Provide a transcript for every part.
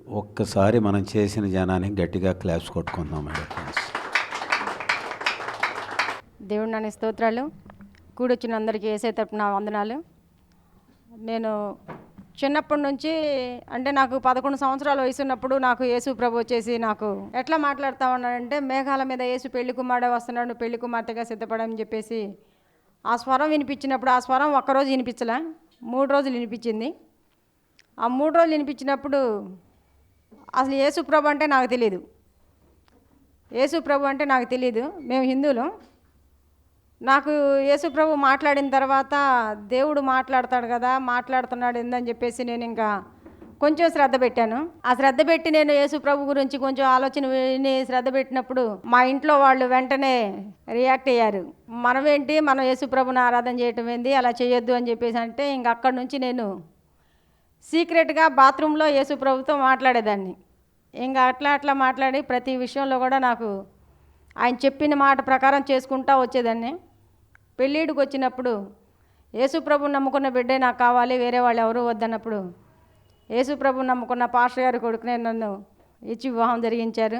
ఒక్కసారి మనం చేసిన జనానికి గట్టిగా క్లాప్స్ కొట్టుకుందాం మేడం. దేవుడు నాని స్తోత్రాలు. కూడొచ్చిన అందరికీ యేసయ్య తరపున వందనాలు. నేను చిన్నప్పటి నుంచి అంటే నాకు 11 సంవత్సరాల వయసు ఉన్నప్పుడు నాకు యేసు ప్రభు వచ్చేసి నాకు ఎట్లా మాట్లాడుతూ ఉన్నాడంటే, మేఘాల మీద యేసు పెళ్లి కుమారుడే వస్తున్నాడు, పెళ్లి కుమార్తెగా సిద్ధపడని చెప్పేసి ఆ స్వరం వినిపించినప్పుడు, ఆ స్వరం ఒక్కరోజు వినిపించలే, 3 రోజులు వినిపించింది. ఆ 3 రోజులు వినిపించినప్పుడు అసలు యేసు ప్రభు అంటే నాకు తెలియదు. యేసు ప్రభు అంటే నాకు తెలియదు. మేము హిందువులం. నాకు యేసు ప్రభు మాట్లాడిన తర్వాత దేవుడు మాట్లాడతాడు కదా, మాట్లాడుతున్నాడు ఏందని చెప్పేసి నేను ఇంకా కొంచెం శ్రద్ధ పెట్టాను. ఆ శ్రద్ధ పెట్టి నేను యేసు ప్రభు గురించి కొంచెం ఆలోచన విని శ్రద్ధ పెట్టినప్పుడు మా ఇంట్లో వాళ్ళు వెంటనే రియాక్ట్ అయ్యారు. మనం యేసు ప్రభుని ఆరాధన చేయటం ఏంది, అలా చేయొద్దు అని చెప్పేసి అంటే ఇంక అక్కడి నుంచి నేను సీక్రెట్గా బాత్రూంలో యేసు ప్రభుతో మాట్లాడేదాన్ని. ఇంకా అట్లా మాట్లాడి ప్రతి విషయంలో కూడా నాకు ఆయన చెప్పిన మాట ప్రకారం చేసుకుంటా వచ్చేదాన్ని. పెళ్ళిడికి వచ్చినప్పుడు యేసు ప్రభుని నమ్ముకున్న బిడ్డే నాకు కావాలి, వేరే వాళ్ళు ఎవరు వద్దన్నప్పుడు యేసు ప్రభుని నమ్ముకున్న పాస్టర్ గారి కొడుకునే నన్ను ఇచ్చి వివాహం జరిగించారు.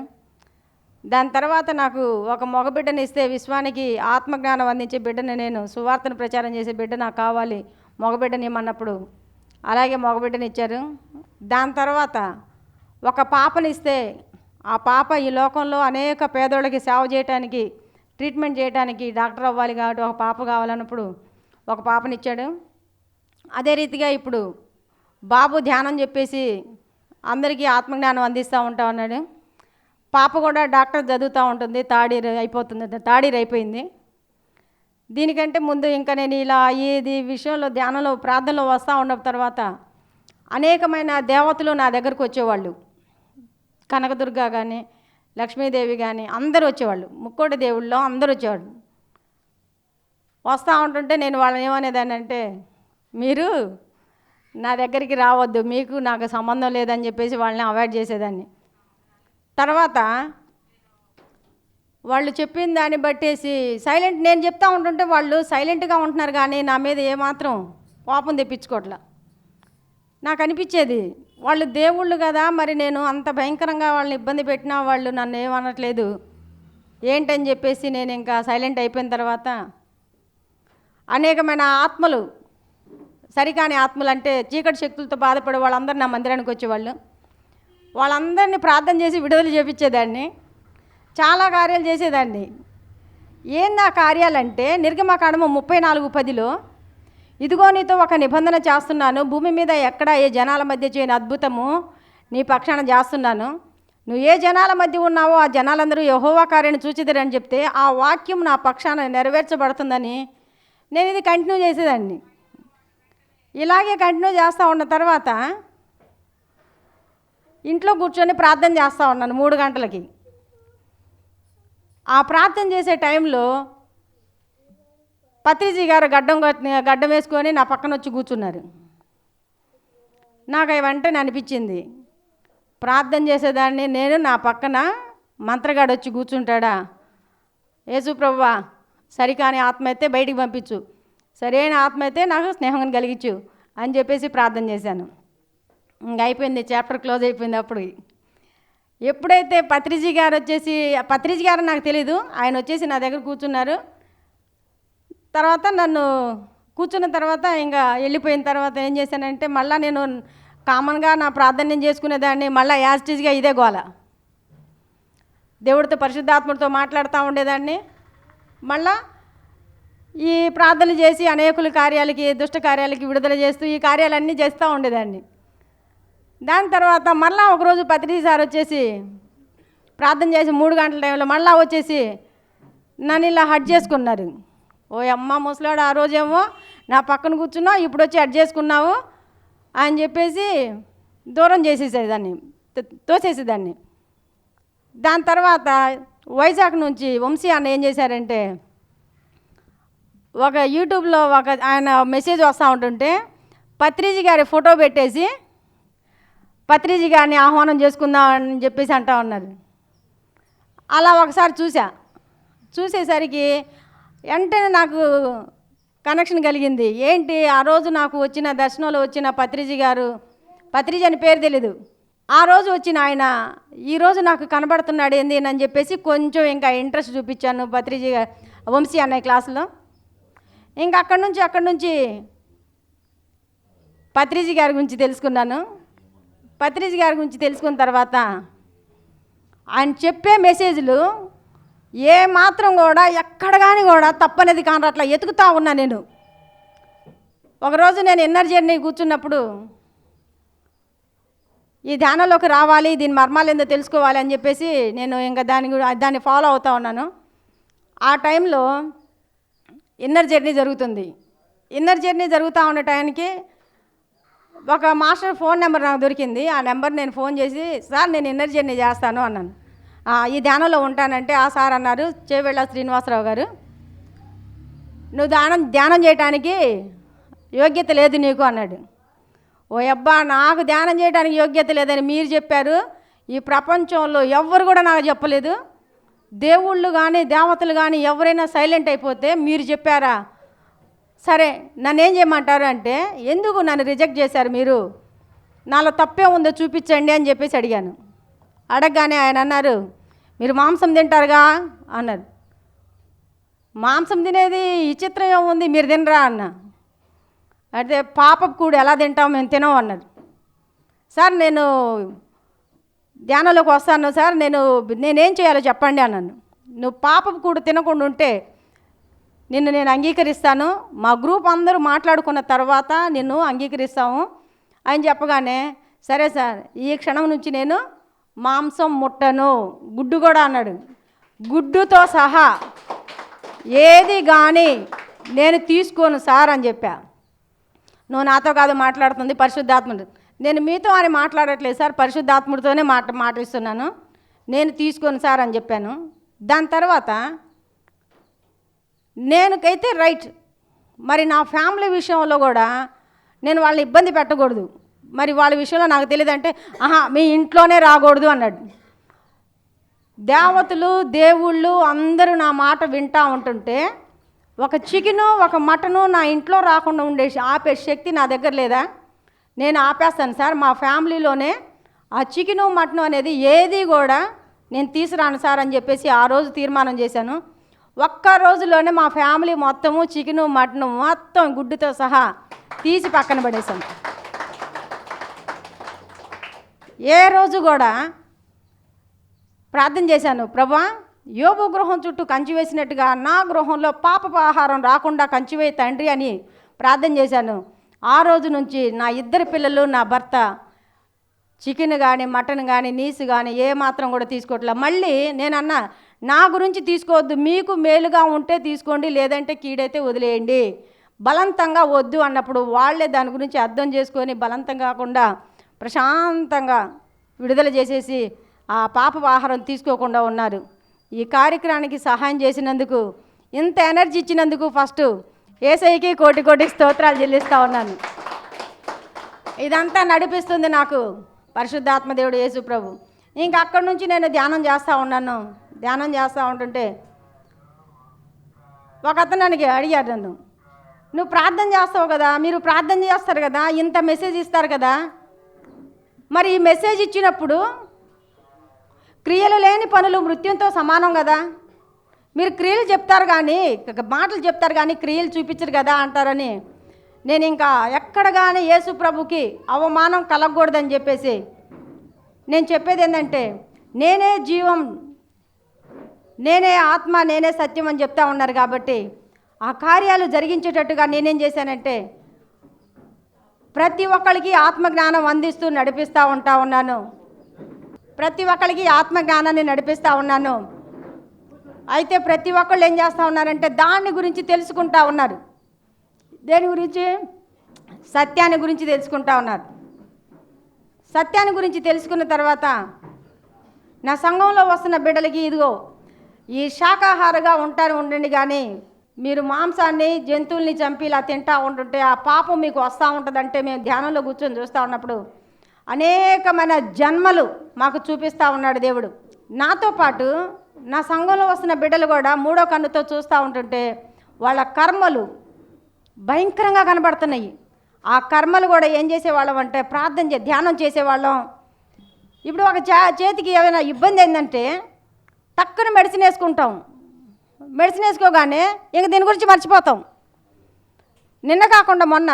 దాని తర్వాత నాకు ఒక మగ బిడ్డని ఇస్తే విశ్వానికి ఆత్మజ్ఞానం అందించే బిడ్డని, నేను సువార్తను ప్రచారం చేసే బిడ్డ నాకు కావాలి, మగబిడ్డని ఇమ్మన్నప్పుడు అలాగే మగబిడ్డని ఇచ్చారు. దాని తర్వాత ఒక పాపనిస్తే ఆ పాప ఈ లోకంలో అనేక పేదోళ్ళకి సేవ చేయడానికి, ట్రీట్మెంట్ చేయడానికి డాక్టర్ అవ్వాలి కాబట్టి ఒక పాప కావాలన్నప్పుడు ఒక పాపనిచ్చాడు. అదే రీతిగా ఇప్పుడు బాబు ధ్యానం చెప్పేసి అందరికీ ఆత్మజ్ఞానం అందిస్తూ ఉంటా ఉన్నాడు. పాప కూడా డాక్టర్ చదువుతూ ఉంటుంది, థర్డ్ ఇయర్ అయిపోయింది. దీనికంటే ముందు ఇంకా నేను ఇలా ఇది విషయంలో ధ్యానంలో ప్రార్థనలో వస్తూ ఉన్న తర్వాత అనేకమైన దేవతలు నా దగ్గరకు వచ్చేవాళ్ళు. కనకదుర్గ కానీ, లక్ష్మీదేవి కానీ అందరూ వచ్చేవాళ్ళు. ముక్కోటి దేవుళ్ళలో అందరూ వచ్చేవాళ్ళు. వస్తూ ఉంటుంటే నేను వాళ్ళని ఏమనేదాన్ని అంటే, మీరు నా దగ్గరికి రావద్దు, మీకు నాకు సంబంధం లేదని చెప్పేసి వాళ్ళని అవాయిడ్ చేసేదాన్ని. తర్వాత వాళ్ళు చెప్పిన దాన్ని బట్టేసి నేను చెప్తూ ఉంటుంటే వాళ్ళు సైలెంట్గా ఉంటున్నారు కానీ నా మీద ఏమాత్రం కోపం తెప్పించుకోవట్లా. నాకు అనిపించేది వాళ్ళు దేవుళ్ళు కదా, మరి నేను అంత భయంకరంగా వాళ్ళని ఇబ్బంది పెట్టినా వాళ్ళు నన్ను ఏమనట్లేదు ఏంటని చెప్పేసి నేను ఇంకా సైలెంట్ అయిపోయిన తర్వాత అనేకమైన ఆత్మలు, సరికాని ఆత్మలు అంటే చీకటి శక్తులతో బాధపడే వాళ్ళందరూ నా మందిరానికి వచ్చేవాళ్ళు. వాళ్ళందరినీ ప్రార్థన చేసి విడుదల చేపించేదాన్ని, చాలా కార్యాలు చేసేదాన్ని. ఏంది ఆ కార్యాలంటే, నిర్గమకాండము 34:10లో ఇదిగో నీతో ఒక నిబంధన చేస్తున్నాను, భూమి మీద ఎక్కడ ఏ జనాల మధ్య చేయని అద్భుతము నీ పక్షాన చేస్తున్నాను, నువ్వు ఏ జనాల మధ్య ఉన్నావో ఆ జనాలందరూ యెహోవా కార్యాన్ని చూచిదిరని చెప్తే ఆ వాక్యం నా పక్షాన నెరవేర్చబడుతుందని నేను ఇది కంటిన్యూ చేసేదాన్ని. ఇలాగే కంటిన్యూ చేస్తూ ఉన్న తర్వాత ఇంట్లో కూర్చొని ప్రార్థన చేస్తూ ఉన్నాను 3 గంటలకి. ఆ ప్రార్థన చేసే టైంలో పత్రిజీ గారు గడ్డం వేసుకొని నా పక్కన వచ్చి కూర్చున్నారు. నాకు వెంటనే అనిపించింది, ప్రార్థన చేసేదాన్ని నేను, నా పక్కన మంత్రగాడు వచ్చి కూర్చుంటాడా, యేసు ప్రభువా సరికాని ఆత్మ అయితే బయటికి పంపించు, సరైన ఆత్మ అయితే నాకు స్నేహం కలిగించు అని చెప్పేసి ప్రార్థన చేశాను. ఇంక అయిపోయింది, చాప్టర్ క్లోజ్ అయిపోయింది. అప్పుడు ఎప్పుడైతే పత్రిజీ గారు నాకు తెలీదు, ఆయన వచ్చేసి నా దగ్గర కూర్చున్నారు. తర్వాత నన్ను కూర్చున్న తర్వాత ఇంకా వెళ్ళిపోయిన తర్వాత ఏం చేశానంటే, మళ్ళీ నేను కామన్గా నా ప్రార్థన నేను చేసుకునేదాన్ని, మళ్ళీ యాజిటీజ్గా ఇదే గోల, దేవుడితో పరిశుద్ధాత్మతో మాట్లాడుతూ ఉండేదాన్ని. మళ్ళా ఈ ప్రార్థన చేసి అనేకుల కార్యాలకి, దుష్ట కార్యాలకి విడుదల చేస్తూ ఈ కార్యాలన్నీ చేస్తూ ఉండేదాన్ని. దాని తర్వాత మళ్ళీ ఒకరోజు పత్రిజీ సార్ వచ్చేసి ప్రార్థన చేసి 3 గంటల టైంలో మళ్ళీ వచ్చేసి నన్ను ఇలా హడ్ చేసుకున్నారు. ఓ అమ్మ ముసలాడు, ఆ రోజేమో నా పక్కన కూర్చున్నావు, ఇప్పుడు వచ్చి హడ్ చేసుకున్నావు అని చెప్పేసి దూరం చేసేసేదాన్ని, తోసేసేదాన్ని. దాని తర్వాత వైజాగ్ నుంచి వంశీ అన్న ఏం చేశారంటే, ఒక యూట్యూబ్లో ఆయన మెసేజ్ వస్తూ ఉంటుంటే పత్రిజీ గారి ఫోటో పెట్టేసి పత్రిజీ గారిని ఆహ్వానం చేసుకుందాం అని చెప్పేసి అంటూ ఉన్నారు. అలా ఒకసారి చూసేసరికి వెంటనే నాకు కనెక్షన్ కలిగింది. ఏంటి, ఆ రోజు నాకు వచ్చిన దర్శనంలో వచ్చిన పత్రిజీ అని పేరు తెలీదు, ఆ రోజు వచ్చిన ఆయన ఈరోజు నాకు కనబడుతున్నాడు ఏంది అని చెప్పేసి కొంచెం ఇంకా ఇంట్రెస్ట్ చూపించాను భత్రిజీ వంశీ అన్నయ్య క్లాసులో. ఇంకా అక్కడి నుంచి పత్రిజీ గారి గురించి తెలుసుకున్నాను. పత్రిజీ గారి గురించి తెలుసుకున్న తర్వాత ఆయన చెప్పే మెసేజ్లు ఏ మాత్రం కూడా ఎక్కడ కానీ కూడా తప్పనేది కానీ అట్లా ఎతుకుతా ఉన్నా నేను. ఒకరోజు నేను ఇన్నర్ జర్నీ కూర్చున్నప్పుడు ఈ ధ్యానంలోకి రావాలి, దీని మర్మాలు ఏందో తెలుసుకోవాలి అని చెప్పేసి నేను ఇంకా దాన్ని ఫాలో అవుతూ ఉన్నాను. ఆ టైంలో ఇన్నర్ జర్నీ జరుగుతుంది. ఇన్నర్ జర్నీ జరుగుతూ ఉండే టైంకి ఒక మాస్టర్ ఫోన్ నెంబర్ నాకు దొరికింది. ఆ నెంబర్ నేను ఫోన్ చేసి, సార్ నేను ఇన్నర్ జర్నీ చేస్తాను అన్నాను. ఈ ధ్యానంలో ఉంటానంటే ఆ సార్ అన్నారు, చేవెళ్ళ శ్రీనివాసరావు గారు, నువ్వు ధ్యానం చేయడానికి యోగ్యత లేదు నీకు అన్నాడు. ఓ అబ్బా, నాకు ధ్యానం చేయడానికి యోగ్యత లేదని మీరు చెప్పారు, ఈ ప్రపంచంలో ఎవ్వరు కూడా నాకు చెప్పలేదు, దేవుళ్ళు కానీ దేవతలు కానీ ఎవరైనా సైలెంట్ అయిపోతే మీరు చెప్పారా, సరే నన్ను ఏం చేయమంటారు అంటే, ఎందుకు నన్ను రిజెక్ట్ చేశారు మీరు, నాలో తప్పే ఉందో చూపించండి అని చెప్పేసి అడిగాను. అడగగానే ఆయన అన్నారు, మీరు మాంసం తింటారుగా అన్నారు. మాంసం తినేది ఈ చిత్రం ఏముంది, మీరు తినరా అన్న. అయితే పాపపు కూడు ఎలా తింటాం, మేము తినం అన్నారు. సార్ నేను ధ్యానంలోకి వస్తాను సార్, నేనేం చేయాలో చెప్పండి అన్నాను. నువ్వు పాపపు కూడు తినకుండా ఉంటే నేను అంగీకరిస్తాను, మా గ్రూప్ అందరూ మాట్లాడుకున్న తర్వాత నిన్ను అంగీకరిస్తాము అని చెప్పగానే, సరే సార్ ఈ క్షణం నుంచి నేను మాంసం ముట్టను, గుడ్డు కూడా అన్నాడు. గుడ్డుతో సహా ఏది కానీ నేను తీసుకోను సార్ అని చెప్పా. నువ్వు నాతో కాదు మాట్లాడుతుంది, పరిశుద్ధాత్ముడు, నేను మీతో అని మాట్లాడట్లేదు సార్, పరిశుద్ధాత్ముడితోనే మాటిస్తున్నాను, నేను తీసుకోను సార్ అని చెప్పాను. దాని తర్వాత నేనుకైతే రైట్, మరి నా ఫ్యామిలీ విషయంలో కూడా నేను వాళ్ళని ఇబ్బంది పెట్టకూడదు, మరి వాళ్ళ విషయంలో నాకు తెలియదంటే, మీ ఇంట్లోనే రాకూడదు అన్నాడు. దేవతలు దేవుళ్ళు అందరూ నా మాట వింటూ ఉంటుంటే ఒక చికెను ఒక మటను నా ఇంట్లో రాకుండా ఆపే శక్తి నా దగ్గర లేదా, నేను ఆపేస్తాను సార్, మా ఫ్యామిలీలోనే ఆ చికెను మటను అనేది ఏది కూడా నేను తీసుకురాను సార్ అని చెప్పేసి ఆ రోజు తీర్మానం చేశాను. ఒక్క రోజులోనే మా ఫ్యామిలీ మొత్తము చికెను మటను మొత్తం గుడ్డుతో సహా తీసి పక్కన పడేశాను. ఏ రోజు కూడా ప్రార్థన చేశాను, ప్రభా యోబు గృహం చుట్టూ కంచి వేసినట్టుగా నా గృహంలో పాపపు ఆహారం రాకుండా కంచివేయి తండ్రి అని ప్రార్థన చేశాను. ఆ రోజు నుంచి నా ఇద్దరు పిల్లలు నా భర్త చికెన్ కానీ మటన్ కానీ నీసు కానీ ఏ మాత్రం కూడా తీసుకోవట్లే. మళ్ళీ నేనన్నా, నా గురించి తీసుకోవద్దు, మీకు మేలుగా ఉంటే తీసుకోండి, లేదంటే కీడైతే వదిలేయండి, బలవంతంగా వద్దు అన్నప్పుడు వాళ్ళే దాని గురించి అర్థం చేసుకొని బలవంతం కాకుండా ప్రశాంతంగా విడుదల చేసేసి ఆ పాపపు ఆహారం తీసుకోకుండా ఉన్నారు. ఈ కార్యక్రమానికి సహాయం చేసినందుకు, ఇంత ఎనర్జీ ఇచ్చినందుకు ఫస్ట్ యేసయ్యకి కోటి కోటి స్తోత్రాలు చెల్లిస్తూ ఉన్నాను. ఇదంతా నడిపిస్తుంది నాకు పరిశుద్ధాత్మదేవుడు యేసు ప్రభు. ఇంకా అక్కడి నుంచి నేను ధ్యానం చేస్తూ ఉన్నాను. ధ్యానం చేస్తూ ఉంటుంటే ఒక అతను అడిగాడు నన్ను, నువ్వు ప్రార్థన చేస్తావు కదా, మీరు ప్రార్థన చేస్తారు కదా, ఇంత మెసేజ్ ఇస్తారు కదా, మరి ఈ మెసేజ్ ఇచ్చినప్పుడు క్రియలు లేని పనులు మృత్యుంతో సమానం కదా, మీరు క్రియలు చెప్తారు కానీ మాటలు చెప్తారు కానీ క్రియలు చూపించరు కదా అంటారని, నేను ఇంకా ఎక్కడ కానీ యేసు ప్రభుకి అవమానం కలగకూడదని చెప్పేసి నేను చెప్పేది ఏంటంటే, నేనే జీవం, నేనే ఆత్మ, నేనే సత్యం అని చెప్తా ఉన్నారు కాబట్టి ఆ కార్యాలు జరిగించేటట్టుగా నేనేం చేశానంటే ప్రతి ఒక్కరికి ఆత్మజ్ఞానం అందిస్తూ నడిపిస్తూ ఉన్నాను. ప్రతి ఒక్కరికి ఆత్మజ్ఞానాన్ని నడిపిస్తూ ఉన్నాను. అయితే ప్రతి ఒక్కళ్ళు ఏం చేస్తూ ఉన్నారంటే దాని గురించి తెలుసుకుంటా ఉన్నారు. దేని గురించి? సత్యాన్ని గురించి తెలుసుకుంటా ఉన్నారు. సత్యాన్ని గురించి తెలుసుకున్న తర్వాత నా సంఘంలో వస్తున్న బిడ్డలకి, ఇదిగో ఈ శాకాహారగా ఉండండి కానీ మీరు మాంసాన్ని జంతువుల్ని చంపి ఇలా తింటూ ఉంటుంటే ఆ పాపం మీకు వస్తూ ఉంటుందంటే మేము ధ్యానంలో కూర్చొని చూస్తూ ఉన్నప్పుడు అనేకమైన జన్మలు మాకు చూపిస్తూ ఉన్నాడు దేవుడు. నాతో పాటు నా సంఘంలో వస్తున్న బిడ్డలు కూడా మూడో కన్నుతో చూస్తూ ఉంటుంటే వాళ్ళ కర్మలు భయంకరంగా కనబడుతున్నాయి. ఆ కర్మలు కూడా ఏం చేసేవాళ్ళం అంటే ధ్యానం చేసేవాళ్ళం, ఇప్పుడు ఒక చేతికి ఏమైనా ఇబ్బంది అయిందంటే టక్కున మెడిసిన్ వేసుకుంటాం. మెడిసిన్ వేసుకోగానే ఇంక దీని గురించి మర్చిపోతాం. నిన్న కాకుండా మొన్న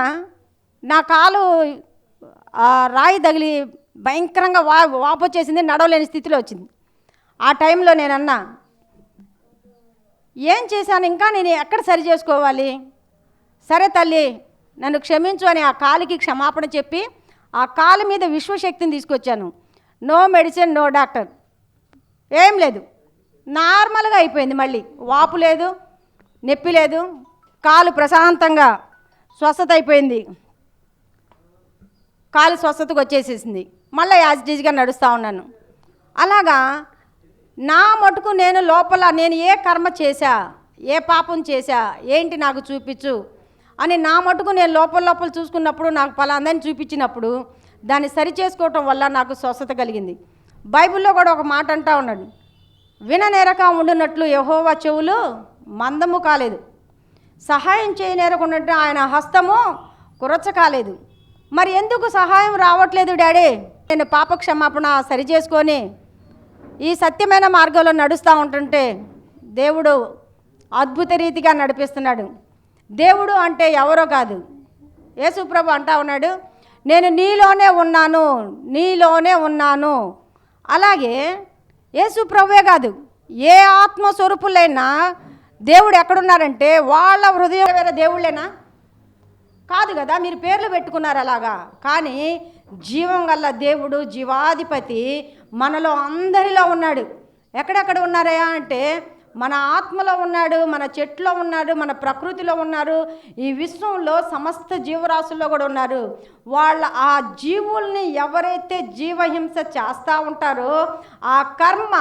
నా కాలు రాయి తగిలి భయంకరంగా వాపు వచ్చేసింది, నడవలేని స్థితిలో వచ్చింది. ఆ టైంలో నేను అన్నా, ఏం చేశాను, ఇంకా నేను ఎక్కడ సరి చేసుకోవాలి, సరే తల్లి నన్ను క్షమించు అని ఆ కాలికి క్షమాపణ చెప్పి ఆ కాలు మీద విశ్వశక్తిని తీసుకొచ్చాను. నో మెడిసిన్, నో డాక్టర్, ఏం లేదు, నార్మల్గా అయిపోయింది. మళ్ళీ వాపు లేదు, నొప్పి లేదు, కాలు ప్రశాంతంగా స్వస్థత అయిపోయింది. కాలు స్వస్థతకు వచ్చేసేసింది. మళ్ళీ యాజిటీజ్గా నడుస్తూ ఉన్నాను. అలాగా నా మటుకు నేను లోపల నేను ఏ కర్మ చేశా, ఏ పాపం చేశా, ఏంటి నాకు చూపించు అని నా మటుకు నేను లోపల చూసుకున్నప్పుడు నాకు పలాందని చూపించినప్పుడు దాన్ని సరి చేసుకోవటం వల్ల నాకు స్వస్థత కలిగింది. బైబిల్లో కూడా ఒక మాట అంటూ ఉన్నాడు, విననేరక ఉండునట్లు యెహోవా చెవులు మందము కాలేదు, సహాయం చేయనేరకున్నట్టు ఆయన హస్తము కురచ కాలేదు. మరి ఎందుకు సహాయం రావట్లేదు డాడీ? నేను పాపక్షమాపణ సరి చేసుకొని ఈ సత్యమైన మార్గంలో నడుస్తూ ఉంటుంటే దేవుడు అద్భుత రీతిగా నడిపిస్తున్నాడు. దేవుడు అంటే ఎవరో కాదు, యేసుప్రభు అంటా ఉన్నాడు, నేను నీలోనే ఉన్నాను, నీలోనే ఉన్నాను. అలాగే యేసుప్రభువే కాదు, ఏ ఆత్మస్వరూపులైనా దేవుడు ఎక్కడున్నారంటే వాళ్ళ హృదయం వేరే దేవుళ్ళేనా? కాదు కదా, మీరు పేర్లు పెట్టుకున్నారు అలాగా. కానీ జీవం గల దేవుడు, జీవాధిపతి మనలో అందరిలో ఉన్నాడు. ఎక్కడెక్కడ ఉన్నారయ్యా అంటే మన ఆత్మలో ఉన్నాడు, మన చెట్లో ఉన్నాడు, మన ప్రకృతిలో ఉన్నారు, ఈ విశ్వంలో సమస్త జీవరాశుల్లో కూడా ఉన్నారు. వాళ్ళ ఆ జీవుల్ని ఎవరైతే జీవహింస చేస్తూ ఉంటారో ఆ కర్మ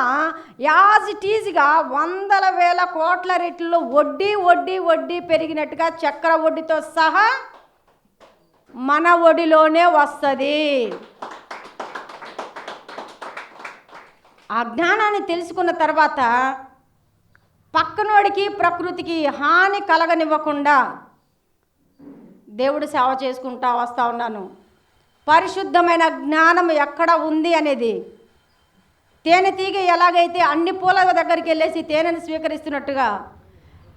యాజ్ ఇట్ ఈజ్గా 100,000 కోట్ల రెట్లు వడ్డీ వడ్డీ వడ్డీ పెరిగినట్టుగా చక్ర వడ్డీతో సహా మన ఒడిలోనే వస్తుంది. ఆ జ్ఞానాన్ని తెలుసుకున్న తర్వాత పక్కనోడికి ప్రకృతికి హాని కలగనివ్వకుండా దేవుడు సేవ చేసుకుంటా వస్తూ ఉన్నాను. పరిశుద్ధమైన జ్ఞానం ఎక్కడ ఉంది అనేది, తేనెటీగ ఎలాగైతే అన్ని పూల దగ్గరికి వెళ్ళేసి తేనెను స్వీకరిస్తున్నట్టుగా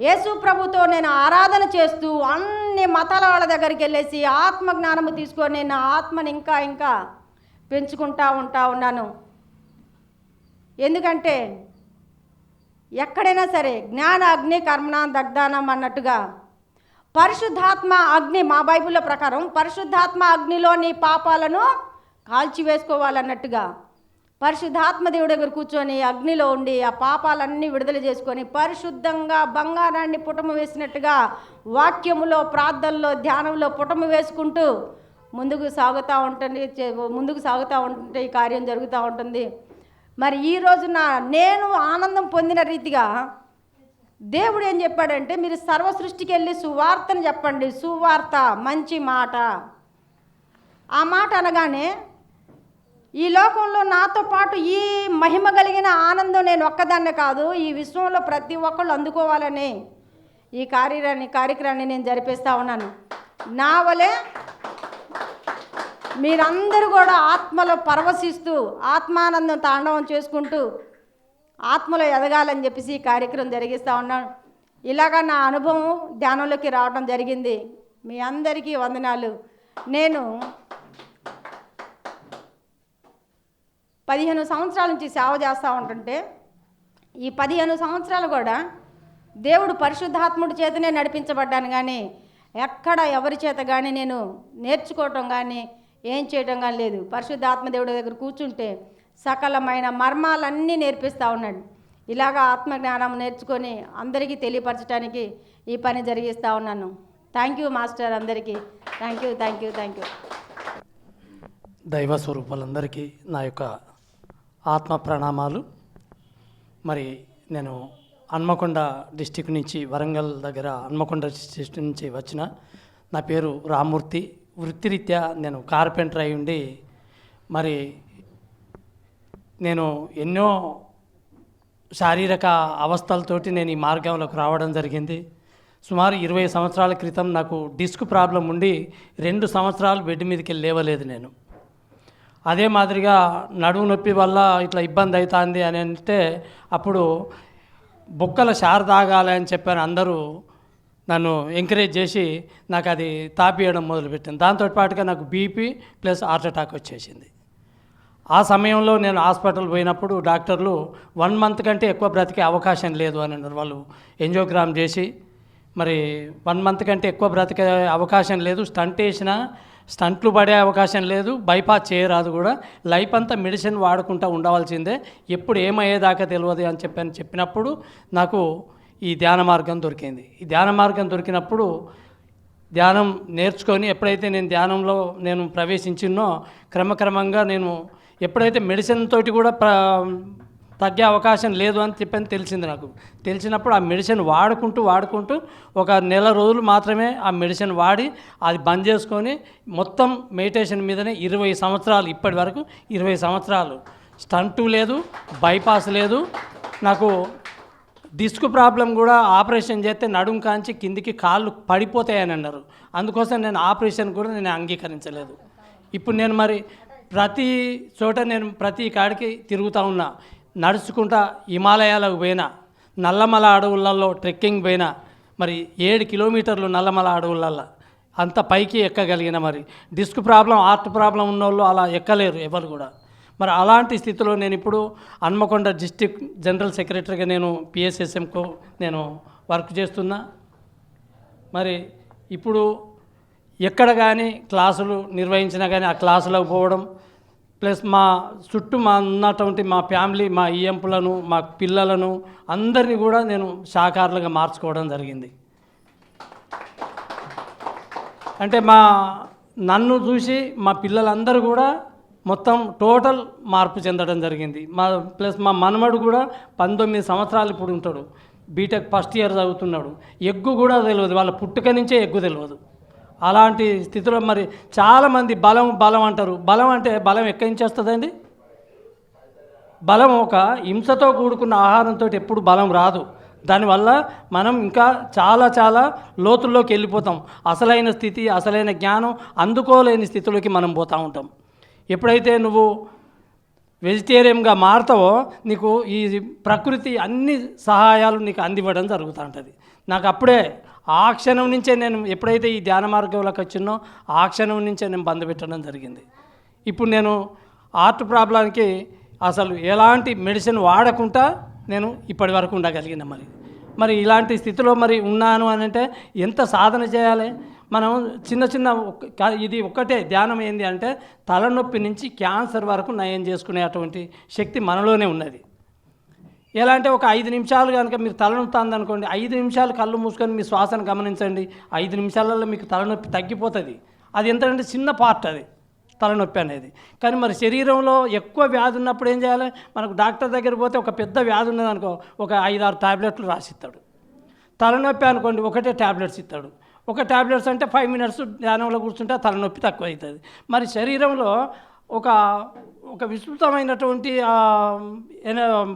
యేసు ప్రభుతో నేను ఆరాధన చేస్తూ అన్ని మతాల వాళ్ళ దగ్గరికి వెళ్ళేసి ఆత్మజ్ఞానము తీసుకొని నా ఆత్మని ఇంకా ఇంకా పెంచుకుంటా ఉన్నాను. ఎందుకంటే ఎక్కడైనా సరే జ్ఞాన అగ్ని కర్మణ దగ్ధానం అన్నట్టుగా పరిశుద్ధాత్మ అగ్ని, మా బైబిల్లో ప్రకారం పరిశుద్ధాత్మ అగ్నిలో నీ పాపాలను కాల్చివేసుకోవాలన్నట్టుగా పరిశుద్ధాత్మ దేవుడి దగ్గర కూర్చొని అగ్నిలో ఉండి ఆ పాపాలన్నీ విడుదల చేసుకొని పరిశుద్ధంగా బంగారాన్ని పుటము వేసినట్టుగా వాక్యములో, ప్రార్థనలో, ధ్యానంలో పుటము వేసుకుంటూ ముందుకు సాగుతూ ఉంటే ఈ కార్యం జరుగుతూ ఉంటుంది. మరి ఈ రోజున నేను ఆనందం పొందిన రీతిగా దేవుడు ఏం చెప్పాడంటే, మీరు సర్వ సృష్టికి వెళ్ళి సువార్తను చెప్పండి. సువార్త మంచి మాట. ఆ మాట అనగానే ఈ లోకంలో నాతో పాటు ఈ మహిమ కలిగిన ఆనందం నేను ఒక్కదాన్నే కాదు, ఈ విశ్వంలో ప్రతి ఒక్కళ్ళు అందుకోవాలని ఈ కార్యక్రమాన్ని నేను జరిపిస్తూ ఉన్నాను. నా వలే మీరందరూ కూడా ఆత్మలో పరవశిస్తూ ఆత్మానందం తాండవం చేసుకుంటూ ఆత్మలో ఎదగాలని చెప్పేసి ఈ కార్యక్రమం జరిగిస్తూ ఉన్నాను. ఇలాగా నా అనుభవం ధ్యానంలోకి రావడం జరిగింది. మీ అందరికీ వందనాలు. నేను 15 సంవత్సరాల నుంచి సేవ చేస్తూ ఉంటుంటే ఈ 15 సంవత్సరాలు కూడా దేవుడు పరిశుద్ధాత్ముడి చేతనే నడిపించబడ్డాను. కానీ ఎక్కడ ఎవరి చేత కానీ నేను నేర్చుకోవటం కానీ ఏం చేయటం కానీ లేదు. పరిశుద్ధాత్మ దేవుడి దగ్గర కూర్చుంటే సకలమైన మర్మాలన్నీ నేర్పిస్తూ ఉన్నాడు. ఇలాగా ఆత్మజ్ఞానం నేర్చుకొని అందరికీ తెలియపరచడానికి ఈ పని జరిగిస్తూ ఉన్నాను. థ్యాంక్ యూ మాస్టర్, అందరికీ థ్యాంక్ యూ. దైవ స్వరూపాలందరికీ నా యొక్క ఆత్మ ప్రణామాలు. మరి నేను హన్మకొండ డిస్టిక్ నుంచి, వరంగల్ దగ్గర హన్మకొండ డిస్టిక్ నుంచి వచ్చిన. నా పేరు రామ్మూర్తి. వృత్తిరీత్యా నేను కార్పెంటర్ అయి ఉండి మరి నేను ఎన్నో శారీరక అవస్థలతోటి నేను ఈ మార్గంలోకి రావడం జరిగింది. సుమారు 20 సంవత్సరాల క్రితం నాకు డిస్క్ ప్రాబ్లం ఉండి 2 సంవత్సరాలు బెడ్ మీదకి లేవలేదు నేను. అదే మాదిరిగా నడుము నొప్పి వల్ల ఇట్లా ఇబ్బంది అవుతుంది అని అంటే అప్పుడు బొక్కల షార్ తాగాలి అని చెప్పాను. అందరూ నన్ను ఎంకరేజ్ చేసి నాకు అది తాపియడం మొదలుపెట్టింది. దాంతో పాటుగా నాకు బీపీ ప్లస్ హార్ట్ అటాక్ వచ్చేసింది. ఆ సమయంలో నేను హాస్పిటల్ పోయినప్పుడు డాక్టర్లు 1 మంత్ కంటే ఎక్కువ బ్రతికే అవకాశం లేదు అని అన్నారు. వాళ్ళు ఎంజియోగ్రామ్ చేసి మరి 1 మంత్ కంటే ఎక్కువ బ్రతికే అవకాశం లేదు, స్టంట్ వేసినా స్టంట్లు పడే అవకాశం లేదు, బైపాస్ చేయరాదు కూడా, లైఫ్ అంతా మెడిసిన్ వాడుకుంటూ ఉండవలసిందే, ఎప్పుడు ఏమయ్యేదాకా తెలియదు అని చెప్పినప్పుడు నాకు ఈ ధ్యాన మార్గం దొరికింది. ఈ ధ్యాన మార్గం దొరికినప్పుడు ధ్యానం నేర్చుకొని ఎప్పుడైతే నేను ధ్యానంలో నేను ప్రవేశించినో క్రమక్రమంగా నేను ఎప్పుడైతే మెడిసిన్ తోటి కూడా తగ్గే అవకాశం లేదు అని తెలిసింది. నాకు తెలిసినప్పుడు ఆ మెడిసిన్ వాడుకుంటూ ఒక నెల రోజులు మాత్రమే ఆ మెడిసిన్ వాడి అది బంద్ చేసుకొని మొత్తం మెడిటేషన్ మీదనే 20 సంవత్సరాలు, ఇప్పటి వరకు 20 సంవత్సరాలు స్టంటు లేదు, బైపాస్ లేదు. నాకు డిస్క్ ప్రాబ్లం కూడా ఆపరేషన్ చేస్తే నడుము కాంచి కిందికి కాళ్ళు పడిపోతాయని అన్నారు. అందుకోసం నేను ఆపరేషన్ కూడా నేను అంగీకరించలేదు. ఇప్పుడు నేను మరి ప్రతి చోట నేను ప్రతి కాడికి తిరుగుతూ ఉన్నా, నడుచుకుంటా హిమాలయాలకు పోయినా, నల్లమల అడవులలో ట్రెక్కింగ్ పోయినా, మరి 7 కిలోమీటర్లు నల్లమల అడవులలో అంత పైకి ఎక్కగలిగిన. మరి డిస్క్ ప్రాబ్లం, హార్ట్ ప్రాబ్లం ఉన్నోళ్ళు అలా ఎక్కలేరు ఎవరు కూడా. మరి అలాంటి స్థితిలో నేను ఇప్పుడు హన్మకొండ డిస్ట్రిక్ట్ జనరల్ సెక్రటరీగా నేను పిఎస్ఎస్ఎంకు నేను వర్క్ చేస్తున్నా. మరి ఇప్పుడు ఎక్కడ కానీ క్లాసులు నిర్వహించినా కానీ ఆ క్లాసులకు పోవడం, ప్లస్ మా చుట్టూ ఉన్నటువంటి మా ఫ్యామిలీ, మా ఈఎంపులను, మా పిల్లలను అందరినీ కూడా నేను శాకాహారులుగా మార్చుకోవడం జరిగింది. అంటే నన్ను చూసి మా పిల్లలందరూ కూడా మొత్తం టోటల్ మార్పు చెందడం జరిగింది. ప్లస్ మా మనమడు కూడా 19 సంవత్సరాలు ఇప్పుడు ఉంటాడు, బీటెక్ ఫస్ట్ ఇయర్ చదువుతున్నాడు. ఎగ్గు కూడా తెలియదు, వాళ్ళ పుట్టుక నుంచే ఎగ్గు తెలియదు. అలాంటి స్థితిలో మరి చాలామంది బలం అంటారు. బలం అంటే బలం ఎక్కడి నుంచి వస్తుందండి? బలం ఒక హింసతో కూడుకున్న ఆహారంతో ఎప్పుడు బలం రాదు. దానివల్ల మనం ఇంకా చాలా లోతుల్లోకి వెళ్ళిపోతాం. అసలైన స్థితి, అసలైన జ్ఞానం అందుకోలేని స్థితిలోకి మనం పోతూ ఉంటాం. ఎప్పుడైతే నువ్వు వెజిటేరియన్గా మారుతావో నీకు ఈ ప్రకృతి అన్ని సహాయాలు నీకు అందివ్వడం జరుగుతూ ఉంటుంది. నాకు అప్పుడే ఆ క్షణం నుంచే నేను ఎప్పుడైతే ఈ ధ్యాన మార్గంలోకి వచ్చినో ఆ క్షణం నుంచే నేను బంద్ పెట్టడం జరిగింది. ఇప్పుడు నేను హార్ట్ ప్రాబ్లంకి అసలు ఎలాంటి మెడిసిన్ వాడకుండా నేను ఇప్పటి వరకు ఉండగలిగిన. మరి ఇలాంటి స్థితిలో మరి ఉన్నాను అని అంటే ఎంత సాధన చేయాలి? మనం చిన్న ఇది ఒక్కటే ధ్యానం ఏంది అంటే తలనొప్పి నుంచి క్యాన్సర్ వరకు నయం చేసుకునేటువంటి శక్తి మనలోనే ఉన్నది. ఎలా అంటే ఒక 5 నిమిషాలు కనుక మీరు తలనొప్పుతుంది అనుకోండి, 5 నిమిషాలు కళ్ళు మూసుకొని మీ శ్వాసను గమనించండి, 5 నిమిషాలలో మీకు తలనొప్పి తగ్గిపోతుంది. అది ఎంతంటే చిన్న పార్ట్ అది తలనొప్పి అనేది. కానీ మరి శరీరంలో ఎక్కువ వ్యాధి ఉన్నప్పుడు ఏం చేయాలి? మనకు డాక్టర్ దగ్గర పోతే ఒక పెద్ద వ్యాధి ఉన్నదనుకో ఒక 5-6 టాబ్లెట్లు రాసిస్తాడు. తలనొప్పి అనుకోండి ఒకటే టాబ్లెట్స్ ఇస్తాడు. ఒక టాబ్లెట్స్ అంటే 5 మినిట్స్ ధ్యానంలో కూర్చుంటే తలనొప్పి తక్కువ అవుతుంది. మరి శరీరంలో ఒక విస్తృతమైనటువంటి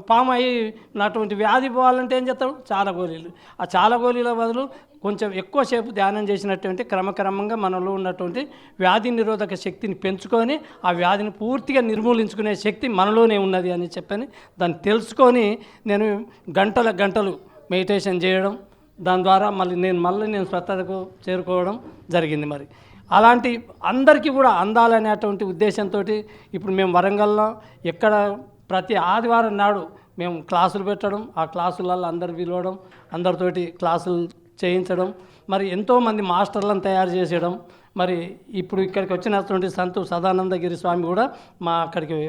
పాము అయినటువంటి వ్యాధి పోవాలంటే ఏం చేస్తాడు? చాలా గోళీలు. ఆ చాలా గోళీల బదులు కొంచెం ఎక్కువసేపు ధ్యానం చేసినటువంటి క్రమక్రమంగా మనలో ఉన్నటువంటి వ్యాధి నిరోధక శక్తిని పెంచుకొని ఆ వ్యాధిని పూర్తిగా నిర్మూలించుకునే శక్తి మనలోనే ఉన్నది అని చెప్పని దాన్ని తెలుసుకొని నేను గంటలు మెడిటేషన్ చేయడం, దాని ద్వారా మళ్ళీ నేను స్వస్థతకు చేరుకోవడం జరిగింది. మరి అలాంటి అందరికీ కూడా అందాలనేటువంటి ఉద్దేశంతో ఇప్పుడు మేము వరంగల్లో ఎక్కడ ప్రతి ఆదివారం నాడు మేము క్లాసులు పెట్టడం, ఆ క్లాసులలో అందరు పిలవడం, అందరితోటి క్లాసులు చేయించడం, మరి ఎంతోమంది మాస్టర్లను తయారు చేసేయడం. మరి ఇప్పుడు ఇక్కడికి వచ్చినటువంటి సంతు సదానందగిరి స్వామి కూడా మా అక్కడికి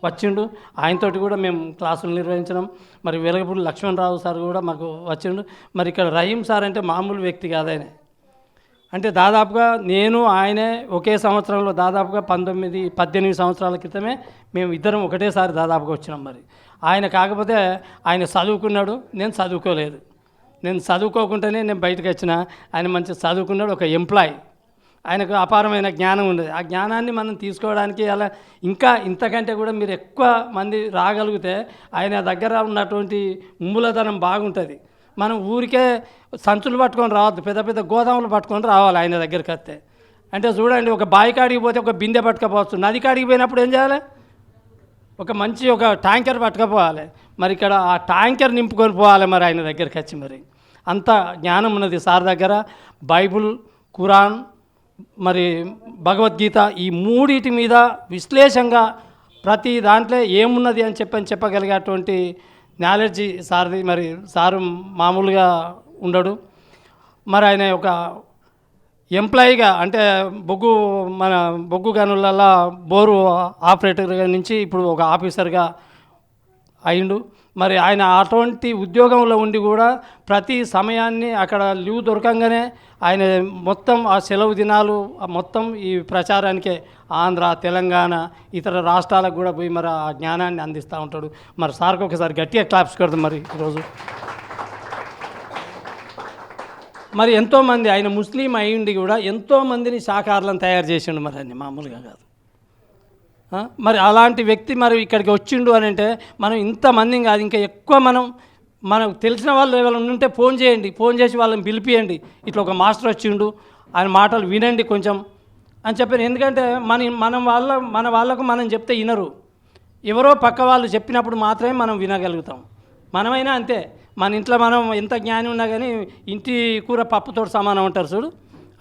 వచ్చిండు, ఆయనతోటి కూడా మేము క్లాసులు నిర్వహించడం. మరి వెలగపూడి లక్ష్మణరావు సార్ కూడా మాకు వచ్చిండు. మరి ఇక్కడ రహీం సార్ అంటే మామూలు వ్యక్తి కాదు. ఆయన అంటే దాదాపుగా నేను ఆయనే ఒకే సంవత్సరంలో దాదాపుగా 18 సంవత్సరాల క్రితమే మేము ఇద్దరం ఒకటేసారి దాదాపుగా వచ్చినాం. మరి ఆయన కాకపోతే ఆయన చదువుకున్నాడు, నేను చదువుకోలేదు. నేను చదువుకోకుండానే నేను బయటకు వచ్చిన. ఆయన మంచి చదువుకున్నాడు, ఒక ఎంప్లాయీ, ఆయనకు అపారమైన జ్ఞానం ఉండేది. ఆ జ్ఞానాన్ని మనం తీసుకోవడానికి అలా ఇంకా ఇంతకంటే కూడా మీరు ఎక్కువ మంది రాగలిగితే ఆయన దగ్గర ఉన్నటువంటి మూలధనం బాగుంటుంది. మనం ఊరికే సంచులు పట్టుకొని రావద్దు, పెద్ద పెద్ద గోదాములు పట్టుకొని రావాలి ఆయన దగ్గరికి వస్తే. అంటే చూడండి, ఒక బావి కాడికి పోతే ఒక బిందె పట్టుకపోవచ్చు, నది కాడికి పోయినప్పుడు ఏం చేయాలి? ఒక ట్యాంకర్ పట్టుకపోవాలి. మరి ఇక్కడ ఆ ట్యాంకర్ నింపుకొని పోవాలి మరి ఆయన దగ్గరికి వచ్చి. మరి అంత జ్ఞానం ఉన్నది సార్ దగ్గర. బైబుల్, ఖురాన్, మరి భగవద్గీత, ఈ మూడిటి మీద విశ్లేషంగా ప్రతి దాంట్లో ఏమున్నది అని చెప్పగలిగేటువంటి నాలెడ్జి సార్ది. మరి సారు మామూలుగా ఉండడు. మరి ఆయన ఒక ఎంప్లాయీగా, అంటే బొగ్గు గనులలో బోరు ఆపరేటర్గా నుంచి ఇప్పుడు ఒక ఆఫీసర్గా అయిండు. మరి ఆయన అటువంటి ఉద్యోగంలో ఉండి కూడా ప్రతి సమయాన్ని అక్కడ లీవ్ దొరకంగానే ఆయన మొత్తం ఆ సెలవు దినాలు మొత్తం ఈ ప్రచారానికే ఆంధ్ర, తెలంగాణ, ఇతర రాష్ట్రాలకు కూడా పోయి మరి ఆ జ్ఞానాన్ని అందిస్తూ ఉంటాడు. మరి సార్కి ఒకసారి గట్టిగా క్లాప్స్ కొడతాం. మరి ఈరోజు మరి ఎంతోమంది, ఆయన ముస్లిం అయ్యిండి కూడా ఎంతోమందిని శాఖాహారులను తయారు చేసిండు. మరి అన్ని మామూలుగా కాదు. మరి అలాంటి వ్యక్తి మరి ఇక్కడికి వచ్చిండు అని అంటే మనం ఇంతమందిని కాదు, ఇంకా ఎక్కువ మనకు తెలిసిన వాళ్ళు ఎవరైనా ఉంటే ఫోన్ చేయండి, ఫోన్ చేసి వాళ్ళని పిలిపియండి. ఇట్లా ఒక మాస్టర్ వచ్చిండు, ఆయన మాటలు వినండి కొంచెం అని చెప్పాను. ఎందుకంటే మన వాళ్ళకు మనం చెప్తే వినరు. ఎవరో పక్క వాళ్ళు చెప్పినప్పుడు మాత్రమే మనం వినగలుగుతాం. మనమైనా అంతే. మన ఇంట్లో మనం ఎంత జ్ఞాని ఉన్నా కానీ ఇంటి కూర పప్పుతో సమానం అంటారు చూడు,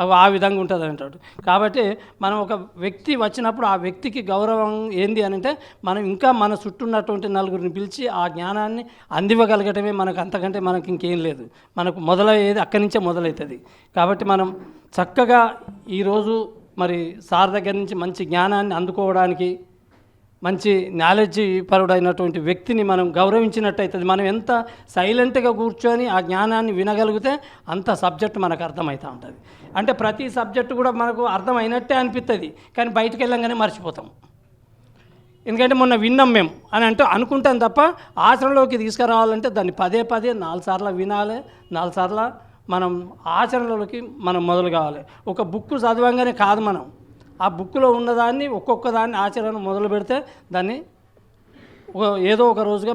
అవి ఆ విధంగా ఉంటుంది అంటాడు. కాబట్టి మనం ఒక వ్యక్తి వచ్చినప్పుడు ఆ వ్యక్తికి గౌరవం ఏంది అని అంటే మనం ఇంకా మన చుట్టూ ఉన్నటువంటి నలుగురిని పిలిచి ఆ జ్ఞానాన్ని అందివ్వగలగటమే మనకు. అంతకంటే మనకి ఇంకేం లేదు. మనకు మొదలయ్యేది అక్కడి నుంచే మొదలవుతుంది. కాబట్టి మనం చక్కగా ఈరోజు మరి సార్ దగ్గర నుంచి మంచి జ్ఞానాన్ని అందుకోవడానికి, మంచి నాలెడ్జి పరుడైనటువంటి వ్యక్తిని మనం గౌరవించినట్టయితుంది. మనం ఎంత సైలెంట్గా కూర్చొని ఆ జ్ఞానాన్ని వినగలిగితే అంత సబ్జెక్ట్ మనకు అర్థమవుతూ ఉంటుంది. అంటే ప్రతి సబ్జెక్టు కూడా మనకు అర్థమైనట్టే అనిపిస్తుంది, కానీ బయటకు వెళ్ళంగానే మర్చిపోతాం. ఎందుకంటే మొన్న విన్నాం మేము అని అనుకుంటాం తప్ప ఆచరణలోకి తీసుకురావాలంటే దాన్ని పదే 4 సార్లు వినాలి, 4 సార్లు మనం ఆచరణలోకి మొదలు కావాలి. ఒక బుక్ చదవంగానే కాదు, మనం ఆ బుక్లో ఉన్నదాన్ని ఒక్కొక్క దాన్ని ఆచరణ మొదలు పెడితే దాన్ని ఏదో ఒక రోజుగా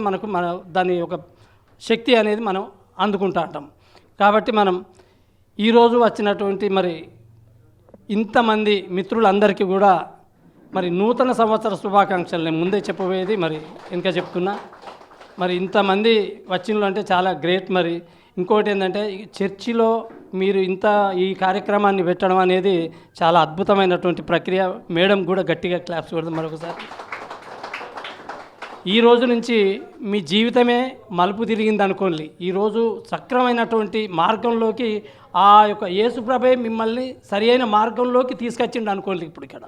దాని ఒక శక్తి అనేది మనం అందుకుంటూ ఉంటాం. కాబట్టి మనం ఈరోజు వచ్చినటువంటి మరి ఇంతమంది మిత్రులందరికీ కూడా మరి నూతన సంవత్సర శుభాకాంక్షలు నేను ముందే చెప్పబోయేది మరి ఇంకా చెప్తున్నా. మరి ఇంతమంది వచ్చిండ్రు అంటే చాలా గ్రేట్. మరి ఇంకోటి ఏంటంటే చర్చిలో మీరు ఈ కార్యక్రమాన్ని పెట్టడం అనేది చాలా అద్భుతమైనటువంటి ప్రక్రియ. మేడం కూడా గట్టిగా క్లాప్స్ కొడదాం మరొకసారి. ఈ రోజు నుంచి మీ జీవితమే మలుపు తిరిగింది అనుకోండి. ఈరోజు సక్రమైనటువంటి మార్గంలోకి ఆ యొక్క యేసుప్రభే మిమ్మల్ని సరియైన మార్గంలోకి తీసుకొచ్చిండు అనుకోండి ఇప్పుడు ఇక్కడ.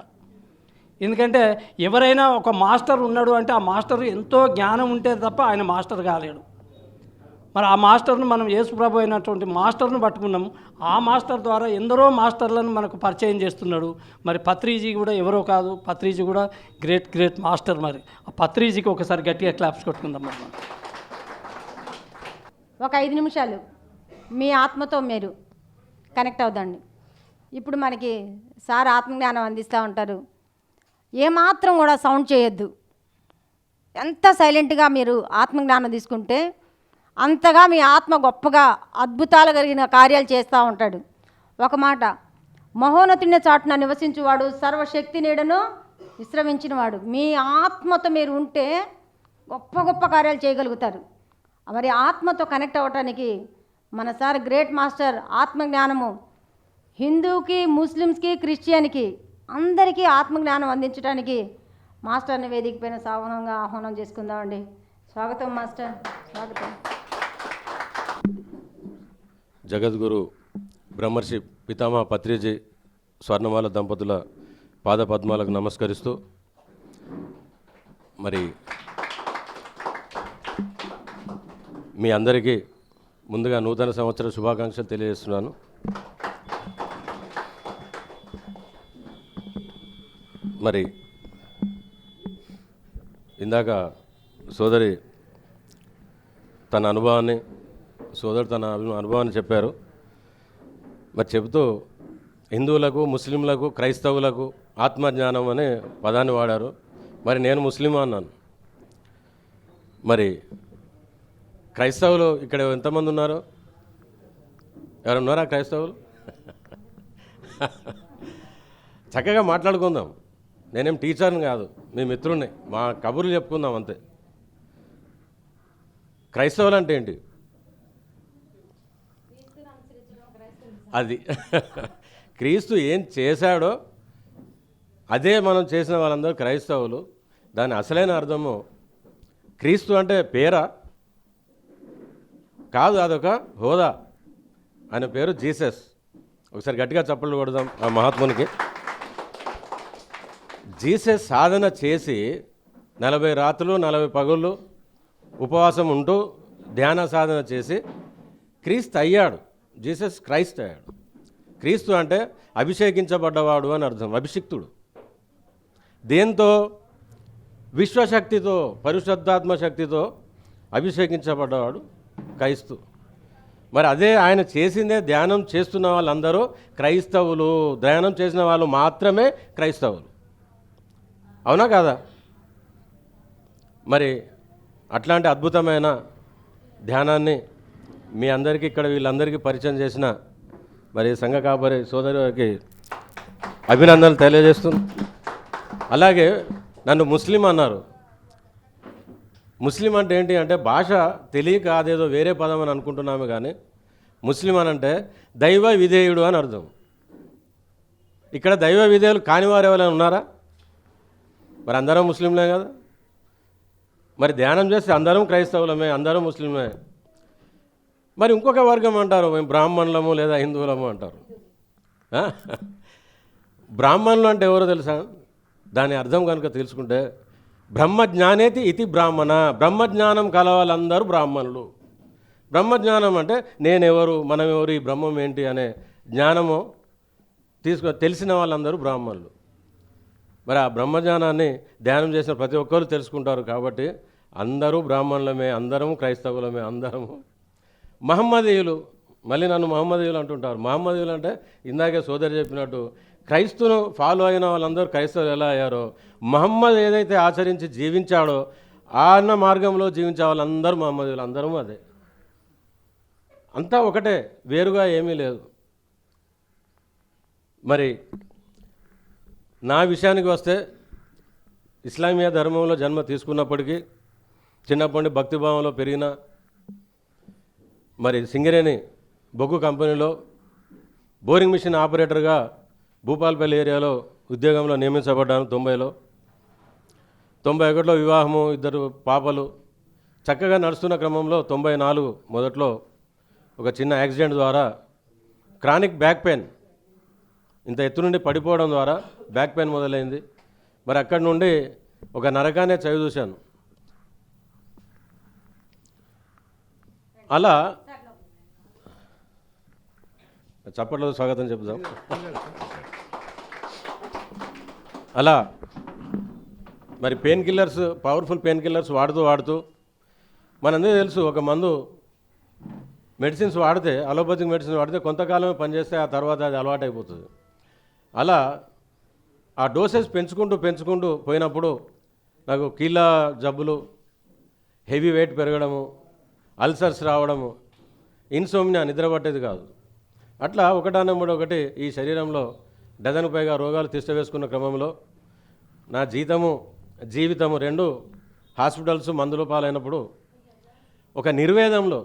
ఎందుకంటే ఎవరైనా ఒక మాస్టర్ ఉన్నాడు అంటే ఆ మాస్టర్ ఎంతో జ్ఞానం ఉంటే తప్ప ఆయన మాస్టర్ కాలేడు. మరి ఆ మాస్టర్ను మనం యేసుప్రభు అయినటువంటి మాస్టర్ను పట్టుకున్నాము. ఆ మాస్టర్ ద్వారా ఎందరో మాస్టర్లను మనకు పరిచయం చేస్తున్నాడు. మరి పత్రిజీ కూడా ఎవరో కాదు, పత్రిజీ కూడా గ్రేట్ మాస్టర్. మరి ఆ పత్రిజీకి ఒకసారి గట్టిగా క్లాప్స్ కొట్టుకుందాం. మరి ఒక 5 నిమిషాలు మీ ఆత్మతో మీరు కనెక్ట్ అవుదండి. ఇప్పుడు మనకి సార్ ఆత్మజ్ఞానం అందిస్తూ ఉంటారు. ఏమాత్రం కూడా సౌండ్ చేయొద్దు. ఎంత సైలెంట్గా మీరు ఆత్మజ్ఞానం తీసుకుంటే అంతగా మీ ఆత్మ గొప్పగా అద్భుతాలు కలిగిన కార్యాలు చేస్తూ ఉంటాడు. ఒక మాట, మహోన్నతుని చాటున నివసించువాడు సర్వశక్తి నీడను విశ్రమించినవాడు. మీ ఆత్మతో మీరు ఉంటే గొప్ప కార్యాలు చేయగలుగుతారు. మరి ఆత్మతో కనెక్ట్ అవ్వటానికి మన సార్ గ్రేట్ మాస్టర్ ఆత్మజ్ఞానము హిందూకి, ముస్లిమ్స్కి, క్రిస్టియన్కి అందరికీ ఆత్మజ్ఞానం అందించడానికి మాస్టర్ని వేదిక పైన సావనంగా ఆహ్వానం చేసుకుందామండి. స్వాగతం మాస్టర్, స్వాగతం. జగద్గురు బ్రహ్మర్షి పితామహ పత్రిజీ స్వర్ణమాల దంపతుల పాదపద్మాలకు నమస్కరిస్తూ మరి మీ అందరికీ ముందుగా నూతన సంవత్సర శుభాకాంక్షలు తెలియజేస్తున్నాను. మరి ఇందాక సోదరి తన అనుభవాన్ని చెప్పారు. మరి చెబుతూ హిందువులకు, ముస్లింలకు, క్రైస్తవులకు ఆత్మజ్ఞానం అనే పదాన్ని వాడారు. మరి నేను ముస్లిం అన్నాను. మరి క్రైస్తవులు ఇక్కడ ఎంతమంది ఉన్నారు? ఎవరున్నారా క్రైస్తవులు? చక్కగా మాట్లాడుకుందాం. నేనేం టీచర్ని కాదు, మీ మిత్రుడిని, మా కబుర్లు చెప్పుకుందాం అంతే. క్రైస్తవులు అంటే ఏంటి? అది క్రీస్తు ఏం చేశాడో అదే మనం చేసిన వాళ్ళందరూ క్రైస్తవులు. దాని అసలైన అర్థము క్రీస్తు అంటే పేరా కాదు, అదొక హోదా. ఆయన పేరు జీసస్. ఒకసారి గట్టిగా చప్పట్లు కొడదాం ఆ మహాత్మునికి. జీసస్ సాధన చేసి 40 రాత్రులు 40 పగుళ్ళు ఉపవాసం ఉంటూ ధ్యాన సాధన చేసి క్రీస్తు అయ్యాడు. జీసస్ క్రైస్ట్ అయ్యాడు. క్రీస్తు అంటే అభిషేకించబడ్డవాడు అని అర్థం, అభిషిక్తుడు. దేంతో? విశ్వశక్తితో, పరిశుద్ధాత్మ శక్తితో అభిషేకించబడ్డవాడు క్రైస్తు. మరి అదే ఆయన చేసిందే ధ్యానం చేస్తున్న వాళ్ళందరూ క్రైస్తవులు. ధ్యానం చేసిన వాళ్ళు మాత్రమే క్రైస్తవులు. అవునా కాదా? మరి అట్లాంటి అద్భుతమైన ధ్యానాన్ని మీ అందరికీ ఇక్కడ వీళ్ళందరికీ పరిచయం చేసిన మరి సంఘ కాపరి సోదరుకి అభినందనలు తెలియజేస్తున్నాను. అలాగే నన్ను ముస్లిం అన్నారు. ముస్లిం అంటే ఏంటి అంటే భాష తెలియక అదేదో వేరే పదం అని అనుకుంటున్నాము, కానీ ముస్లిం అని అంటే దైవ విధేయుడు అని అర్థం. ఇక్కడ దైవ విధేయులు కానివారు ఎవరైనా ఉన్నారా? మరి అందరం ముస్లింలే కదా. మరి ధ్యానం చేస్తే అందరం క్రైస్తవులమే, అందరం ముస్లింలే. మరి ఇంకొక వర్గం అంటారు మేము బ్రాహ్మణులము లేదా హిందువులము అంటారు. బ్రాహ్మణులు అంటే ఎవరో తెలుసా? దాని అర్థం కనుక తెలుసుకుంటే బ్రహ్మజ్ఞానేతి ఇతి బ్రాహ్మణ. బ్రహ్మజ్ఞానం కల వాళ్ళందరూ బ్రాహ్మణులు. బ్రహ్మజ్ఞానం అంటే నేనెవరు, మనం ఎవరు, ఈ బ్రహ్మం ఏంటి అనే జ్ఞానము తెలిసిన వాళ్ళందరూ బ్రాహ్మణులు. మరి ఆ బ్రహ్మజ్ఞానాన్ని ధ్యానం చేసిన ప్రతి ఒక్కరు తెలుసుకుంటారు. కాబట్టి అందరూ బ్రాహ్మణులమే, అందరము క్రైస్తవులమే, అందరము మహమ్మదీయులు. మళ్ళీ నన్ను మహమ్మదీయులు అంటుంటారు. మహమ్మదీయులు అంటే ఇందాకే సోదరి చెప్పినట్టు క్రైస్తును ఫాలో అయిన వాళ్ళందరూ క్రైస్తవులు ఎలా అయ్యారో, మహమ్మద్ ఏదైతే ఆచరించి జీవించాడో ఆ అన్న మార్గంలో జీవించే వాళ్ళందరూ మహమ్మదీయులు. అందరూ అదే, అంతా ఒకటే, వేరుగా ఏమీ లేదు. మరి నా విషయానికి వస్తే ఇస్లామియా ధర్మంలో జన్మ తీసుకున్నప్పటికీ చిన్నప్పటి నుండి భక్తిభావంలో పెరిగిన, మరి సింగరేణి బొగ్గు కంపెనీలో బోరింగ్ మిషన్ ఆపరేటర్గా భూపాలపల్లి ఏరియాలో ఉద్యోగంలో నియమించబడ్డాను 90లో. 91లో వివాహము, 2 పాపలు. చక్కగా నడుస్తున్న క్రమంలో 94 మొదట్లో ఒక చిన్న యాక్సిడెంట్ ద్వారా క్రానిక్ బ్యాక్ పెయిన్, ఇంత ఎత్తు నుండి పడిపోవడం ద్వారా బ్యాక్ పెయిన్ మొదలైంది. మరి అక్కడి నుండి ఒక నరకాన్నే చవి చూశాను. అలా చప్పట్లో స్వాగతం చెప్దాం. అలా మరి pain killers, powerful pain killers వాడుతూ మనందరికీ తెలుసు, ఒక మందు మెడిసిన్స్ వాడితే, అలోపతిక్ మెడిసిన్ వాడితే కొంతకాలమే పనిచేస్తే ఆ తర్వాత అది అలవాటు అయిపోతుంది. అలా ఆ డోసెస్ పెంచుకుంటూ పోయినప్పుడు నాకు కీళ్ళ జబ్బులు, హెవీ వెయిట్ పెరగడము, అల్సర్స్ రావడము, ఇన్సోమ్నియా, నిద్ర పట్టేది కాదు. అట్లా ఒకటి ఈ శరీరంలో డజన్ పైగా రోగాలు తిష్టవేసుకున్న క్రమంలో నా జీవితము 2 హాస్పిటల్స్ మందుల పాలైనప్పుడు ఒక నిర్వేదంలో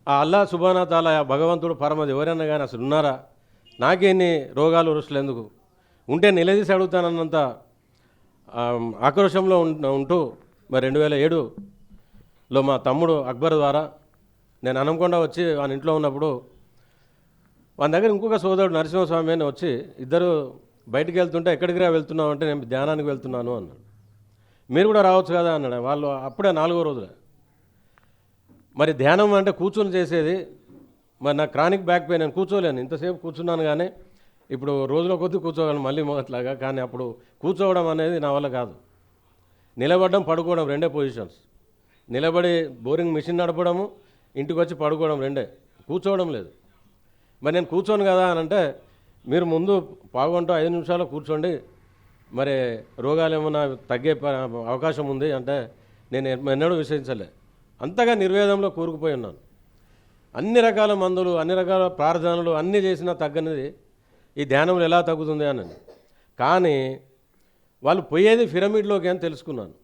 ఆ అల్లా సుబ్హానా తాలా, భగవంతుడు పరమది ఎవరైనా కానీ అసలు ఉన్నారా, నాకేన్ని రోగాలు రుసులు ఎందుకు ఉంటే నిలదీసి అడుగుతానన్నంత ఆక్రోశంలో ఉంటూ మరి 2007లో మా తమ్ముడు అక్బర్ ద్వారా నేను హన్మకొండ వచ్చి వాని ఇంట్లో ఉన్నప్పుడు వాని దగ్గర ఇంకొక సోదరుడు నరసింహస్వామి అని వచ్చి, ఇద్దరు బయటికి వెళ్తుంటే ఎక్కడికి వెళ్తున్నావు అంటే నేను ధ్యానానికి వెళ్తున్నాను అన్నాడు. మీరు కూడా రావచ్చు కదా అన్నాడు. వాళ్ళు అప్పుడే 4వ రోజులే. మరి ధ్యానం అంటే కూర్చొని చేసేది. మరి నాకు క్రానిక్ బ్యాక్ పెయిన్, నేను కూర్చోలేను, ఇంతసేపు కూర్చున్నాను కానీ ఇప్పుడు రోజులో కొద్ది కూర్చోగలను మళ్ళీ మొదట్లాగా. కానీ అప్పుడు కూర్చోవడం అనేది నా వల్ల కాదు. నిలబడడం, పడుకోవడం 2 పొజిషన్స్. నిలబడి బోరింగ్ మిషన్ నడపడము, ఇంటికి వచ్చి పడుకోవడం 2, కూర్చోవడం లేదు. మరి నేను కూర్చోను కదా అని అంటే, మీరు ముందు పావుగంట 5 నిమిషాలు కూర్చోండి, మరి రోగాలు ఏమైనా తగ్గే అవకాశం ఉంది అంటే నేను ఎన్నడూ విశ్వసించలే. అంతగా నిర్వేదంలో కూరుకుపోయి ఉన్నాను. అన్ని రకాల మందులు, అన్ని రకాల ప్రార్థనలు అన్నీ చేసినా తగ్గనిది ఈ ధ్యానంలో ఎలా తగ్గుతుంది అని. కానీ వాళ్ళు పోయేది పిరమిడ్లోకి అని తెలుసుకున్నాను.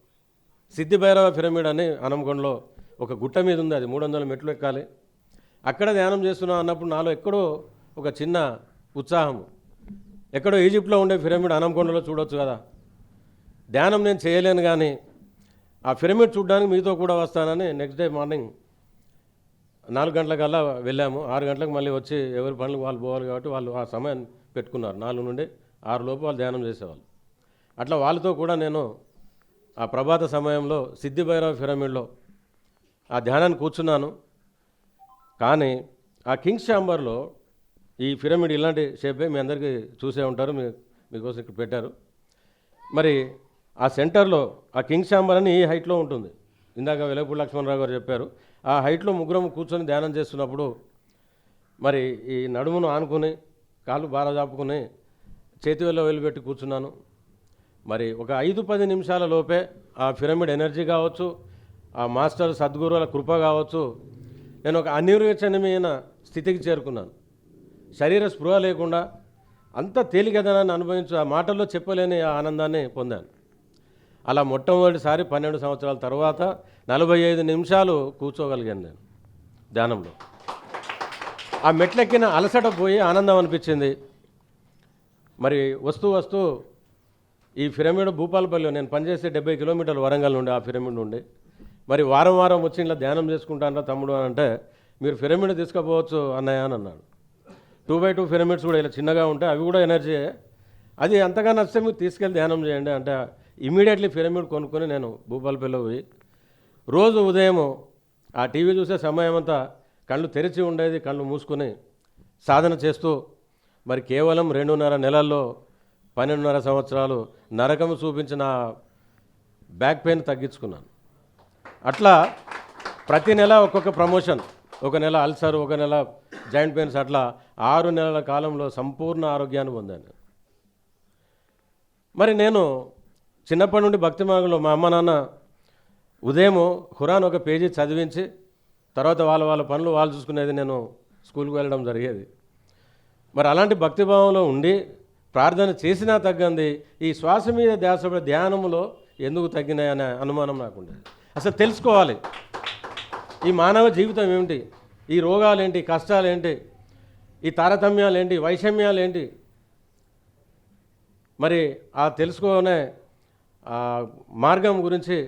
సిద్ధి భైరవ పిరమిడ్ అని హనంకొండలో ఒక గుట్ట మీద ఉంది, అది 300 మెట్లు ఎక్కాలి. అక్కడ ధ్యానం చేస్తున్నాం అన్నప్పుడు నాలో ఎక్కడో ఒక చిన్న ఉత్సాహం, ఎక్కడో ఈజిప్ట్లో ఉండే పిరమిడ్ హనంకొండలో చూడొచ్చు కదా, ధ్యానం నేను చేయలేను కానీ ఆ పిరమిడ్ చూడడానికి మీతో కూడా వస్తానని నెక్స్ట్ డే మార్నింగ్ 4 గంటలకల్లా వెళ్ళాము. 6 గంటలకు మళ్ళీ వచ్చి ఎవరి పనులకు వాళ్ళు పోవాలి కాబట్టి వాళ్ళు ఆ సమయం పెట్టుకున్నారు. 4 నుండి 6 లోపు వాళ్ళు ధ్యానం చేసేవాళ్ళు. అట్లా వాళ్ళతో కూడా నేను ఆ ప్రభాత సమయంలో సిద్ధి భైరవ పిరమిడ్లో ఆ ధ్యానాన్ని కూర్చున్నాను. కానీ ఆ కింగ్స్ ఛాంబర్లో ఈ పిరమిడ్ ఇలాంటి షేపే మీ అందరికీ చూసే ఉంటారు, మీకోసం ఇక్కడ పెట్టారు. మరి ఆ సెంటర్లో ఆ కింగ్స్ ఛాంబర్ అని ఈ హైట్లో ఉంటుంది. ఇందాక వెలగపూడి లక్ష్మణరావు గారు చెప్పారు. ఆ హైట్లో ముగ్గురం కూర్చొని ధ్యానం చేస్తున్నప్పుడు మరి ఈ నడుమును ఆనుకుని కాళ్ళు బాగా చాపుకుని చేతి వెళ్ళ వెళ్ళిపెట్టి కూర్చున్నాను. మరి ఒక 5-10 నిమిషాల లోపే ఆ పిరమిడ్ ఎనర్జీ కావచ్చు, ఆ మాస్టర్ సద్గురువుల కృప కావచ్చు, నేను ఒక అనిర్వచనీయమైన స్థితికి చేరుకున్నాను. శరీర స్పృహ లేకుండా అంత తేలికదనాన్ని అనుభవించు, ఆ మాటల్లో చెప్పలేని ఆ ఆనందాన్ని పొందాను. అలా మొట్టమొదటిసారి 12 సంవత్సరాల తర్వాత 45 నిమిషాలు కూర్చోగలిగాను నేను ధ్యానంలో. ఆ మెట్లెక్కిన అలసట పోయి ఆనందం అనిపించింది. మరి వస్తూ ఈ పిరమిడ్ భూపాలపల్లిలో నేను పనిచేసే 70 కిలోమీటర్లు వరంగల్ నుండి, ఆ పిరమిడ్ నుండి. మరి వారం వచ్చి ఇలా ధ్యానం చేసుకుంటానరా తమ్ముడు అని అంటే, మీరు పిరమిడ్ తీసుకుపోవచ్చు అన్నయ్య అని అన్నాడు. 2x2 పిరమిడ్స్ కూడా ఇలా చిన్నగా ఉంటాయి, అవి కూడా ఎనర్జీయే. అది అంతగా నచ్చితే మీరు తీసుకెళ్ళి ధ్యానం చేయండి అంటే ఇమీడియట్లీ పిరమిడ్ కొనుక్కొని నేను భూపాలపల్లిలో పోయి రోజు ఉదయం ఆ టీవీ చూసే సమయం అంతా కళ్ళు తెరిచి ఉండేది, కళ్ళు మూసుకొని సాధన చేస్తూ మరి కేవలం 2.5 నెలల్లో 12.5 సంవత్సరాలు నరకం చూపించిన బ్యాక్ పెయిన్ తగ్గించుకున్నాను. అట్లా ప్రతి నెల ఒక్కొక్క ప్రమోషన్, ఒక నెల అల్సర్, ఒక నెల జాయింట్ పెయిన్స్, అట్లా 6 నెలల కాలంలో సంపూర్ణ ఆరోగ్యాన్ని పొందాను. మరి నేను చిన్నప్పటి నుండి భక్తి మార్గంలో మా అమ్మ నాన్న ఉదయం ఖురాన్ ఒక పేజీ చదివించి తర్వాత వాళ్ళ పనులు వాళ్ళు చూసుకునేది, నేను స్కూల్కి వెళ్ళడం జరిగేది. మరి అలాంటి భక్తిభావంలో ఉండి ప్రార్థన చేసినా తగ్గంది ఈ శ్వాస మీద ధ్యాసపడే ధ్యానంలో ఎందుకు తగ్గినాయనే అనుమానం నాకుండేది. అసలు తెలుసుకోవాలి ఈ మానవ జీవితం ఏమిటి, ఈ రోగాలేంటి, కష్టాలేంటి, ఈ తారతమ్యాలేంటి, వైషమ్యాలేంటి. మరి ఆ తెలుసుకునే మార్గం గురించి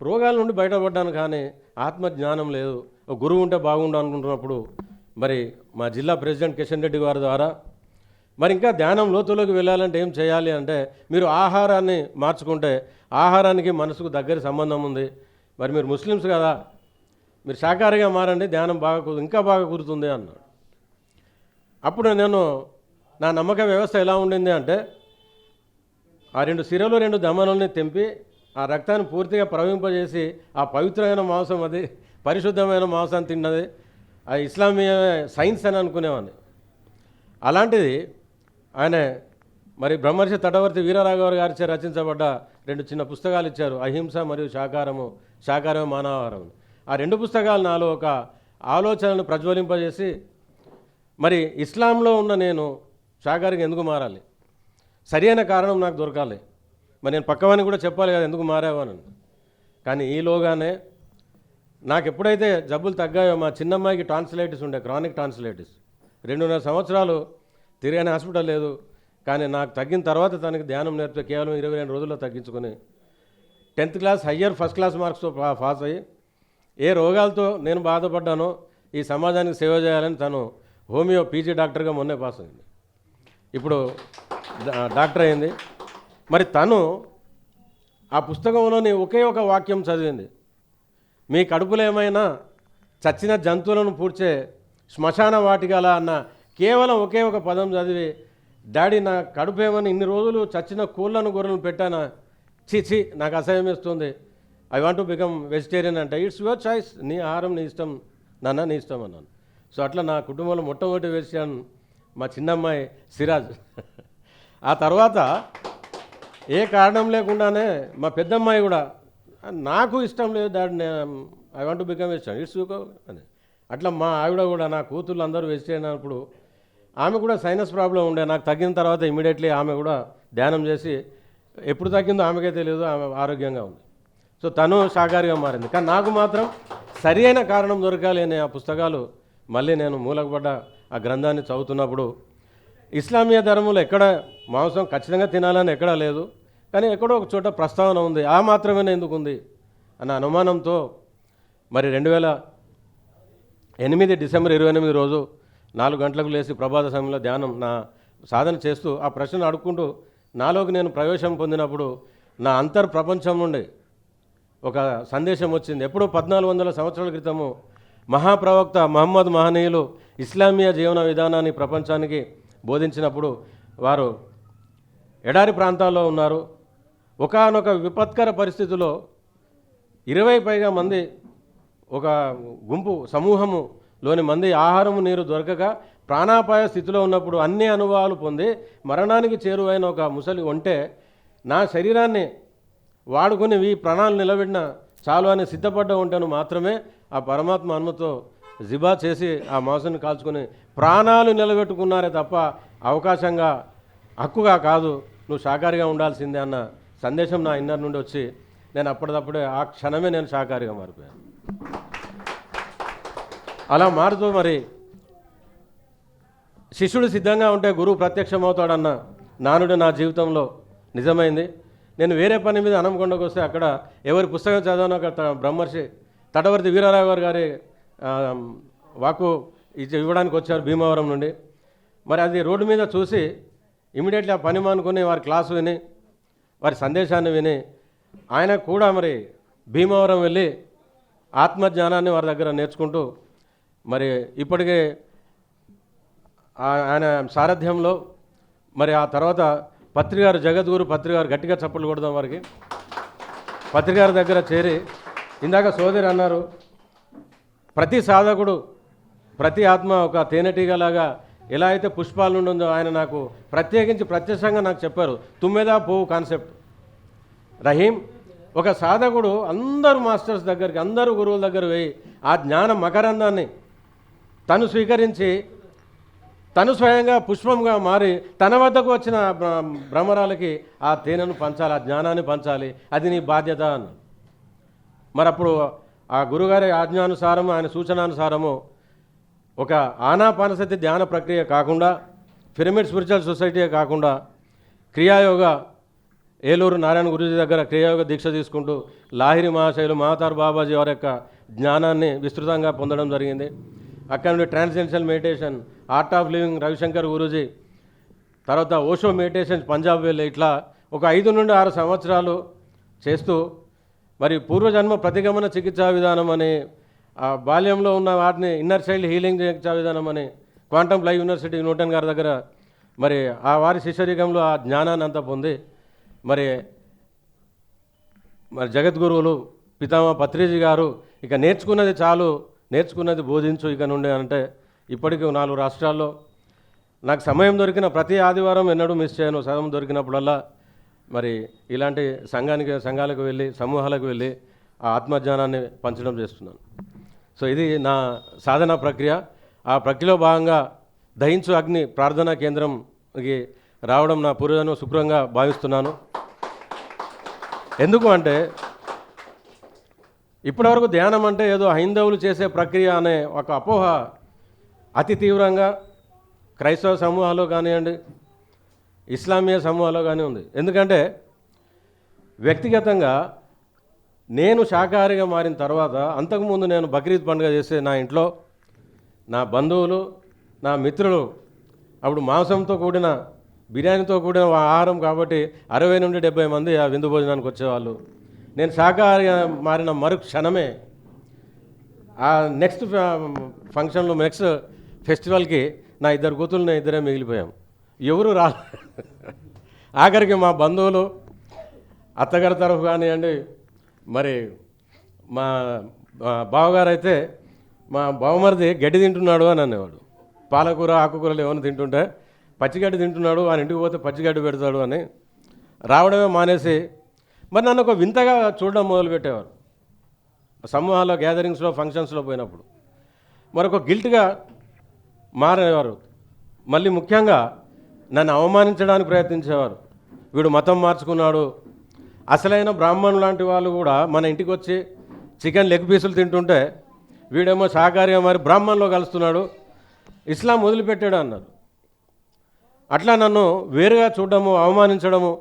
రోగాల నుండి బయటపడ్డాను, కానీ ఆత్మజ్ఞానం లేదు. ఒక గురువు ఉంటే బాగుండు అనుకుంటున్నప్పుడు మరి మా జిల్లా ప్రెసిడెంట్ కిషన్ రెడ్డి గారి ద్వారా మరి ఇంకా ధ్యానం లోతులోకి వెళ్ళాలంటే ఏం చేయాలి అంటే, మీరు ఆహారాన్ని మార్చుకుంటే ఆహారానికి మనసుకు దగ్గర సంబంధం ఉంది. మరి మీరు ముస్లిమ్స్ కదా, మీరు శాకాహారిగా మారండి, ధ్యానం ఇంకా బాగా కుదురుతుంది అన్నాడు. అప్పుడు నేను నా నమ్మక వ్యవస్థ ఎలా ఉండింది అంటే, ఆ 2 సిరలు 2 దమనుల్ని తెంపి ఆ రక్తాన్ని పూర్తిగా ప్రవహింపజేసి ఆ పవిత్రమైన మాంసం, అది పరిశుద్ధమైన మాంసాన్ని తిన్నది ఆ ఇస్లామీయ సైన్స్ అని అనుకునేవాడిని. అలాంటిది ఆయన మరి బ్రహ్మర్షి తటవర్తి వీరరాఘవ గారిచే రచించబడ్డ 2 చిన్న పుస్తకాలు ఇచ్చారు, అహింస మరియు శాకాహారం మానవాహారం. ఆ 2 పుస్తకాలు నాలో ఒక ఆలోచనను ప్రజ్వలింపజేసి, మరి ఇస్లాంలో ఉన్న నేను శాకాహారికి ఎందుకు మారాలి, సరి అయిన కారణం నాకు దొరకాలి. మరి నేను పక్కవానికి కూడా చెప్పాలి కదా ఎందుకు మారావని. కానీ ఈలోగానే నాకు ఎప్పుడైతే జబ్బులు తగ్గాయో, మా చిన్నమ్మాయికి టాన్సిలైటిస్ ఉండే, క్రానిక్ టాన్సిలైటిస్, 2.5 సంవత్సరాలు తిరిగిన హాస్పిటల్ లేదు. కానీ నాకు తగ్గిన తర్వాత తనకి ధ్యానం నేర్పితే కేవలం 22 రోజుల్లో తగ్గించుకొని 10th class higher first class మార్క్స్తో పాస్ అయ్యి, ఏ రోగాలతో నేను బాధపడ్డానో ఈ సమాజానికి సేవ చేయాలని తను హోమియో పీజీ డాక్టర్గా మొన్నే పాస్ అయింది, ఇప్పుడు డాక్టర్ అయింది. మరి తను ఆ పుస్తకంలోని ఒకే ఒక వాక్యం చదివింది, మీ కడుపులో ఏమైనా చచ్చిన జంతువులను పూడ్చే శ్మశాన వాటికల అన్న కేవలం ఒకే ఒక పదం చదివి, డాడీ నా కడుపు ఏమని ఇన్ని రోజులు చచ్చిన కోళ్ళను గొర్రెలను పెట్టానా, చి నాకు అసహ్యం వేస్తుంది, I want to become vegetarian అంటే, ఇట్స్ యువర్ చాయిస్, నీ ఆహారం నీ ఇష్టం నాన్న, నీ ఇష్టం అన్నాను. సో అట్లా నా కుటుంబంలో మొట్టమొదటి వెజిటేరియన్ మా చిన్నమ్మాయి సిరాజ్. ఆ తర్వాత ఏ కారణం లేకుండానే మా పెద్దమ్మాయి కూడా, నాకు ఇష్టం లేదు daddy, I want to become vegetarian, it's అని. అట్లా మా ఆవిడ కూడా, నా కూతుళ్ళు అందరూ వెజిటేరియన్ అన్నప్పుడు ఆమె కూడా సైనస్ ప్రాబ్లం ఉండే. నాకు తగ్గిన తర్వాత ఇమీడియట్లీ ఆమె కూడా ధ్యానం చేసి ఎప్పుడు తగ్గిందో ఆమెకే తెలియదు, ఆమె ఆరోగ్యంగా ఉంది. సో తను శాకాహారిగా మారింది. కానీ నాకు మాత్రం సరి అయిన కారణం దొరకాలి అనే ఆ పుస్తకాలు మళ్ళీ నేను మూలకపడ్డ ఆ గ్రంథాన్ని చదువుతున్నప్పుడు ఇస్లామీయ ధర్మంలో ఎక్కడ మాంసం ఖచ్చితంగా తినాలని ఎక్కడా లేదు, కానీ ఎక్కడో ఒక చోట ప్రస్తావన ఉంది, ఆ మాత్రమే ఎందుకు ఉంది అన్న అనుమానంతో మరి 2008 డిసెంబర్ 28 రోజు 4 గంటలకు లేచి ప్రభాత సమయంలో ధ్యానం నా సాధన చేస్తూ ఆ ప్రశ్నను అడుక్కుంటూ నాలోకి నేను ప్రవేశం పొందినప్పుడు నా అంతర్ ప్రపంచం నుండి ఒక సందేశం వచ్చింది. ఎప్పుడో 1400 సంవత్సరాల క్రితము మహాప్రవక్త మహమ్మద్ మహనీయులు ఇస్లామీయ జీవన విధానాన్ని ప్రపంచానికి బోధించినప్పుడు వారు ఎడారి ప్రాంతాల్లో ఉన్నారు. ఒకానొక విపత్కర పరిస్థితిలో 20 పైగా మంది ఒక గుంపు సమూహములోని మంది ఆహారము నీరు దొరకక ప్రాణాపాయ స్థితిలో ఉన్నప్పుడు అన్ని అనుభవాలు పొంది మరణానికి చేరువైన ఒక ముసలి ఉంటే నా శరీరాన్ని వాడుకొని ఈ ప్రాణాలు నిలబెట్టిన చాలు అని సిద్ధపడ్డ ఉంటేను మాత్రమే ఆ పరమాత్మ అనుమతితో జిబా చేసి ఆ మాంసాన్ని కాల్చుకొని ప్రాణాలు నిలబెట్టుకున్నారే తప్ప అవకాశంగా హక్కుగా కాదు, నువ్వు శాకాహారిగా ఉండాల్సిందే అన్న సందేశం నా ఇన్నర్ నుండి వచ్చి నేను అప్పటిదప్పుడే ఆ క్షణమే నేను శాకాహారిగా మారిపోయాను. అలా మారుతూ మరి శిష్యుడు సిద్ధంగా ఉంటే గురువు ప్రత్యక్షమవుతాడన్న నానుడు నా జీవితంలో నిజమైంది. నేను వేరే పని మీద హనంకొండకు వస్తే అక్కడ ఎవరి పుస్తకం చదివానో అక్కడ బ్రహ్మర్షి తటవర్తి వీరారావు గారి వాకు ఇవ్వడానికి వచ్చారు భీమవరం నుండి. మరి అది రోడ్డు మీద చూసి ఇమీడియట్లీ ఆ పని మానుకొని వారి క్లాసు విని వారి సందేశాన్ని విని ఆయన కూడా మరి భీమవరం వెళ్ళి ఆత్మజ్ఞానాన్ని వారి దగ్గర నేర్చుకుంటూ మరి ఇప్పటికే ఆయన సారథ్యంలో మరి ఆ తర్వాత పత్రిగారు జగద్గురు పత్రిగారు గట్టిగా చప్పట్లు కొడదాం వారికి. పత్రిగారి దగ్గర చేరి ఇందాక సోదరి అన్నారు, ప్రతి సాధకుడు ప్రతి ఆత్మ ఒక తేనెటీగలాగా ఎలా అయితే పుష్పాల నుండి ఉందో ఆయన నాకు ప్రత్యేకించి ప్రత్యక్షంగా నాకు చెప్పారు. తుమ్మెదా పువ్వు కాన్సెప్ట్. రహీం, ఒక సాధకుడు అందరూ మాస్టర్స్ దగ్గరికి అందరూ గురువుల దగ్గర పోయి ఆ జ్ఞాన మకరందాన్ని తను స్వీకరించి తను స్వయంగా పుష్పంగా మారి తన వద్దకు వచ్చిన భ్రమరాలకి ఆ తేనెను పంచాలి, ఆ జ్ఞానాన్ని పంచాలి, అది నీ బాధ్యత అని. మరి అప్పుడు ఆ గురుగారి ఆజ్ఞానుసారము ఆయన సూచనానుసారము ఒక ఆనాపానసతి ధ్యాన ప్రక్రియ కాకుండా పిరమిడ్ స్పిరిచువల్ సొసైటీయే కాకుండా క్రియాయోగ ఏలూరు నారాయణ గురూజీ దగ్గర క్రియాయోగ దీక్ష తీసుకుంటూ లాహిరి మహాశయులు మహాతార్ బాబాజీ వారి యొక్క జ్ఞానాన్ని విస్తృతంగా పొందడం జరిగింది. అక్కడ నుండి transcendental meditation, art of living Ravishankar Guruji, తర్వాత ఓషో మెడిటేషన్ పంజాబ్ వెళ్ళి ఇట్లా ఒక 5 నుండి 6 సంవత్సరాలు చేస్తూ మరి పూర్వజన్మ ప్రతిగమన చికిత్సా విధానం అని ఆ బాల్యంలో ఉన్న వాటిని ఇన్నర్ చైల్డ్ హీలింగ్ చికిత్సా విధానం అని క్వాంటమ్ లైవ్ యూనివర్సిటీ న్యూటన్ గారి దగ్గర మరి ఆ వారి శిష్యరికంలో ఆ జ్ఞానాన్ని అంతా పొంది మరి జగద్గురువులు పితామహ పత్రిజీ గారు ఇక నేర్చుకున్నది చాలు, నేర్చుకున్నది బోధించు ఇక నుండి అంటే ఇప్పటికీ 4 రాష్ట్రాల్లో నాకు సమయం దొరికిన ప్రతి ఆదివారం ఎన్నడూ మిస్ చేయను. సమయం దొరికినప్పుడల్లా మరి ఇలాంటి సంఘాలకు వెళ్ళి సమూహాలకు వెళ్ళి ఆ ఆత్మజ్ఞానాన్ని పంచడం చేస్తున్నాను. సో ఇది నా సాధన ప్రక్రియ. ఆ ప్రక్రియలో భాగంగా దహించు అగ్ని ప్రార్థనా కేంద్రంకి రావడం నా పూర్వజన్మ శుభ్రంగా భావిస్తున్నాను. ఎందుకు అంటే ఇప్పటివరకు ధ్యానం అంటే ఏదో హైందవులు చేసే ప్రక్రియ అనే ఒక అపోహ అతి తీవ్రంగా క్రైస్తవ సమూహాల్లో కానివ్వండి, ఇస్లామీయ సమూహాల్లో కానీ ఉంది. ఎందుకంటే వ్యక్తిగతంగా నేను శాకాహారిగా మారిన తర్వాత అంతకుముందు నేను బక్రీద్ పండుగ చేసే నా ఇంట్లో నా బంధువులు నా మిత్రులు అప్పుడు మాంసంతో కూడిన బిర్యానీతో కూడిన ఆహారం కాబట్టి 60 నుండి 70 మంది ఆ విందు భోజనానికి వచ్చేవాళ్ళు. నేను శాకాహారిగా మారిన క్షణమే ఆ నెక్స్ట్ ఫంక్షన్లో నెక్స్ట్ ఫెస్టివల్కి నా 2 కూతుర్ని ఇద్దరే మిగిలిపోయాం. ఎవరు రా ఆఖరికి మా బంధువులు అత్తగారి తరఫు కానివ్వండి, మరి మా బావగారు అయితే మా బావమరిది గడ్డి తింటున్నాడు అని అనేవాడు. పాలకూర ఆకుకూరలు ఏమైనా తింటుంటే పచ్చిగడ్డి తింటున్నాడు, ఆయన ఇంటికి పోతే పచ్చిగడ్డి పెడతాడు అని రావడమే మానేసి మరి నన్ను ఒక వింతగా చూడడం మొదలుపెట్టేవారు. సమూహాల్లో గ్యాదరింగ్స్లో ఫంక్షన్స్లో పోయినప్పుడు మరొక గిల్ట్గా మారేవారు. మళ్ళీ ముఖ్యంగా నన్ను అవమానించడానికి ప్రయత్నించేవారు. వీడు మతం మార్చుకున్నాడు. అసలైన బ్రాహ్మణులు లాంటి వాళ్ళు కూడా మన ఇంటికి వచ్చి చికెన్ లెగ్ పీసులు తింటుంటే వీడేమో శాకాహారిగా మరి బ్రాహ్మణులో కలుస్తున్నాడు, ఇస్లాం వదిలిపెట్టాడు అన్నారు. అట్లా నన్ను వేరుగా చూడడము, అవమానించడము.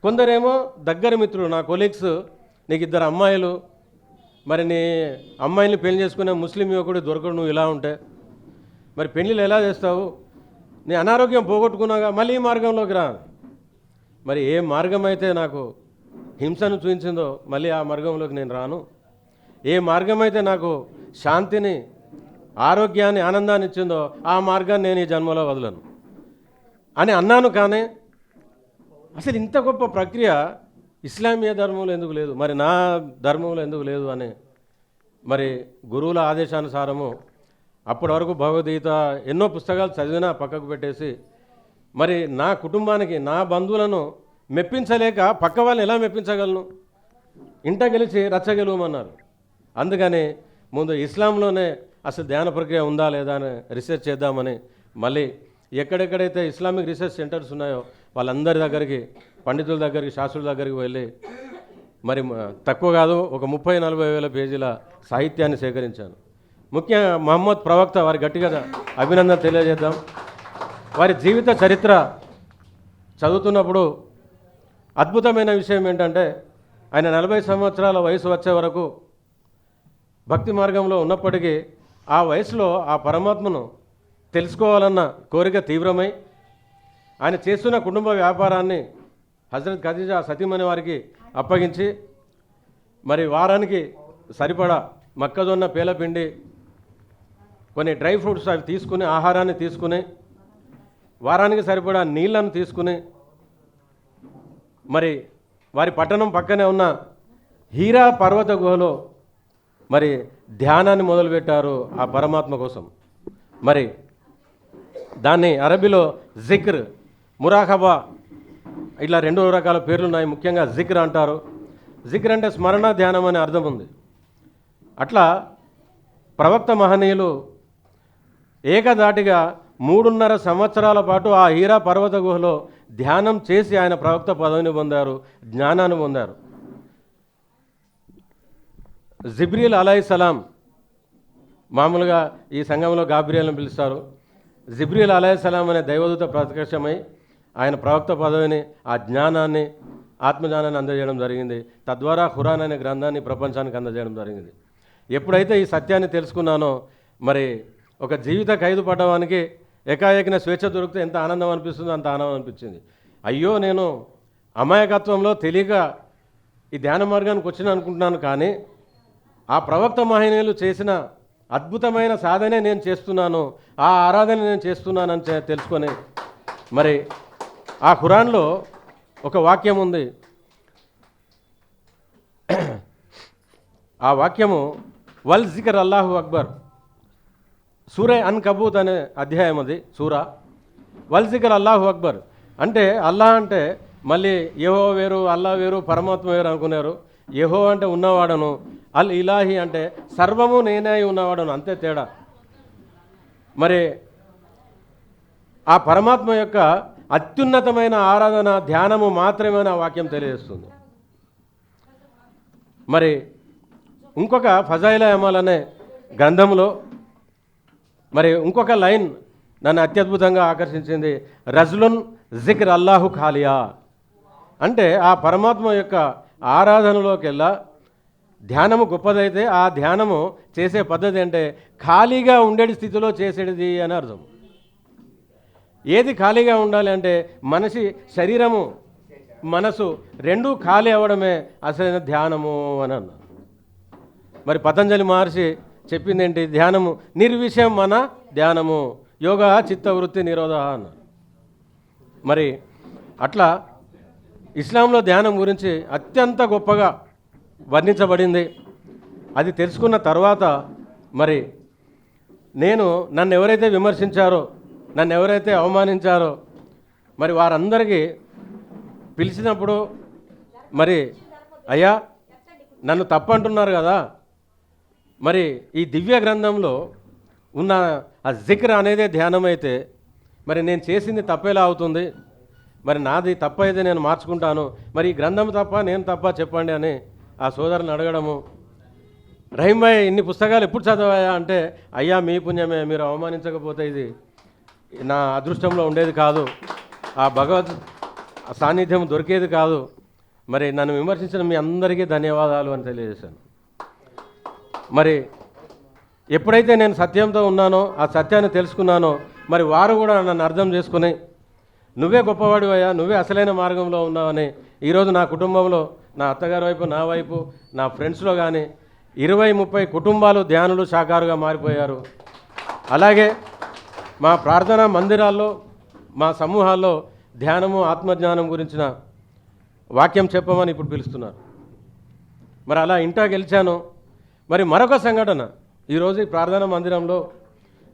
కొందరేమో దగ్గర మిత్రులు, నా కొలీగ్స్, నీకు 2 అమ్మాయిలు, మరి నీ అమ్మాయిని పెళ్లి చేసుకునే ముస్లిం యువకుడు దొరకడు, నువ్వు ఇలా ఉంటే మరి పెళ్ళిళ్ళు ఎలా చేస్తావు, నీ అనారోగ్యం పోగొట్టుకున్నాగా మళ్ళీ ఈ మార్గంలోకి రా. మరి ఏ మార్గం అయితే నాకు హింసను చూపించిందో మళ్ళీ ఆ మార్గంలోకి నేను రాను. ఏ మార్గం అయితే నాకు శాంతిని, ఆరోగ్యాన్ని, ఆనందాన్ని ఇచ్చిందో ఆ మార్గాన్ని నేను ఈ జన్మలో వదలను అని అన్నాను. కానీ అసలు ఇంత గొప్ప ప్రక్రియ ఇస్లామీయ ధర్మంలో ఎందుకు లేదు, మరి నా ధర్మంలో ఎందుకు లేదు అని మరి గురువుల ఆదేశానుసారము అప్పటి వరకు భగవద్గీత ఎన్నో పుస్తకాలు చదివినా పక్కకు పెట్టేసి మరి నా కుటుంబానికి, నా బంధువులను మెప్పించలేక పక్క వాళ్ళని ఎలా మెప్పించగలను, ఇంట గెలిచి రచ్చగెలువమన్నారు. అందుకని ముందు ఇస్లాంలోనే అసలు ధ్యాన ప్రక్రియ ఉందా లేదా అని రీసెర్చ్ చేద్దామని మళ్ళీ ఎక్కడెక్కడైతే ఇస్లామిక్ రీసెర్చ్ సెంటర్స్ ఉన్నాయో వాళ్ళందరి దగ్గరికి, పండితుల దగ్గరికి, శాస్త్రుల దగ్గరికి వెళ్ళి మరి తక్కువ కాదు ఒక 30-40 వేల పేజీల సాహిత్యాన్ని సేకరించాను. ముఖ్యంగా మహమ్మద్ ప్రవక్త, వారి గట్టిగా అభినందన తెలియజేద్దాం. వారి జీవిత చరిత్ర చదువుతున్నప్పుడు అద్భుతమైన విషయం ఏంటంటే ఆయన 40 సంవత్సరాల వయసు వచ్చే వరకు భక్తి మార్గంలో ఉన్నప్పటికీ ఆ వయసులో ఆ పరమాత్మను తెలుసుకోవాలన్న కోరిక తీవ్రమై ఆయన చేస్తున్న కుటుంబ వ్యాపారాన్ని హజరత్ ఖదీజా సతీమణి వారికి అప్పగించి మరి వారానికి సరిపడా మొక్కజొన్న, పేలపిండి, కొన్ని డ్రై ఫ్రూట్స్ అవి తీసుకుని, ఆహారాన్ని తీసుకుని, వారానికి సరిపడా నీళ్లను తీసుకుని మరి వారి పట్టణం పక్కనే ఉన్న హీరా పర్వత గుహలో మరి ధ్యానాన్ని మొదలుపెట్టారు ఆ పరమాత్మ కోసం. మరి దాన్ని అరబీలో జిక్ర్, మురాఖబా, ఇట్లా 2 రకాల పేర్లు ఉన్నాయి. ముఖ్యంగా జిక్ర్ అంటారు. జిక్ర్ అంటే స్మరణ, ధ్యానం అనే అర్థం ఉంది. అట్లా ప్రవక్త మహనీయులు ఏకధాటిగా 3.5 సంవత్సరాల పాటు ఆ హీరా పర్వత గుహలో ధ్యానం చేసి ఆయన ప్రవక్త పదవిని పొందారు, జ్ఞానాన్ని పొందారు. జిబ్రీల్ అలైహిస్సలాం, మామూలుగా ఈ సంఘంలో గాబ్రియల్ని పిలుస్తారు. జిబ్రీల్ అలైహిస్సలాం అనే దైవదూత ప్రత్యక్షమై ఆయన ప్రవక్త పదవిని, ఆ జ్ఞానాన్ని, ఆత్మజ్ఞానాన్ని అందజేయడం జరిగింది. తద్వారా ఖురాన్ అనే గ్రంథాన్ని ప్రపంచానికి అందజేయడం జరిగింది. ఎప్పుడైతే ఈ సత్యాన్ని తెలుసుకున్నానో మరి ఒక జీవిత ఖైదు పడ్డవానికి ఏకాఏకిన స్వేచ్ఛ దొరికితే ఎంత ఆనందం అనిపిస్తుందో అంత ఆనందం అనిపించింది. అయ్యో, నేను అమాయకత్వంలో తెలియక ఈ ధ్యాన మార్గానికి వచ్చిన అనుకుంటున్నాను, కానీ ఆ ప్రవక్త మహనీయులు చేసిన అద్భుతమైన సాధనే నేను చేస్తున్నాను, ఆ ఆరాధన నేను చేస్తున్నానని తెలుసుకొని మరి ఆ ఖురాన్లో ఒక వాక్యం ఉంది. ఆ వాక్యము వల్ జికర్ అల్లాహు అక్బర్, సూరే అన్కబూత్ అనే అధ్యాయం అది సూరా. వల్ జికర్ అల్లాహు అక్బర్ అంటే అల్లాహ్ అంటే మళ్ళీ యెహో వేరు, అల్లా వేరు, పరమాత్మ వేరు అనుకున్నారు. యెహో అంటే ఉన్నవాడను, అల్ ఇలాహి అంటే సర్వము నేనే ఉన్నవాడను, అంతే తేడా. మరి ఆ పరమాత్మ యొక్క అత్యున్నతమైన ఆరాధన, ధ్యానము మాత్రమే ఆ వాక్యం తెలియజేస్తుంది. మరి ఇంకొక ఫజాయిల అమల్ అనే గ్రంథంలో మరి ఇంకొక లైన్ నన్ను అత్యద్భుతంగా ఆకర్షించింది. రజులున్ జిక్ర్ అల్లాహు ఖాలియా అంటే ఆ పరమాత్మ యొక్క ఆరాధనలోకి వెళ్ళా ధ్యానము గొప్పదైతే ఆ ధ్యానము చేసే పద్ధతి అంటే ఖాళీగా ఉండేటి స్థితిలో చేసేది అని అర్థం. ఏది ఖాళీగా ఉండాలి అంటే మనిషి శరీరము, మనసు రెండూ ఖాళీ అవ్వడమే అసలైన ధ్యానము అని అన్నారు. మరి పతంజలి మహర్షి చెప్పింది ఏంటి? ధ్యానము నిర్విషయం మన ధ్యానము, యోగా చిత్తవృత్తి నిరోధ అన్నారు. మరి అట్లా ఇస్లాంలో ధ్యానం గురించి అత్యంత గొప్పగా వర్ణించబడింది. అది తెలుసుకున్న తర్వాత మరి నేను నన్ను ఎవరైతే విమర్శించారో, నన్ను ఎవరైతే అవమానించారో మరి వారందరికీ పిలిచినప్పుడు మరి అయ్యా నన్ను తప్పంటున్నారు కదా, మరి ఈ దివ్య గ్రంథంలో ఉన్న ఆ జిక్ర్ అనేదే ధ్యానం అయితే మరి నేను చేసింది తప్పేలా అవుతుంది, మరి నాది తప్ప అయితే నేను మార్చుకుంటాను, మరి ఈ గ్రంథం తప్ప నేను తప్ప చెప్పండి అని ఆ సోదరుని అడగడము. రహీం భాయ్ ఇన్ని పుస్తకాలు ఎప్పుడు చదవాయా అంటే, అయ్యా మీ పుణ్యమే, మీరు అవమానించకపోతే ఇది నా అదృష్టంలో ఉండేది కాదు, ఆ భగవద్ సాన్నిధ్యం దొరికేది కాదు, మరి నన్ను విమర్శించిన మీ అందరికీ ధన్యవాదాలు అని తెలియజేశాను. మరి ఎప్పుడైతే నేను సత్యంతో ఉన్నానో, ఆ సత్యాన్ని తెలుసుకున్నానో, మరి వారు కూడా నన్ను అర్థం చేసుకుని నువ్వే గొప్పవాడివయ్యా, నువ్వే అసలైన మార్గంలో ఉన్నావని ఈరోజు నా కుటుంబంలో, నా అత్తగారి వైపు, నా వైపు, నా ఫ్రెండ్స్లో కానీ 20-30 కుటుంబాలు ధ్యానులు శాకారుగా మారిపోయారు. అలాగే మా ప్రార్థనా మందిరాల్లో, మా సమూహాల్లో ధ్యానము, ఆత్మజ్ఞానం గురించిన వాక్యం చెప్పమని ఇప్పుడు పిలుస్తున్నారు. మరి అలా ఇంటా గెలిచాను. మరి మరొక సంఘటన, ఈరోజు ఈ ప్రార్థనా మందిరంలో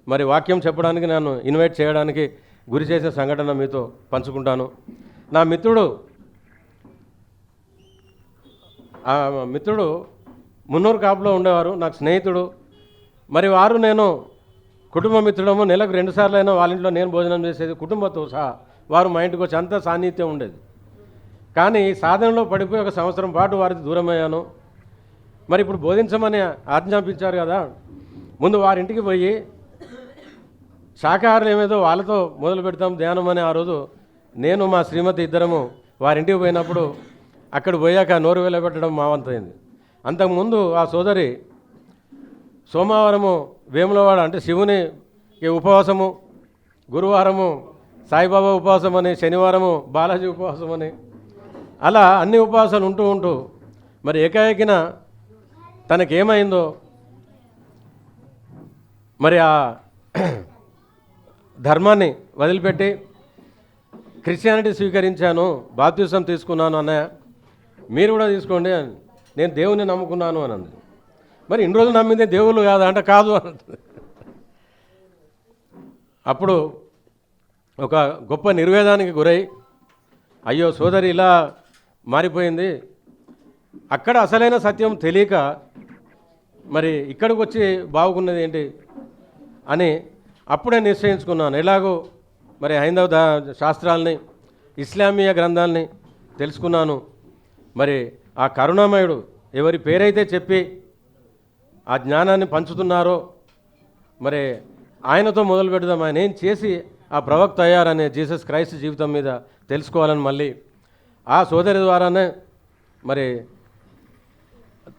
మరి వాక్యం చెప్పడానికి నన్ను ఇన్వైట్ చేయడానికి గురి చేసిన సంఘటన మీతో పంచుకుంటాను. నా మిత్రుడు మున్నూరు కాపులో ఉండేవారు, నాకు స్నేహితుడు. మరి వారు నేను కుటుంబ మిత్రుడము, నెలకు 2 సార్లు అయినా వాళ్ళ ఇంట్లో నేను భోజనం చేసేది, కుటుంబంతో సహా. వారు మా ఇంటికి వచ్చి అంత సాన్నిధ్యం ఉండేది. కానీ సాధనలో పడిపోయి 1 సంవత్సరం పాటు వారికి దూరమయ్యాను. మరి ఇప్పుడు బోధించమని ఆజ్ఞాపించారు కదా, ముందు వారింటికి పోయి శాకాహారులు ఏమేదో వాళ్ళతో మొదలు పెడతాం ధ్యానం అని ఆ రోజు నేను మా శ్రీమతి ఇద్దరము వారింటికి పోయినప్పుడు అక్కడ పోయాక నోరు వెలబెట్టడం మా వంతైంది. అంతకుముందు ఆ సోదరి సోమవారము వేములవాడ అంటే శివుని ఉపవాసము, గురువారము సాయిబాబా ఉపవాసం అని, శనివారము బాలాజీ ఉపవాసం అని, అలా అన్ని ఉపవాసాలు ఉంటూ మరి ఏకాఏకిన తనకేమైందో మరి ఆ ధర్మాన్ని వదిలిపెట్టి క్రిస్టియానిటీ స్వీకరించాను, బాప్తిసం తీసుకున్నాను అన్నయ్య, మీరు కూడా తీసుకోండి, నేను దేవుని నమ్ముకున్నాను అని అంది. మరి ఇన్ని రోజులు నమ్మింది దేవుళ్ళు కాదా అంటే కాదు అన్నది. అప్పుడు ఒక గొప్ప నిర్వేదానికి గురై, అయ్యో సోదరి ఇలా మారిపోయింది, అక్కడ అసలైన సత్యం తెలియక మరి ఇక్కడికి వచ్చి బాగున్నది ఏంటి అని అప్పుడే నిశ్చయించుకున్నాను. ఎలాగో మరి హైందవ శాస్త్రాలని, ఇస్లామీయ గ్రంథాలని తెలుసుకున్నాను. మరి ఆ కరుణామయుడు ఎవరి పేరైతే చెప్పి ఆ జ్ఞానాన్ని పంచుతున్నారో మరి ఆయనతో మొదలు పెడదాం, ఆయన ఏం చేసి ఆ ప్రవక్త అయ్యారనే జీసస్ క్రైస్ట్ జీవితం మీద తెలుసుకోవాలని మళ్ళీ ఆ సోదరి ద్వారానే మరి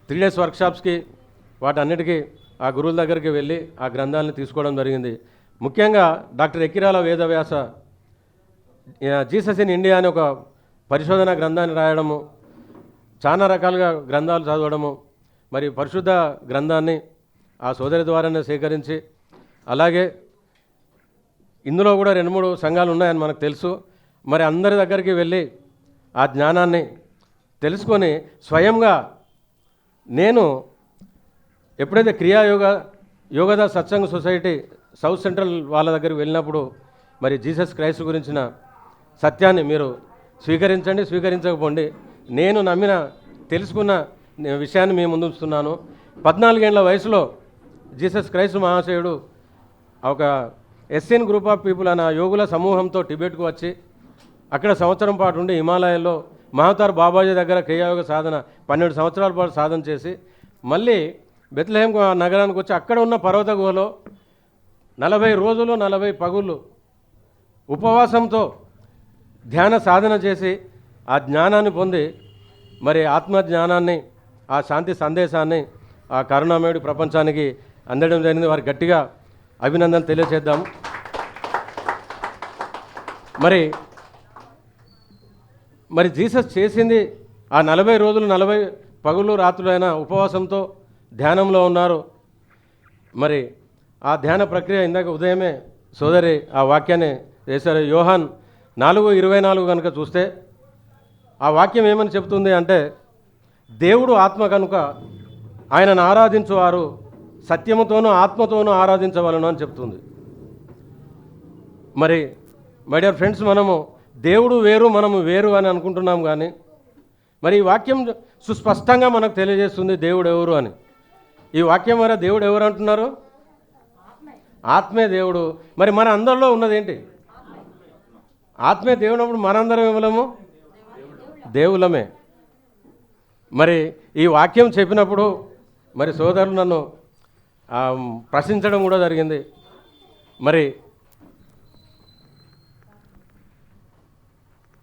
3 days వర్క్షాప్స్కి వాటన్నిటికీ ఆ గురువుల దగ్గరికి వెళ్ళి ఆ గ్రంథాలను తీసుకోవడం జరిగింది. ముఖ్యంగా doctor Ekkirala Vedavyasa Jesus in India అని ఒక పరిశోధన గ్రంథాన్ని రాయడము, చాలా రకాలుగా గ్రంథాలు చదవడము, మరి పరిశుద్ధ గ్రంథాన్ని ఆ సోదరి ద్వారానే సేకరించి, అలాగే ఇందులో కూడా 2-3 సంఘాలు ఉన్నాయని మనకు తెలుసు. మరి అందరి దగ్గరికి వెళ్ళి ఆ జ్ఞానాన్ని తెలుసుకొని స్వయంగా నేను ఎప్పుడైతే యోగదా సత్సంగ సొసైటీ సౌత్ సెంట్రల్ వాళ్ళ దగ్గరికి వెళ్ళినప్పుడు మరి జీసస్ క్రైస్ట్ గురించిన సత్యాన్ని మీరు స్వీకరించండి, స్వీకరించకపోండి, నేను నమ్మిన తెలుసుకున్న విషయాన్ని మీ ముందు ఉంచుతున్నాను. 14 ఏళ్ల వయసులో జీసస్ క్రైస్ట్ మహాశయుడు ఒక ఎస్ఎన్ గ్రూప్ ఆఫ్ పీపుల్ అనే యోగుల సమూహంతో టిబెట్కు వచ్చి అక్కడ సంవత్సరం పాటు ఉండి హిమాలయాల్లో మహతార్ బాబాజీ దగ్గర క్రియాయోగ సాధన 12 సంవత్సరాల పాటు సాధన చేసి మళ్ళీ బెత్లెహేం నగరానికి వచ్చి అక్కడ ఉన్న పర్వత గుహలో 40 రోజులు 40 పగుళ్ళు ఉపవాసంతో ధ్యాన సాధన చేసి ఆ జ్ఞానాన్ని పొంది మరి ఆత్మజ్ఞానాన్ని, ఆ శాంతి సందేశాన్ని ఆ కరుణామయుడి ప్రపంచానికి అందడం జరిగింది. వారికి గట్టిగా అభినందన తెలియజేద్దాం. మరి జీసస్ చేసింది ఆ 40 రోజులు 40 పగులు రాత్రులైన ఉపవాసంతో ధ్యానంలో ఉన్నారు. మరి ఆ ధ్యాన ప్రక్రియ ఇందాక ఉదయమే సోదరి ఆ వాక్యాన్ని చేశారు. యోహాన్ 4:24 కనుక చూస్తే ఆ వాక్యం ఏమని చెప్తుంది అంటే, దేవుడు ఆత్మ కనుక ఆయనను ఆరాధించువారు సత్యముతోనూ ఆత్మతోనూ ఆరాధించవలను అని చెప్తుంది. మరి మై డియర్ ఫ్రెండ్స్, మనము దేవుడు వేరు మనము వేరు అని అనుకుంటున్నాం, కానీ మరి ఈ వాక్యం సుస్పష్టంగా మనకు తెలియజేస్తుంది దేవుడు ఎవరు అని. ఈ వాక్యం ద్వారా దేవుడు ఎవరు అంటున్నారు? ఆత్మే దేవుడు. మరి మన అందరిలో ఉన్నది ఏంటి? ఆత్మే దేవునప్పుడు మనందరం ఎవలము? దేవులమే. మరి ఈ వాక్యం చెప్పినప్పుడు మరి సోదరులు నన్ను ప్రశ్నించడం కూడా జరిగింది. మరి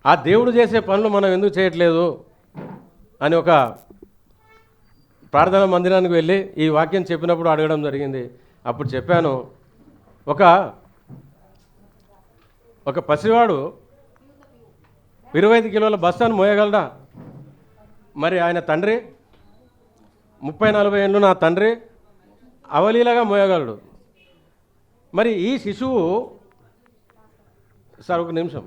ఆ దేవుడు చేసే పనులు మనం ఎందుకు చేయట్లేదు అని ఒక ప్రార్థనా మందిరానికి వెళ్ళి ఈ వాక్యం చెప్పినప్పుడు అడగడం జరిగింది. అప్పుడు చెప్పాను, ఒక పసివాడు 25 కిలోల బస్తాను మోయగలడా? మరి ఆయన తండ్రి 30-40 ఏళ్ళు నా తండ్రి అవలీలగా మోయగలడు. మరి ఈ శిశువు, సార్ ఒక నిమిషం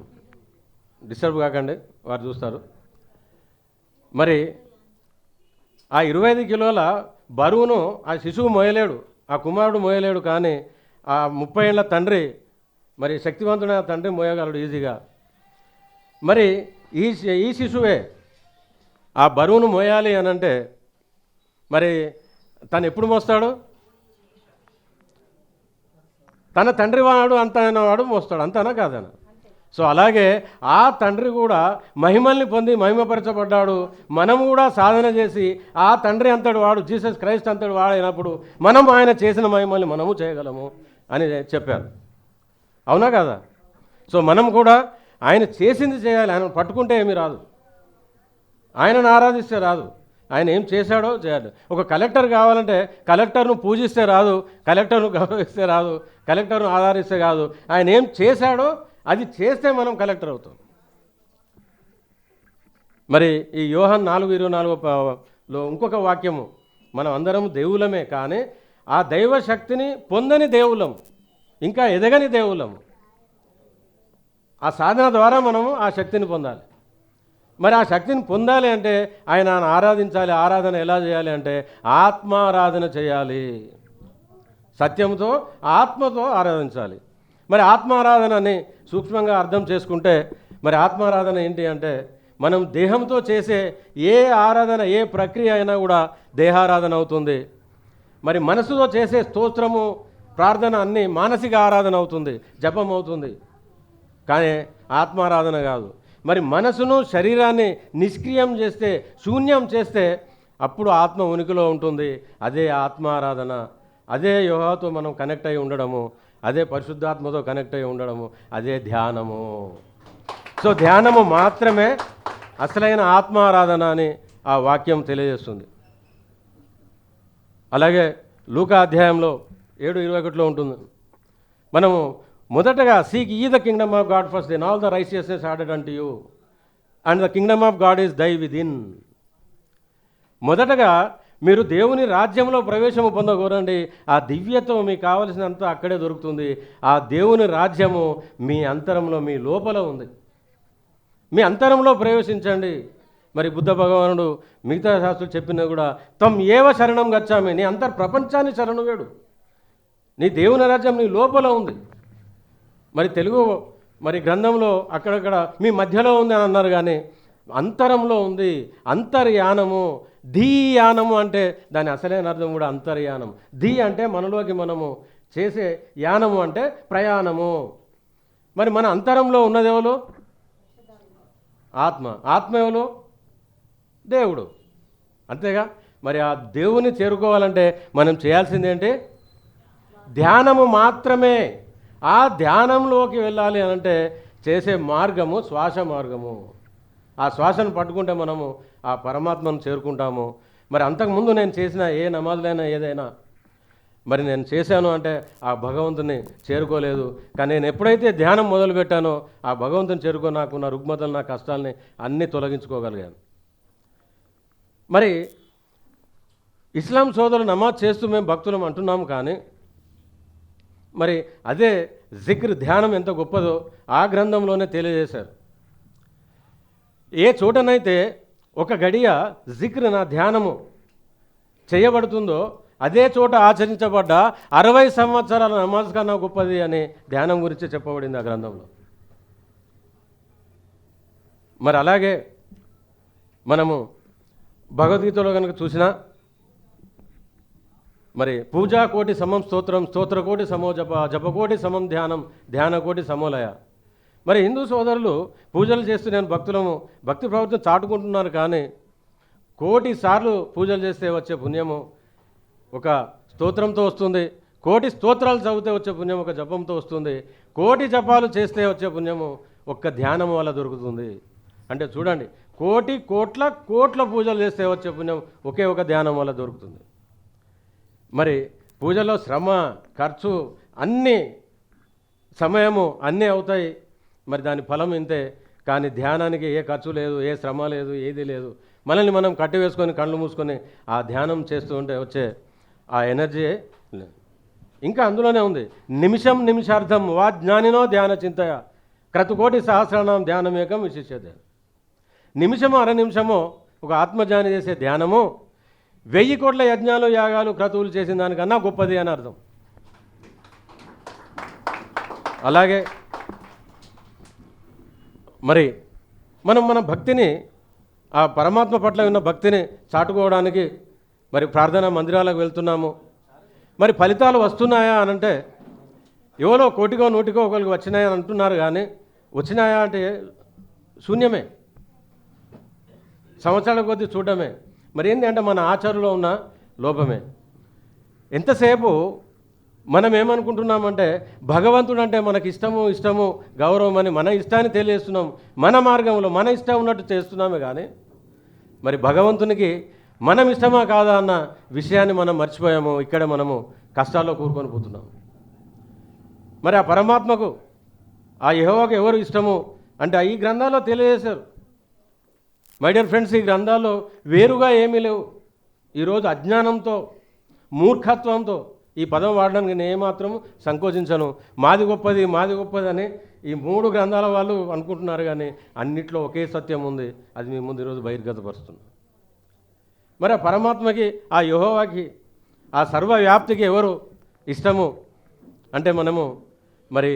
డిస్టర్బ్ కాకండి, వారు చూస్తారు. మరి ఆ 25 కిలోల బరువును ఆ శిశువు మోయలేడు, ఆ కుమారుడు మోయలేడు. కానీ ఆ 30 ఏళ్ళ తండ్రి, మరి శక్తివంతుడైన తండ్రి మోయగలడు ఈజీగా. మరి ఈ శిశువే ఆ బరువును మోయాలి అని అంటే మరి తను ఎప్పుడు మోస్తాడు? తన తండ్రి వాడు అంతైన వాడు మోస్తాడు, అంతనా కాదనా? సో అలాగే ఆ తండ్రి కూడా మహిమల్ని పొంది మహిమపరచబడ్డాడు. మనం కూడా సాధన చేసి ఆ తండ్రి అంతటి వాడు, జీసస్ క్రైస్ట్ అంతటి వాడైనప్పుడు మనం ఆయన చేసిన మహిమల్ని మనము చేయగలము అని చెప్పారు. అవునా కదా? సో మనం కూడా ఆయన చేసింది చేయాలి. ఆయన పట్టుకుంటే ఏమీ రాదు, ఆయనను ఆరాధిస్తే రాదు, ఆయన ఏం చేశాడో చేయాలి. ఒక కలెక్టర్ కావాలంటే కలెక్టర్ను పూజిస్తే రాదు, కలెక్టర్ను గౌరవిస్తే రాదు, కలెక్టర్ను ఆదరిస్తే కాదు. ఆయన ఏం చేశాడో అది చేస్తే మనం కలెక్టర్ అవుతాం. మరి ఈ యోహాను 4:24లో ఇంకొక వాక్యము, మనం అందరం దేవులమే కానీ ఆ దైవ శక్తిని పొందని దేవులం, ఇంకా ఎదగని దేవులము. ఆ సాధన ద్వారా మనము ఆ శక్తిని పొందాలి. మరి ఆ శక్తిని పొందాలి అంటే ఆయన ఆరాధించాలి. ఆరాధన ఎలా చేయాలి అంటే ఆత్మారాధన చేయాలి, సత్యంతో ఆత్మతో ఆరాధించాలి. మరి ఆత్మారాధనని సూక్ష్మంగా అర్థం చేసుకుంటే మరి ఆత్మారాధన ఏంటి అంటే మనం దేహంతో చేసే ఏ ఆరాధన, ఏ ప్రక్రియ అయినా కూడా దేహారాధన అవుతుంది. మరి మనసుతో చేసే స్తోత్రము, ప్రార్థన అన్నీ మానసిక ఆరాధన అవుతుంది, జపం అవుతుంది. కానీ ఆత్మారాధన కాదు. మరి మనసును శరీరాన్ని నిష్క్రియం చేస్తే, శూన్యం చేస్తే అప్పుడు ఆత్మ ఉనికిలో ఉంటుంది. అదే ఆత్మారాధన, అదే యోహాతో మనం కనెక్ట్ అయి ఉండడము, అదే పరిశుద్ధాత్మతో కనెక్ట్ అయి ఉండడము, అదే ధ్యానము. సో ధ్యానము మాత్రమే అసలైన ఆత్మారాధన అని ఆ వాక్యం తెలియజేస్తుంది. అలాగే లూకా అధ్యాయంలో 7:21లో ఉంటుంది. మనము మొదటగా seek ye the kingdom of God first, then all the righteousness added unto you, and the kingdom of God is thy within. మొదటగా మీరు దేవుని రాజ్యంలో ప్రవేశము పొందకూరండి. ఆ దివ్యత్వం మీకు కావలసినంత అక్కడే దొరుకుతుంది. ఆ దేవుని రాజ్యము మీ అంతరంలో, మీ లోపల ఉంది. మీ అంతరంలో ప్రవేశించండి. మరి బుద్ధ భగవానుడు మిగతా శాస్త్రులు చెప్పినా కూడా తం ఏవ శరణం గచ్చామి, నీ ప్రపంచాన్ని శరణు వేడు, నీ దేవుని రాజ్యం నీ లోపల ఉంది. మరి తెలుగు మరి గ్రంథంలో అక్కడక్కడ మీ మధ్యలో ఉంది అని అన్నారు, కానీ అంతరంలో ఉంది. అంతర్యానము, ధీయానము అంటే దాని అసలైన అర్థం కూడా అంతర్యానం. ధీ అంటే మనలోకి మనము చేసే, యానము అంటే ప్రయాణము. మరి మన అంతరంలో ఉన్నది ఎవరు? ఆత్మ. ఆత్మ ఎవరు? దేవుడు. అంతేగా? మరి ఆ దేవుని చేరుకోవాలంటే మనం చేయాల్సింది ఏంటి? ధ్యానము మాత్రమే. ఆ ధ్యానంలోకి వెళ్ళాలి అనంటే చేసే మార్గము శ్వాస మార్గము. ఆ శ్వాసను పట్టుకుంటే మనము ఆ పరమాత్మను చేరుకుంటాము. మరి అంతకుముందు నేను చేసిన ఏ నమాజులైనా ఏదైనా మరి నేను చేశాను అంటే ఆ భగవంతుని చేరుకోలేదు. కానీ నేను ఎప్పుడైతే ధ్యానం మొదలుపెట్టానో ఆ భగవంతుని చేరుకో, నాకున్న రుగ్మతలు, నా కష్టాలని అన్నీ తొలగించుకోగలిగాను. మరి ఇస్లాం సోదరులు నమాజ్ చేస్తూ మేము భక్తులం అంటున్నాము, కానీ మరి అదే జిక్ర్, ధ్యానం ఎంత గొప్పదో ఆ గ్రంథంలోనే తెలియజేశారు. ఏ చోటనైతే ఒక గడియ జిక్ర్, నా ధ్యానము చేయబడుతుందో అదే చోట ఆచరించబడ్డ 60 సంవత్సరాల నమాజ్ కన్నా గొప్పది అని ధ్యానం గురించి చెప్పబడింది ఆ గ్రంథంలో. మరి అలాగే మనము భగవద్గీతలో కనుక చూసినా మరి పూజా కోటి సమం స్తోత్రం, స్తోత్రకోటి సమో జప, జపకోటి సమం ధ్యానం, ధ్యానకోటి సమోలయ. మరి హిందూ సోదరులు పూజలు చేస్తూ నేను భక్తులము భక్తి ప్రవృత్తిని చాటుకుంటున్నారు, కానీ 1,000,000 సార్లు పూజలు చేస్తే వచ్చే పుణ్యము ఒక స్తోత్రంతో వస్తుంది, 1,000,000 స్తోత్రాలు చదివితే వచ్చే పుణ్యం ఒక జపంతో వస్తుంది, 1,000,000 జపాలు చేస్తే వచ్చే పుణ్యము ఒక్క ధ్యానం వల్ల దొరుకుతుంది. అంటే చూడండి, 1,000,000 కోట్ల పూజలు చేస్తే వచ్చే పుణ్యం ఒకే ఒక ధ్యానం వల్ల దొరుకుతుంది. మరి పూజలో శ్రమ, ఖర్చు, అన్నీ సమయము అన్నీ అవుతాయి, మరి దాని ఫలం ఇంతే. కానీ ధ్యానానికి ఏ ఖర్చు లేదు, ఏ శ్రమ లేదు, ఏది లేదు. మనల్ని మనం కట్టి వేసుకొని కళ్ళు మూసుకొని ఆ ధ్యానం చేస్తూ ఉంటే వచ్చే ఆ ఎనర్జీ ఇంకా అందులోనే ఉంది. నిమిషం నిమిషార్థం వా జ్ఞానినో ధ్యాన చింతయ క్రతుకోటి సహస్రానాం ధ్యానమేకం విశిష్యతే. నిమిషమో అర నిమిషమో ఒక ఆత్మజ్ఞాని చేసే ధ్యానము 1000 కోట్ల యజ్ఞాలు, యాగాలు, క్రతువులు చేసిన దానికన్నా గొప్పది అని అర్థం. అలాగే మరి మనం మన భక్తిని, ఆ పరమాత్మ పట్ల ఉన్న భక్తిని చాటుకోవడానికి మరి ప్రార్థనా మందిరాలకు వెళ్తున్నాము. మరి ఫలితాలు వస్తున్నాయా అనంటే ఎవరో 1,000,000కో 100,000కో ఒకరికి వచ్చినాయని అంటున్నారు, కానీ వచ్చినాయా అంటే శూన్యమే, సంవత్సరాల కొద్దీ చూడడమే. మరి ఏంటి అంటే మన ఆచారంలో ఉన్న లోపమే. ఎంతసేపు మనం ఏమనుకుంటున్నామంటే భగవంతుడు అంటే మనకి ఇష్టము గౌరవం అని మన ఇష్టాన్ని తెలియజేస్తున్నాం, మన మార్గంలో మన ఇష్టం ఉన్నట్టు చేస్తున్నామే. కానీ మరి భగవంతునికి మనం ఇష్టమా కాదా అన్న విషయాన్ని మనం మర్చిపోయాము. ఇక్కడ మనము కష్టాల్లో కూరుకొని పోతున్నాము. మరి ఆ పరమాత్మకు, ఆ యెహోవాకు ఎవరు ఇష్టము అంటే ఈ గ్రంథాల్లో తెలియజేశారు. మై డియర్ ఫ్రెండ్స్, ఈ గ్రంథాల్లో వేరుగా ఏమీ లేవు. ఈరోజు అజ్ఞానంతో, మూర్ఖత్వంతో ఈ పదం వాడడానికి నేను ఏమాత్రం సంకోచించను. మాది గొప్పది అని ఈ 3 గ్రంథాల వాళ్ళు అనుకుంటున్నారు, కానీ అన్నిట్లో ఒకే సత్యం ఉంది. అది మీ ముందు ఈరోజు బహిర్గతపరుస్తున్నాం. మరి ఆ పరమాత్మకి, ఆ యెహోవాకి, ఆ సర్వవ్యాప్తికి ఎవరు ఇష్టము అంటే మనము మరి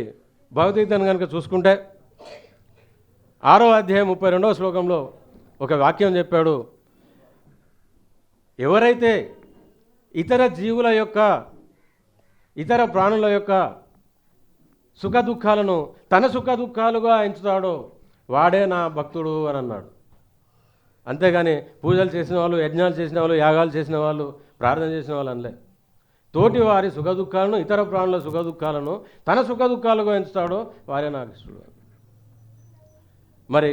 భగవద్గీతను కనుక చూసుకుంటే 6వ అధ్యాయం 32వ శ్లోకంలో ఒక వాక్యం చెప్పాడు. ఎవరైతే ఇతర జీవుల యొక్క, ఇతర ప్రాణుల యొక్క సుఖ దుఃఖాలను తన సుఖ దుఃఖాలుగా ఎంచుతాడో వాడే నా భక్తుడు అని అన్నాడు. అంతేగాని పూజలు చేసిన వాళ్ళు, యజ్ఞాలు చేసిన వాళ్ళు, యాగాలు చేసిన వాళ్ళు, ప్రార్థన చేసిన వాళ్ళు అనలే. తోటి వారి సుఖ దుఃఖాలను, ఇతర ప్రాణుల సుఖ దుఃఖాలను తన సుఖ దుఃఖాలుగా ఎంచుతాడో వారే నాకు ఇష్టడు. మరి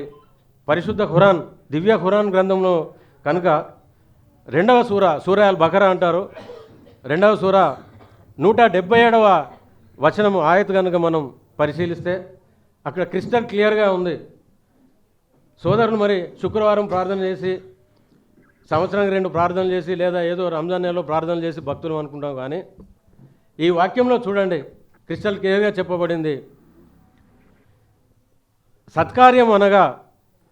పరిశుద్ధ ఖురాన్, దివ్య ఖురాన్ గ్రంథంలో కనుక 2వ సూరా అల్ బకరా అంటారు, 2వ సూర 177వ వచనము ఆయత్ కనుక మనం పరిశీలిస్తే అక్కడ క్రిస్టల్ క్లియర్గా ఉంది. సోదరులు మరి శుక్రవారం ప్రార్థన చేసి, సంవత్సరానికి 2 ప్రార్థనలు చేసి, లేదా ఏదో రంజాన్ నెలలో ప్రార్థనలు చేసి భక్తులు అనుకుంటాం, కానీ ఈ వాక్యంలో చూడండి క్రిస్టల్ క్లియర్గా చెప్పబడింది. సత్కార్యం అనగా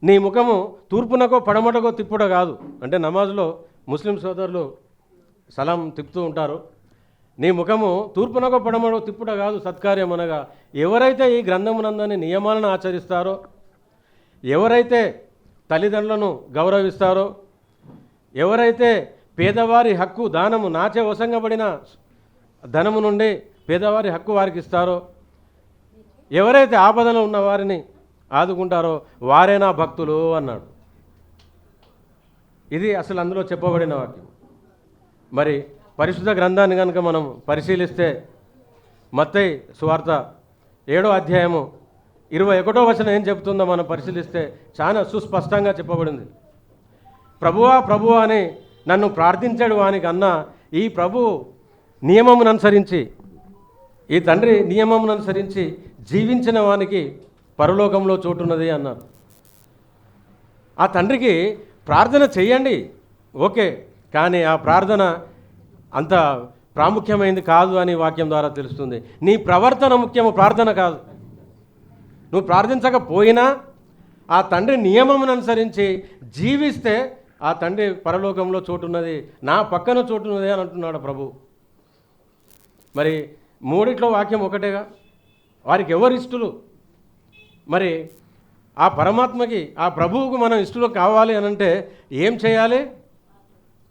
నీ ముఖము తూర్పునకో పడమటకో తిప్పుట కాదు. అంటే నమాజ్లో ముస్లిం సోదరులు సలాం తిప్పుతూ ఉంటారు. నీ ముఖము తూర్పునకో పడమటకో తిప్పుట కాదు సత్కార్యం అనగా, ఎవరైతే ఈ గ్రంథమునందని నియమాలను ఆచరిస్తారో, ఎవరైతే తల్లిదండ్రులను గౌరవిస్తారో, ఎవరైతే పేదవారి హక్కు దానము, నాచే వసంగబడిన ధనము నుండి పేదవారి హక్కు వారికి ఇస్తారో, ఎవరైతే ఆపదలో ఉన్న వారిని ఆదుకుంటారో వారే నా భక్తులు అన్నాడు. ఇది అసలు అందులో చెప్పబడిన వాక్యం. మరి పరిశుద్ధ గ్రంథాన్ని కనుక మనం పరిశీలిస్తే మత్తయి సువార్త 7వ అధ్యాయము 21వ వచనం ఏం చెప్తుందో మనం పరిశీలిస్తే చాలా సుస్పష్టంగా చెప్పబడింది. ప్రభువా అని నన్ను ప్రార్థించాడు వానికి అన్న ఈ ప్రభు నియమమును అనుసరించి, ఈ తండ్రి నియమమును అనుసరించి జీవించిన వానికి పరలోకంలో చోటున్నది అన్నారు. ఆ తండ్రికి ప్రార్థన చెయ్యండి, ఓకే, కానీ ఆ ప్రార్థన అంత ప్రాముఖ్యమైనది కాదు అని వాక్యం ద్వారా తెలుస్తుంది. నీ ప్రవర్తన ముఖ్యము, ప్రార్థన కాదు. నువ్వు ప్రార్థించకపోయినా ఆ తండ్రి నియమమును అనుసరించి జీవిస్తే ఆ తండ్రి పరలోకంలో చోటున్నది, నా పక్కన చోటున్నది అని అంటున్నాడు ప్రభు. మరి మూడిట్లో వాక్యం ఒకటేగా. వారికి ఎవరు ఇష్టలు? మరి ఆ పరమాత్మకి, ఆ ప్రభువుకు మనం ఇష్టలు కావాలి అని అంటే ఏం చేయాలి?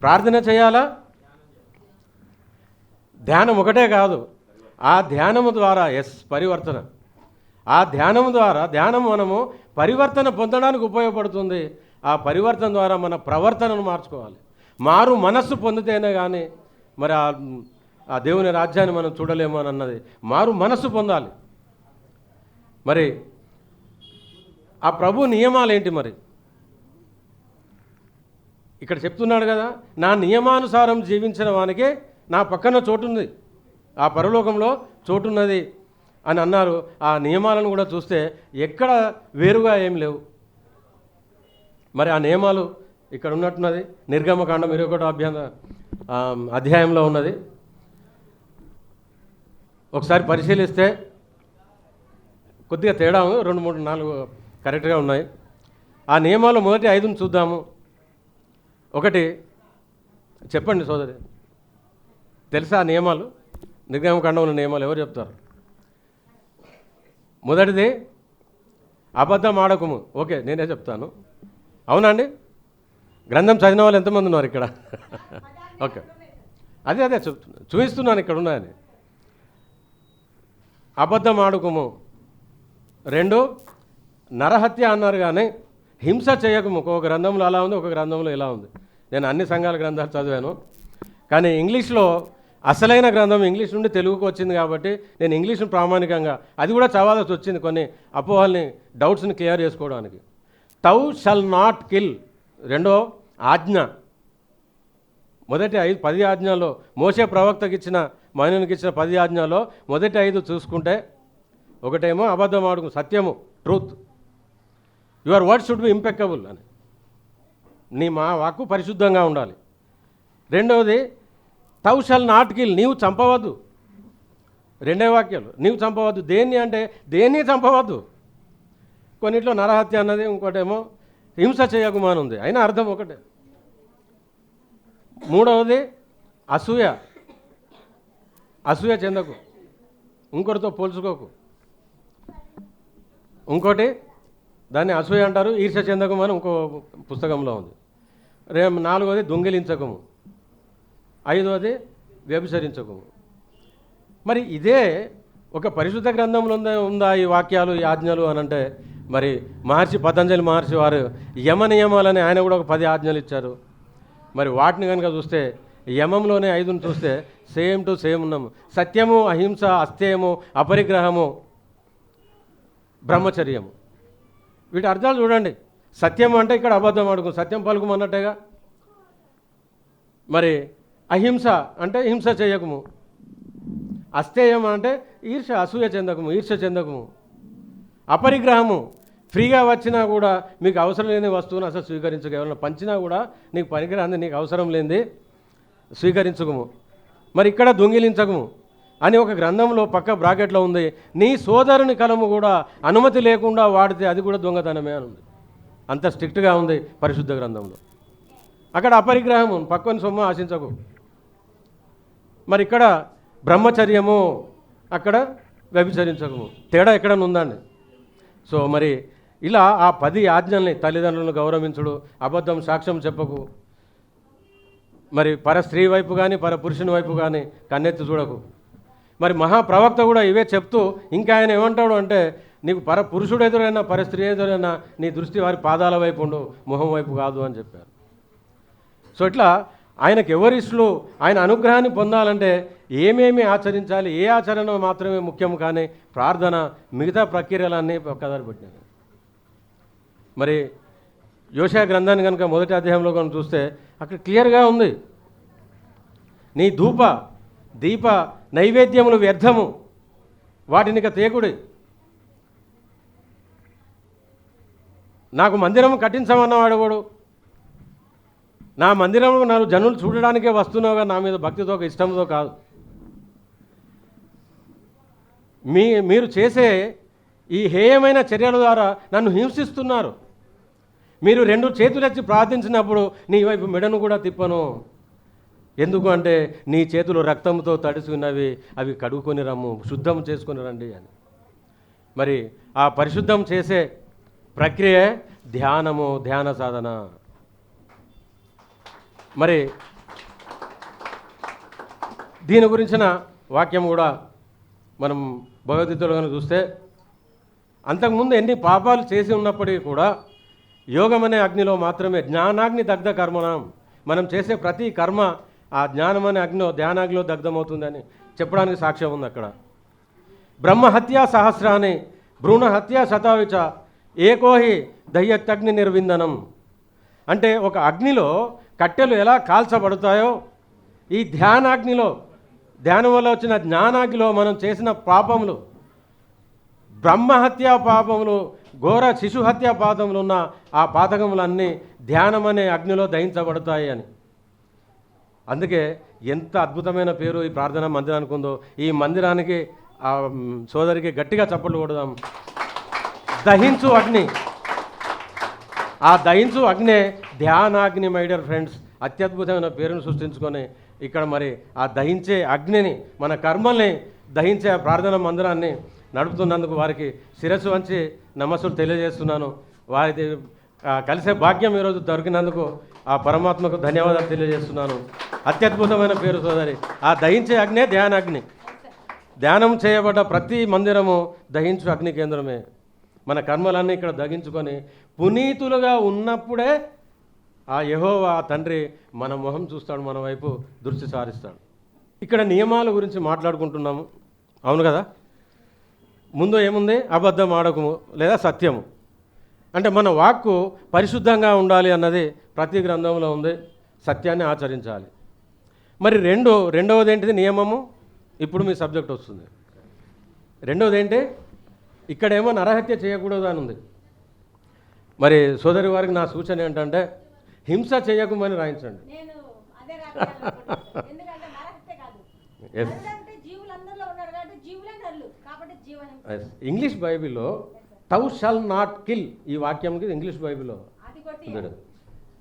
ప్రార్థన చేయాలా? ధ్యానం ఒకటే కాదు, ఆ ధ్యానము ద్వారా పరివర్తన, ఆ ధ్యానం ద్వారా మనము పరివర్తన పొందడానికి ఉపయోగపడుతుంది. ఆ పరివర్తన ద్వారా మన ప్రవర్తనను మార్చుకోవాలి. మారు మనస్సు పొందితేనే కానీ మరి ఆ దేవుని రాజ్యాన్ని మనం చూడలేము అని అన్నది. మారు మనస్సు పొందాలి. మరి ఆ ప్రభు నియమాలు ఏంటి? మరి ఇక్కడ చెప్తున్నాడు కదా, నా నియమానుసారం జీవించిన వానికే నా పక్కన చోటుంది, ఆ పరలోకంలో చోటున్నది అని అన్నారు. ఆ నియమాలను కూడా చూస్తే ఎక్కడ వేరుగా ఏం లేవు. మరి ఆ నియమాలు ఇక్కడ ఉన్నట్టున్నది. నిర్గమకాండం 21వ అధ్యాయంలో ఉన్నది. ఒకసారి పరిశీలిస్తే కొద్దిగా తేడా 2, 3, 4 కరెక్ట్గా ఉన్నాయి. ఆ నియమాలు మొదటి 5ని చూద్దాము. ఒకటి చెప్పండి సోదరి, తెలుసా ఆ నియమాలు? నిర్గమకాండంలో నియమాలు ఎవరు చెప్తారు? మొదటిది అబద్ధం ఆడకము. ఓకే, నేనే చెప్తాను. అవునండి, గ్రంథం చదివిన వాళ్ళు ఎంతమంది ఉన్నారు ఇక్కడ? ఓకే, అదే చూపిస్తున్నాను ఇక్కడ ఉన్నాయని. అబద్ధం ఆడుకుము. 2 నరహత్య అన్నారు, కానీ హింస చేయకము. ఒక గ్రంథంలో అలా ఉంది, ఒక గ్రంథంలో ఇలా ఉంది. నేను అన్ని సంఘాల గ్రంథాలు చదివాను, కానీ ఇంగ్లీష్లో అసలైన గ్రంథం ఇంగ్లీష్ నుండి తెలుగుకు వచ్చింది కాబట్టి నేను ఇంగ్లీష్ను ప్రామాణికంగా, అది కూడా చదవాల్సి వచ్చింది కొన్ని అపోహల్ని, డౌట్స్ని క్లియర్ చేసుకోవడానికి. thou shall not kill 2వ ఆజ్ఞ. మొదటి 10 ఆజ్ఞల్లో, మోషే ప్రవక్తకి ఇచ్చిన, మైనునికి ఇచ్చిన 10 ఆజ్ఞల్లో మొదటి 5 చూసుకుంటే, ఒకటేమో అబద్ధం ఆడుకు, సత్యము, truth, your word should be impeccable అని, నీ మా వాక్కు పరిశుద్ధంగా ఉండాలి. 2వది thou shall not kill, నీవు చంపవద్దు. 2వ వాక్యాలు నీవు చంపవద్దు. దేన్ని అంటే దేన్ని చంపవద్దు. కొన్నిట్లో నరహత్య అన్నది, ఇంకోటేమో హింస చేయకుమాని ఉంది, అయినా అర్థం ఒకటే. 3వది అసూయ చెందకు, ఇంకొకరితో పోల్చుకోకు. ఇంకోటి దాన్ని అసూయ అంటారు, ఈర్ష్య చెందకము అని ఇంకో పుస్తకంలో ఉంది. 4వది దొంగిలించకము. 5వది వ్యభిచరించకము. మరి ఇదే ఒక పరిశుద్ధ గ్రంథంలో ఉందా ఈ వాక్యాలు, ఈ ఆజ్ఞలు అని అంటే, మరి పతంజలి మహర్షి వారు యమ నియమాలని ఆయన కూడా ఒక 10 ఆజ్ఞలు ఇచ్చారు. మరి వాటిని కనుక చూస్తే, యమంలోనే 5ని చూస్తే సేమ్ టు సేమ్ ఉన్నాము. సత్యము, అహింస, అస్థేయము, అపరిగ్రహము, బ్రహ్మచర్యము. వీటి అర్థాలు చూడండి. సత్యం అంటే ఇక్కడ అబద్ధం ఆడుకు, సత్యం పలుకుమన్నట్టేగా. మరి అహింస అంటే హింస చేయకము. అస్థేయం అంటే అసూయ చెందకము. అపరిగ్రహము, ఫ్రీగా వచ్చినా కూడా మీకు అవసరం లేని వస్తువును అసలు స్వీకరించక, ఎవరైనా పంచినా కూడా నీకు పనికిరాంది, నీకు అవసరం లేనిది స్వీకరించకము. మరి ఇక్కడ దొంగిలించకము అని ఒక గ్రంథంలో పక్క బ్రాకెట్లో ఉంది. నీ సోదరుని కలము కూడా అనుమతి లేకుండా వాడితే అది కూడా దొంగతనమే అని ఉంది. అంత స్ట్రిక్ట్గా ఉంది పరిశుద్ధ గ్రంథంలో. అక్కడ అపరిగ్రహము, పక్కని సొమ్ము ఆశించకు. మరి ఇక్కడ బ్రహ్మచర్యము, అక్కడ వ్యభిచరించకము. తేడా ఎక్కడన్నా ఉందండి? సో మరి ఇలా ఆ 10 ఆజ్ఞల్ని, తల్లిదండ్రులను గౌరవించుడు, అబద్ధం సాక్ష్యం చెప్పకు, మరి పర స్త్రీ వైపు కానీ పర పురుషుని వైపు కానీ కన్నెత్తి చూడకు. మరి మహాప్రవక్త కూడా ఇవే చెప్తూ ఇంకా ఆయన ఏమంటాడు అంటే, నీకు పర పురుషుడు ఎదురైనా పర స్త్రీ ఎదురైనా నీ దృష్టి వారి పాదాల వైపు ఉండు, మొహం వైపు కాదు అని చెప్పారు. సో ఇట్లా ఆయనకు ఎవరిష్టలు, ఆయన అనుగ్రహాన్ని పొందాలంటే ఏమేమి ఆచరించాలి, ఏ ఆచరణ మాత్రమే ముఖ్యం, కానీ ప్రార్థన, మిగతా ప్రక్రియలన్నీ కదలు పెట్టినాయి. మరి యోషయా గ్రంథాన్ని కనుక మొదటి అధ్యాయంలో కనుక చూస్తే అక్కడ క్లియర్గా ఉంది, నీ దీప నైవేద్యములు వ్యర్థము, వాటినిక తేకుడి. నాకు మందిరం కట్టించమన్నవాడు కూడా, నా మందిరంలో నన్ను జనులు చూడడానికే వస్తున్నావుగా, నా మీద భక్తితో ఇష్టంతో కాదు. మీరు చేసే ఈ హేయమైన చర్యల ద్వారా నన్ను హింసిస్తున్నారు. మీరు 2 చేతులెత్తి ప్రార్థించినప్పుడు నీ వైపు మెడను కూడా తిప్పను. ఎందుకు అంటే నీ చేతులు రక్తంతో తడిసి ఉన్నవి, అవి కడుక్కొని రమ్ము, శుద్ధం చేసుకొని రండి అని. మరి ఆ పరిశుద్ధం చేసే ప్రక్రియ ధ్యాన సాధన. మరి దీని గురించిన వాక్యం కూడా మనం భగవద్గీతలో కనుక చూస్తే అంతకుముందు ఎన్ని పాపాలు చేసి ఉన్నప్పటికీ కూడా యోగం అనే అగ్నిలో మాత్రమే జ్ఞానాగ్ని దగ్ధ కర్మణం, మనం చేసే ప్రతి కర్మ ఆ జ్ఞానం అనే అగ్నిలో ధ్యానాగ్నిలో దగ్ధమవుతుందని చెప్పడానికి సాక్ష్యం ఉంది అక్కడ. బ్రహ్మహత్యా సహస్రాన్ని భ్రూణహత్యా శతావిచ ఏకోహి దయ్యత్యగ్ని నిర్విందనం. అంటే ఒక అగ్నిలో కట్టెలు ఎలా కాల్చబడతాయో ఈ ధ్యానాగ్నిలో, ధ్యానం వల్ల వచ్చిన జ్ఞానాగ్నిలో మనం చేసిన పాపములు, బ్రహ్మహత్యా పాపములు, ఘోర శిశుహత్యా పాపములు ఉన్న ఆ పాతకములన్నీ ధ్యానం అనే అగ్నిలో దహించబడతాయి అని. అందుకే ఎంత అద్భుతమైన పేరు ఈ ప్రార్థనా మందిరానికి ఉందో. ఈ మందిరానికి ఆ సోదరికి గట్టిగా చప్పట్లు కొడదాం. దహించు అగ్ని, ఆ దహించు అగ్నే ధ్యానాగ్ని. మై డియర్ ఫ్రెండ్స్, అత్యద్భుతమైన పేరును సృష్టించుకొని ఇక్కడ మరి ఆ దహించే అగ్నిని, మన కర్మల్ని దహించే ఆ ప్రార్థనా మందిరాన్ని నడుపుతున్నందుకు వారికి శిరస్సు వంచి నమస్సులు తెలియజేస్తున్నాను. వారి కలిసే భాగ్యం ఈరోజు దొరికినందుకు ఆ పరమాత్మకు ధన్యవాదాలు తెలియజేస్తున్నాను. అత్యద్భుతమైన పేరు సోదరి. ఆ దహించే అగ్నే ధ్యానాగ్ని. ధ్యానం చేయబడ్డ ప్రతి మందిరము దహించు అగ్ని కేంద్రమే. మన కర్మలన్నీ ఇక్కడ దహించుకొని పునీతులుగా ఉన్నప్పుడే ఆ యెహోవా ఆ తండ్రి మన మొహం చూస్తాడు, మన వైపు దృష్టి సారిస్తాడు. ఇక్కడ నియమాల గురించి మాట్లాడుకుంటున్నాము, అవును కదా. ముందు ఏముంది? అబద్ధం ఆడకము లేదా సత్యము. అంటే మన వాక్కు పరిశుద్ధంగా ఉండాలి అన్నది ప్రతి గ్రంథంలో ఉంది. సత్యాన్ని ఆచరించాలి. మరి రెండవది ఏంటిది? నియమము. ఇప్పుడు మీ సబ్జెక్ట్ వస్తుంది. రెండవది ఏంటి? ఇక్కడేమో నరహత్య చేయకూడదు అని ఉంది. మరి సోదరి వారికి నా సూచన ఏంటంటే హింస చేయకమని రాయించండి. ఇంగ్లీష్ బైబిల్లో thou shall not kill ఈ వాక్యంకి ఇంగ్లీష్ బైబిల్లో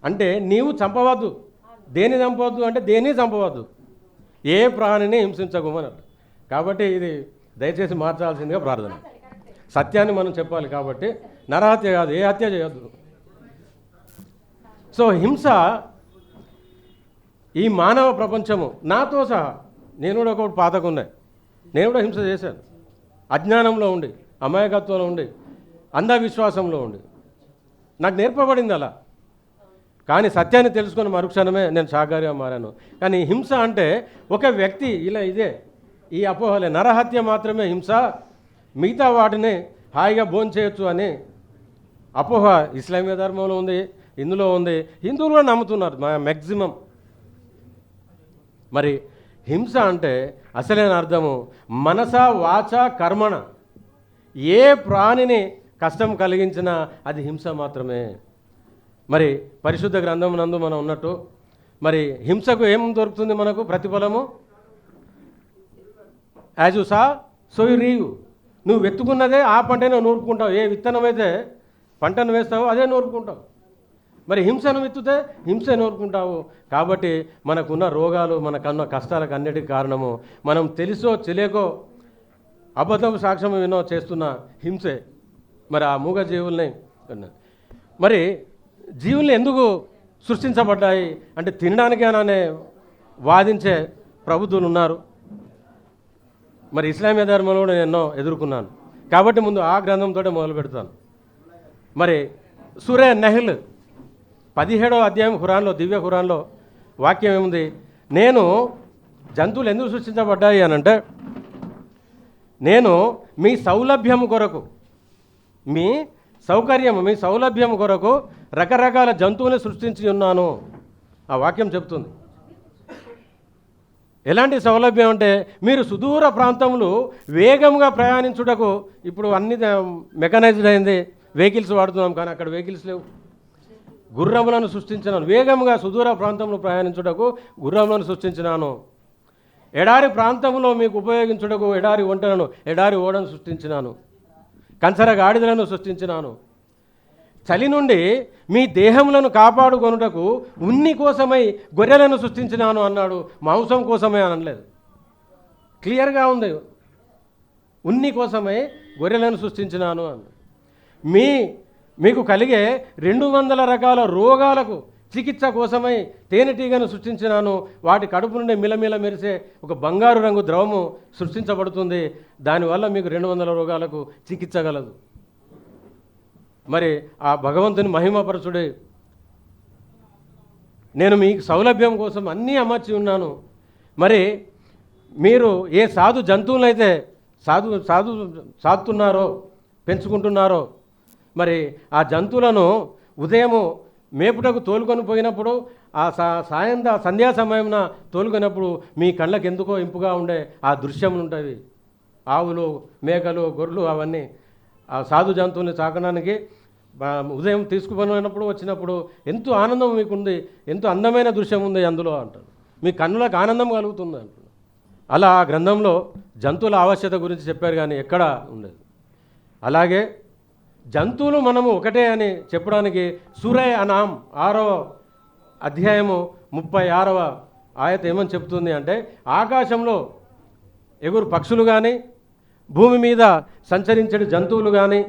అంటే నీవు చంపవద్దు. దేని చంపవద్దు అంటే దేన్ని చంపవద్దు, ఏ ప్రాణిని హింసించకమని. కాబట్టి ఇది దయచేసి మార్చాల్సిందిగా ప్రార్థన. సత్యాన్ని మనం చెప్పాలి కాబట్టి నరహత్య కాదు, ఏ హత్య చేయొద్దు. సో హింస ఈ మానవ ప్రపంచము నాతో సహా, నేను కూడా ఒకటి పాతకున్నాయి, నేను కూడా హింస చేశాను. అజ్ఞానంలో ఉండి, అమాయకత్వంలో ఉండి, అంధవిశ్వాసంలో ఉండి నాకు నేర్పబడింది అలా. కానీ సత్యాన్ని తెలుసుకొని మరుక్షణమే నేను సాకారిగా మారాను. కానీ హింస అంటే ఒక వ్యక్తి ఇలా ఇదే ఈ అపోహలే. నరహత్య మాత్రమే హింస, మిగతా వాటిని హాయిగా భోంచేయచ్చు అని అపోహ ఇస్లామీయ ధర్మంలో ఉంది, ఇందులో ఉంది. హిందువులు కూడా నమ్ముతున్నారు మ్యాక్సిమం. మరి హింస అంటే అసలైన అర్థము మనస వాచ కర్మణ. ఏ ప్రాణిని కష్టం కలిగించినా అది హింస మాత్రమే. మరి పరిశుద్ధ గ్రంథం నందు మనం ఉన్నట్టు మరి హింసకు ఏం దొరుకుతుంది మనకు ప్రతిఫలము? As you sow so you reap. నువ్వు వెతుకున్నదే ఆ పంటనే నూరుకుంటావు. ఏ విత్తనం అయితే పంటను వేస్తావో అదే నూరుకుంటావు. మరి హింసను విత్తుతే హింస నూరుకుంటావు. కాబట్టి మనకున్న రోగాలు, మనకున్న కష్టాలకు అన్నిటికీ కారణము మనం తెలుసో తెలియకో అబద్ధం సాక్ష్యం వినో చేస్తున్న హింసే. మరి ఆ మూగ జీవుల్ని, మరి జీవుల్ని ఎందుకు సృష్టించబడ్డాయి అంటే తినడానికి అనే వాదించే ప్రభుత్వాలు ఉన్నారు. మరి ఇస్లామీయ ధర్మంలో కూడా నేను ఎన్నో ఎదుర్కొన్నాను. కాబట్టి ముందు ఆ గ్రంథంతో మొదలు పెడతాను. మరి సూరే నహ్ల్ 17వ అధ్యాయం ఖురాన్లో, దివ్య ఖురాన్లో వాక్యం ఏముంది? నేను జంతువులు ఎందుకు సృష్టించబడ్డాయి అని అంటే నేను మీ సౌలభ్యం కొరకు, మీ సౌకర్యం, మీ సౌలభ్యం కొరకు రకరకాల జంతువుని సృష్టించి ఉన్నాను. ఆ వాక్యం చెప్తుంది. ఎలాంటి సౌలభ్యం అంటే మీరు సుదూర ప్రాంతములు వేగంగా ప్రయాణించుటకు, ఇప్పుడు అన్ని మెకనైజ్డ్ అయింది, వెహికల్స్ వాడుతున్నాం, కానీ అక్కడ వెహికల్స్ లేవు. గుర్రములను సృష్టించినాను. వేగంగా సుదూర ప్రాంతంలో ప్రయాణించుటకు గుర్రములను సృష్టించినాను. ఎడారి ప్రాంతంలో మీకు ఉపయోగించుటకు ఎడారి ఒంటెలను, ఎడారి ఓడను సృష్టించినాను. కంచర గాడిదలను సృష్టించినాను. చలి నుండి మీ దేహములను కాపాడుకొనుటకు ఉన్ని కోసమై గొర్రెలను సృష్టించినాను అన్నాడు. మాంసం కోసమే అనలేదు. క్లియర్గా ఉంది, ఉన్ని కోసమై గొర్రెలను సృష్టించినాను అన్నాడు. మీకు కలిగే 200 రకాల రోగాలకు చికిత్స కోసమై తేనెటీగను సృష్టించినాను. వాటి కడుపు నుండి మిలమిల మెరిసే ఒక బంగారు రంగు ద్రవము సృష్టించబడుతుంది. దానివల్ల మీకు 200 రోగాలకు చికిత్స గలదు. మరి ఆ భగవంతుని మహిమపరచుడే. నేను మీకు సౌలభ్యం కోసం అన్నీ అమర్చి ఉన్నాను. మరి మీరు ఏ సాధు జంతువులైతే సాదుతున్నారో పెంచుకుంటున్నారో, మరి ఆ జంతువులను ఉదయము మేపుటకు తోలుకొని పోయినప్పుడు ఆ సంధ్యా సమయంన తోలుకున్నప్పుడు మీ కళ్ళకి ఎందుకో ఇంపుగా ఉండే ఆ దృశ్యములు ఉంటాయి. ఆవులు, మేకలు, గొర్రెలు అవన్నీ ఆ సాధు జంతువుల్ని సాకడానికి ఉదయం తీసుకుపోయినప్పుడు వచ్చినప్పుడు ఎంతో ఆనందం మీకుంది, ఎంతో అందమైన దృశ్యం ఉంది అందులో అంటారు. మీ కన్నులకు ఆనందం కలుగుతుంది అంటారు. అలా ఆ గ్రంథంలో జంతువుల ఆవశ్యకత గురించి చెప్పారు, కానీ ఎక్కడా ఉండదు. అలాగే జంతువులు మనము ఒకటే అని చెప్పడానికి సూరయ అనాం 6వ అధ్యాయము 36వ ఆయత ఏమని చెప్తుంది అంటే, ఆకాశంలో ఎగురు పక్షులు కానీ, భూమి మీద సంచరించే జంతువులు కానీ,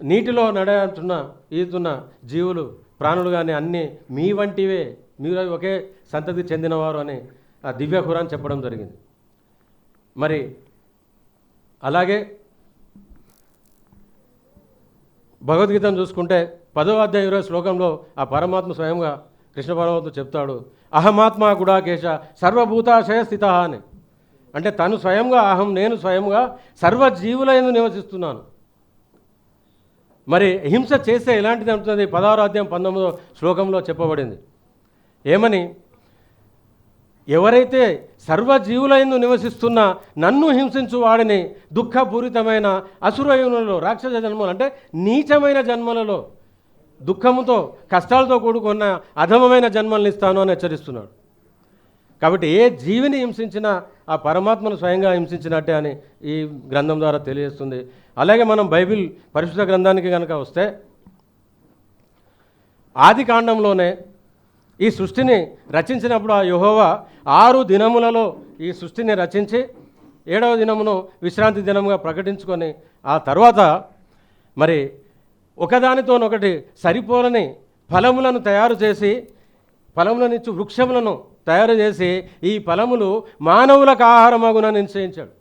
నీటిలో ఈదుతున్న జీవులు, ప్రాణులు కానీ అన్నీ మీ వంటివే, మీరు ఒకే సంతతికి చెందినవారు అని ఆ దివ్య ఖురాన్ చెప్పడం జరిగింది. మరి అలాగే భగవద్గీతను చూసుకుంటే 10వ అధ్యాయం 20వ శ్లోకంలో ఆ పరమాత్మ స్వయంగా కృష్ణ పరమాత్మ చెప్తాడు, అహమాత్మ గుడాకేశ సర్వభూతాశయ స్థిత అని. అంటే తను స్వయంగా నేను స్వయంగా సర్వజీవులందు నివసిస్తున్నాను. మరి హింస చేస్తే ఎలాంటిది ఉంటుంది? 16వ అధ్యాయం 19వ శ్లోకంలో చెప్పబడింది. ఏమని? ఎవరైతే సర్వజీవులందు నివసిస్తున్న నన్ను హింసించు వాడిని దుఃఖపూరితమైన అసురయునులలో, రాక్షస జన్మలు అంటే నీచమైన జన్మలలో, దుఃఖముతో కష్టాలతో కూడుకున్న అధమమైన జన్మలను ఇస్తాను అని హెచ్చరిస్తున్నాడు. కాబట్టి ఏ జీవిని హింసించినా ఆ పరమాత్మను స్వయంగా హింసించినట్టే అని ఈ గ్రంథం ద్వారా తెలియజేస్తుంది. అలాగే మనం బైబిల్ పరిశుద్ధ గ్రంథానికి కనుక వస్తే, ఆది కాండంలోనే ఈ సృష్టిని రచించినప్పుడు ఆ యెహోవా 6 దినములలో ఈ సృష్టిని రచించి 7వ దినమును విశ్రాంతి దినముగా ప్రకటించుకొని, ఆ తర్వాత మరి ఒకదానితోనొకటి సరిపోలని ఫలములను తయారు చేసి, ఫలములనిచ్చు వృక్షములను తయారు చేసి ఈ ఫలములు మానవులకు ఆహారమగునని నిశ్చయించాడు.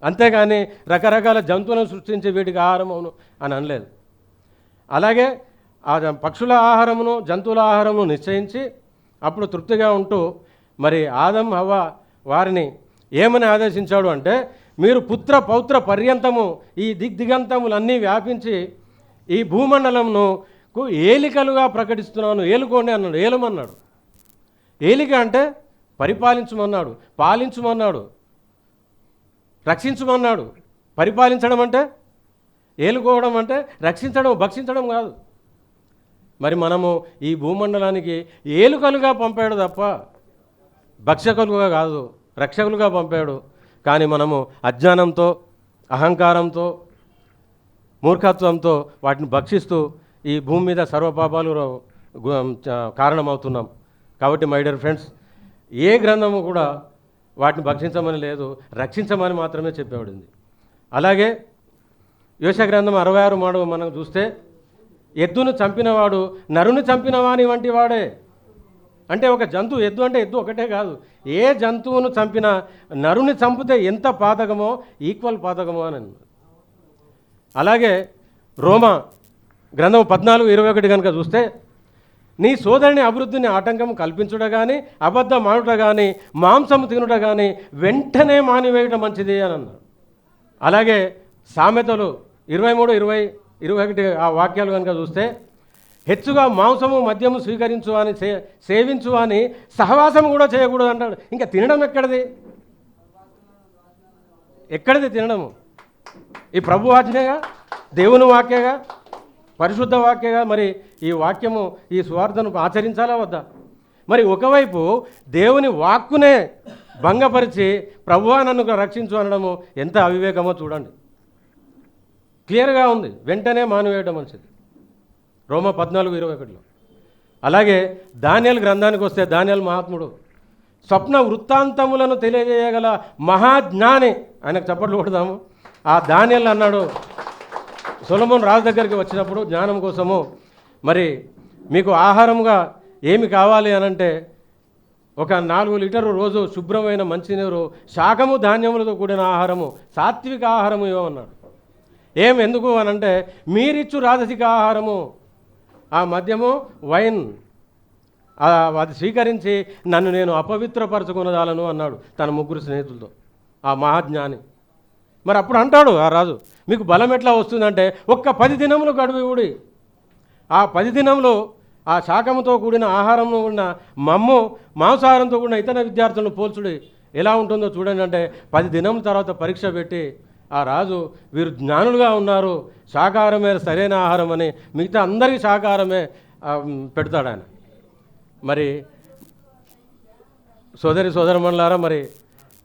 అంతేగాని రకరకాల జంతువులను సృష్టించి వీటికి ఆహారం అవును అని అనలేదు. అలాగే ఆ పక్షుల ఆహారమును, జంతువుల ఆహారమును నిశ్చయించి అప్పుడు తృప్తిగా ఉంటూ మరి ఆదం హవ్వ వారిని ఏమని ఆదేశించాడు అంటే, మీరు పుత్ర పౌత్ర పర్యంతము ఈ దిగ్దిగంతములన్నీ వ్యాపించి ఈ భూమండలంను ఏలికలుగా ప్రకటిస్తున్నాను. ఏలుకోండి అన్నాడు, ఏలమన్నాడు. ఏలిక అంటే పరిపాలించమన్నాడు, పాలించమన్నాడు, రక్షించమన్నాడు. పరిపాలించడం అంటే, ఏలుకోవడం అంటే రక్షించడం, భక్షించడం కాదు. మరి మనము ఈ భూమండలానికి ఏలుకలుగా పంపాడు తప్ప భక్షకులుగా కాదు, రక్షకులుగా పంపాడు. కానీ మనము అజ్ఞానంతో, అహంకారంతో, మూర్ఖత్వంతో వాటిని భక్షిస్తూ ఈ భూమి మీద సర్వపాపాలు కారణమవుతున్నాం. కాబట్టి మై డియర్ ఫ్రెండ్స్, ఏ గ్రంథము కూడా వాటిని భక్షించమని లేదు, రక్షించమని మాత్రమే చెప్పబడింది. అలాగే యోష గ్రంథం 66 మనం చూస్తే, ఎద్దును చంపినవాడు నరుని చంపినవాని వంటి వాడే. అంటే ఒక జంతువు, ఎద్దు అంటే ఎద్దు ఒకటే కాదు, ఏ జంతువును చంపినా నరుని చంపితే ఎంత పాతకమో ఈక్వల్ పాతకమో అని. అలాగే రోమా గ్రంథం 14:21 కనుక చూస్తే, నీ సోదరుని అభివృద్ధిని ఆటంకం కల్పించుట కానీ, అబద్ధం ఆడుట కానీ, మాంసము తినుట కానీ వెంటనే మానివేయటం మంచిది అని అన్నారు. అలాగే సామెతలు 23:20-21 ఆ వాక్యాలు కనుక చూస్తే, హెచ్చుగా మాంసము మద్యము స్వీకరించు అని సేవించు అని సహవాసం కూడా చేయకూడదు అంటాడు. ఇంకా తినడం ఎక్కడిది? తినడము? ఈ ప్రభు ఆజ్ఞగా, దేవుని వాక్యగా, పరిశుద్ధ వాక్యగా. మరి ఈ వాక్యము, ఈ సువార్తను ఆచరించాలా వద్దా? మరి ఒకవైపు దేవుని వాక్కునే భంగపరిచి ప్రభువా నన్ను రక్షించు అనడము ఎంత అవివేకమో చూడండి. క్లియర్గా ఉంది, వెంటనే మానివేయడం మంచిది, రోమా 14:21. అలాగే దానియేలు గ్రంథానికి వస్తే, దానియేలు మహాత్ముడు స్వప్న వృత్తాంతములను తెలియజేయగల మహాజ్ఞాని, ఆయనకు చప్పట్లు కొడదాము. ఆ దానియేలు అన్నాడు, సొలొమోను రాజు దగ్గరికి వచ్చినప్పుడు జ్ఞానం కోసము, మరి మీకు ఆహారంగా ఏమి కావాలి అనంటే, ఒక 4 లీటర్లు రోజు శుభ్రమైన మంచినీరు, శాకము ధాన్యములతో కూడిన ఆహారము, సాత్విక ఆహారము ఇవ్వమన్నాడు. ఎందుకు అని అంటే మీరిచ్చు రాజసిక ఆహారము, ఆ మద్యము వైన్ అది స్వీకరించి నన్ను నేను అపవిత్రపరచుకున్నదాలను అన్నాడు తన 3 స్నేహితులతో, ఆ మహాజ్ఞాని. మరి అప్పుడు అంటాడు ఆ రాజు, మీకు బలం ఎట్లా వస్తుందంటే ఒక్క 10 దినములు గడువు ఇవ్వుడి. ఆ 10 దినములు ఆ శాకముతో కూడిన ఆహారంలో ఉన్న మాంసాహారంతో కూడిన ఇతర విద్యార్థులను పోల్చుడి ఎలా ఉంటుందో చూడండి అంటే 10 దినముల తర్వాత పరీక్ష పెట్టి ఆ రాజు వీరు జ్ఞానులుగా ఉన్నారు, శాకాహారమే సరైన ఆహారం అని మిగతా అందరికీ శాకాహారమే పెడతాడు ఆయన. మరి సోదరమణులారా, మరి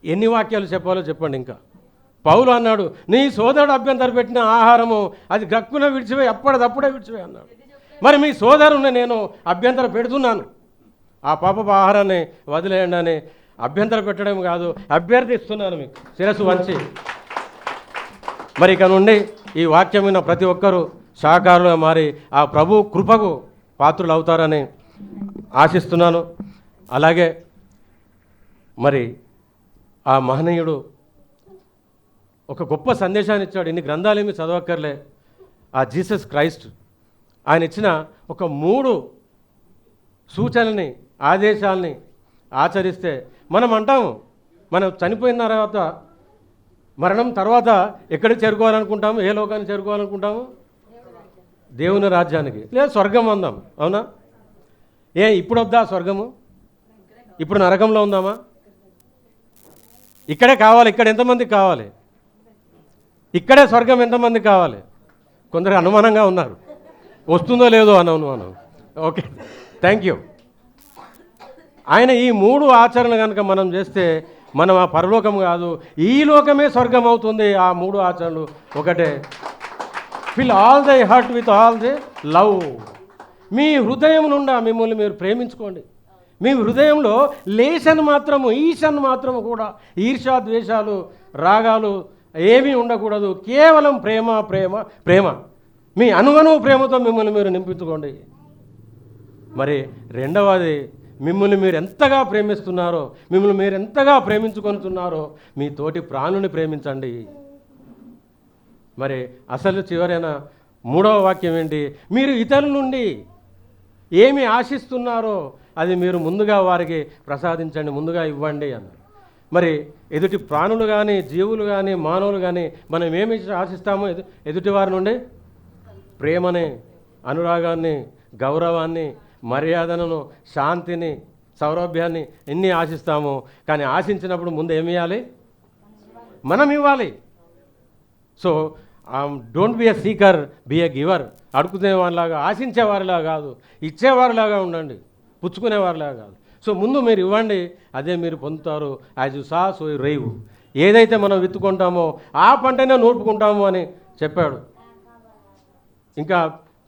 ఎన్ని వాక్యాలు చెప్పాలో చెప్పండి. ఇంకా పౌలు అన్నాడు, నీ సోదరుడు అభ్యంతర పెట్టిన ఆహారము అది గక్కున విడిచిపోయి అప్పటిదప్పుడే విడిచిపోయి అన్నాడు. మరి మీ సోదరుని నేను అభ్యంతర పెడుతున్నాను, ఆ పాపపు ఆహారాన్ని వదిలేయండి అని అభ్యంతర పెట్టడం కాదు, అభ్యర్థిస్తున్నాను మీకు శిరస్సు వంచి. మరి ఇక నుండి ఈ వాక్యం విన్న ప్రతి ఒక్కరూ శాకాహారులుగా మారి ఆ ప్రభు కృపకు పాత్రులు అవుతారని ఆశిస్తున్నాను. అలాగే మరి ఆ మహనీయుడు ఒక గొప్ప సందేశాన్ని ఇచ్చాడు. ఇన్ని గ్రంథాలేమి చదవక్కర్లే. ఆ జీసస్ క్రైస్ట్ ఆయన ఇచ్చిన ఒక 3 సూచనల్ని, ఆదేశాలని ఆచరిస్తే మనం అంటాము, మనం చనిపోయిన తర్వాత మరణం తర్వాత ఎక్కడికి చేరుకోవాలనుకుంటాము? ఏ లోకానికి చేరుకోవాలనుకుంటాము? దేవుని రాజ్యానికి, లేదా స్వర్గం అందాం. అవునా? ఇప్పుడు వద్దా స్వర్గము? ఇప్పుడు నరకంలో ఉందామా? ఇక్కడే కావాలి. ఇక్కడ ఎంతమందికి కావాలి? ఇక్కడే స్వర్గం ఎంతమందికి కావాలి? కొందరు అనుమానంగా ఉన్నారు, వస్తుందో లేదో అని అనుమానం. Okay, thank you. ఆయన ఈ 3 ఆచరణ కనుక మనం చేస్తే మనం ఆ పరలోకం కాదు, ఈ లోకమే స్వర్గం అవుతుంది. ఆ 3 ఆచరణలు ఒకటే, fill all the heart with all the love. మీ హృదయం నుండా మిమ్మల్ని మీరు ప్రేమించుకోండి. మీ హృదయంలో లేషన్ మాత్రము, ఈషన్ మాత్రము కూడా ఈర్ష్యా, ద్వేషాలు, రాగాలు ఏమీ ఉండకూడదు. కేవలం ప్రేమ ప్రేమ ప్రేమ. మీ అనుగనువు ప్రేమతో మిమ్మల్ని మీరు నింపించుకోండి. మరి రెండవది, మిమ్మల్ని మీరు ఎంతగా ప్రేమిస్తున్నారో, మిమ్మల్ని మీరు ఎంతగా ప్రేమించుకొనుతున్నారో మీ తోటి ప్రాణుని ప్రేమించండి. మరి అసలు చివరైన 3వ వాక్యం ఏంటి? మీరు ఇతరుల నుండి ఏమి ఆశిస్తున్నారో అది మీరు ముందుగా వారికి ప్రసాదించండి, ముందుగా ఇవ్వండి అన్నారు. మరి ఎదుటి ప్రాణులు కానీ, జీవులు కానీ, మానవులు కానీ మనం ఏమి ఆశిస్తామో ఎదుటి వారి నుండి ప్రేమని, అనురాగాన్ని, గౌరవాన్ని, మర్యాదను, శాంతిని, సౌరభ్యాన్ని ఎన్ని ఆశిస్తామో. కానీ ఆశించినప్పుడు ముందు ఏమి ఇవ్వాలి? మనం ఇవ్వాలి. So don't be a seeker, be a giver. అడుగుకునేవారిలాగా, ఆశించేవారిలా కాదు, ఇచ్చేవారిలాగా ఉండండి, పుచ్చుకునేవారిలాగా కాదు. సో ముందు మీరు ఇవ్వండి, అదే మీరు పొందుతారు. As you sow so you Reeve. ఏదైతే మనం విత్తుకుంటామో ఆ పంటనే నూర్పుకుంటాము అని చెప్పాడు. ఇంకా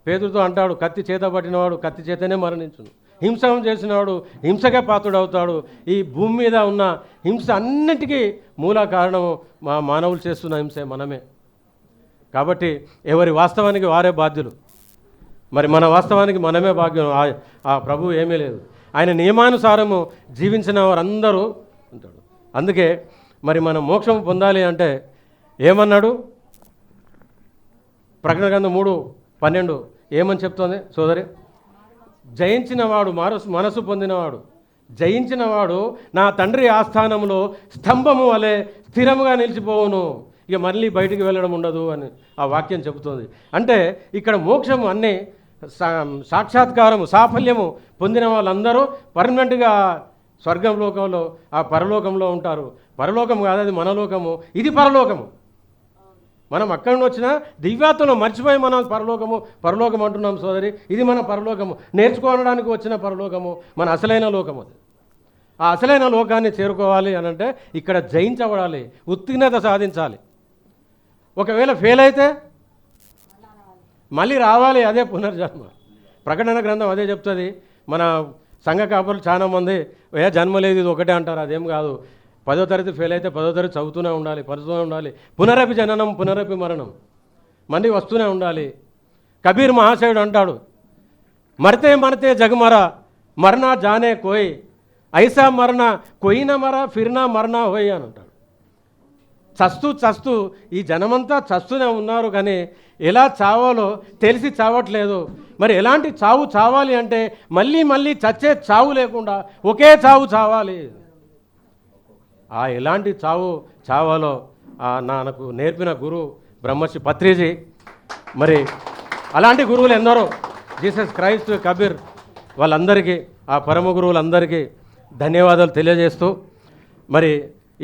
పేతురుతో అంటాడు, కత్తి చేత పట్టినవాడు కత్తి చేతనే మరణించును, హింసను చేసినవాడు హింసకే పాత్రుడవుతాడు. ఈ భూమి మీద ఉన్న హింస అన్నిటికీ మూల కారణము మానవులు చేస్తున్న హింసే, మనమే. కాబట్టి ఎవరి వాస్తవానికి వారే బాధ్యులు. మరి మన వాస్తవానికి మనమే భాగ్యం. ఆ ప్రభువు ఏమీ లేదు. ఆయన నియమానుసారము జీవించిన వారందరూ ఉంటాడు. అందుకే మరి మనం మోక్షం పొందాలి అంటే ఏమన్నాడు? ప్రకటన గ్రంథం 3:12 ఏమని చెప్తోంది సోదరి? జయించినవాడు, మనసు పొందినవాడు, జయించినవాడు నా తండ్రి ఆస్థానంలో స్తంభము వలె స్థిరముగా నిలిచిపోవును, ఇక మళ్ళీ బయటికి వెళ్ళడం ఉండదు అని ఆ వాక్యం చెబుతోంది. అంటే ఇక్కడ మోక్షము అన్నీ సాక్షాత్కారము, సాఫల్యము పొందిన వాళ్ళందరూ పర్మనెంట్గా స్వర్గం లోకంలో, ఆ పరలోకంలో ఉంటారు. పరలోకం కాదు, అది మనలోకము, ఇది పరలోకము. మనం అక్కడి నుండి వచ్చిన దివ్యాత్మను మర్చిపోయి మనం పరలోకం అంటున్నాం సోదరి. ఇది మన పరలోకము, నేర్చుకోవడానికి వచ్చిన పరలోకము, మన అసలైన లోకము. అది ఆ అసలైన లోకాన్ని చేరుకోవాలి అని అంటే ఇక్కడ జయించబడాలి, ఉత్తీర్ణత సాధించాలి. ఒకవేళ ఫెయిల్ అయితే మళ్ళీ రావాలి, అదే పునర్జన్మ. ప్రకటన గ్రంథం అదే చెప్తుంది. మన సంఘ కాపులు చాలామంది జన్మ లేదు ఇది ఒకటే అంటారు. అదేం కాదు. 10వ తరగతి ఫెయిల్ అయితే 10వ తరగతి చదువుతూనే ఉండాలి, పడుతూనే ఉండాలి. పునరపి జననం పునరపి మరణం, మళ్ళీ వస్తూనే ఉండాలి. కబీర్ మహాశయుడు అంటాడు, మరతే మరతే జగమరా మరనా జానే కోయ్, ఐసా మరణ కొయిన మర ఫిర్నా మరణ హోయ్ అని అంటాడు. చస్తూ ఈ జనమంతా చస్తూనే ఉన్నారు, కానీ ఎలా చావాలో తెలిసి చావట్లేదు. మరి ఎలాంటి చావు చావాలి అంటే మళ్ళీ చచ్చే చావు లేకుండా ఒకే చావు చావాలి. ఆ ఎలాంటి చావు చావాలో నాకు నేర్పిన గురువు బ్రహ్మశ్రీ పత్రిజీ. మరి అలాంటి గురువులు ఎందరో, జీసస్ క్రైస్ట్, కబీర్, వాళ్ళందరికీ, ఆ పరమ గురువులందరికీ ధన్యవాదాలు తెలియజేస్తూ, మరి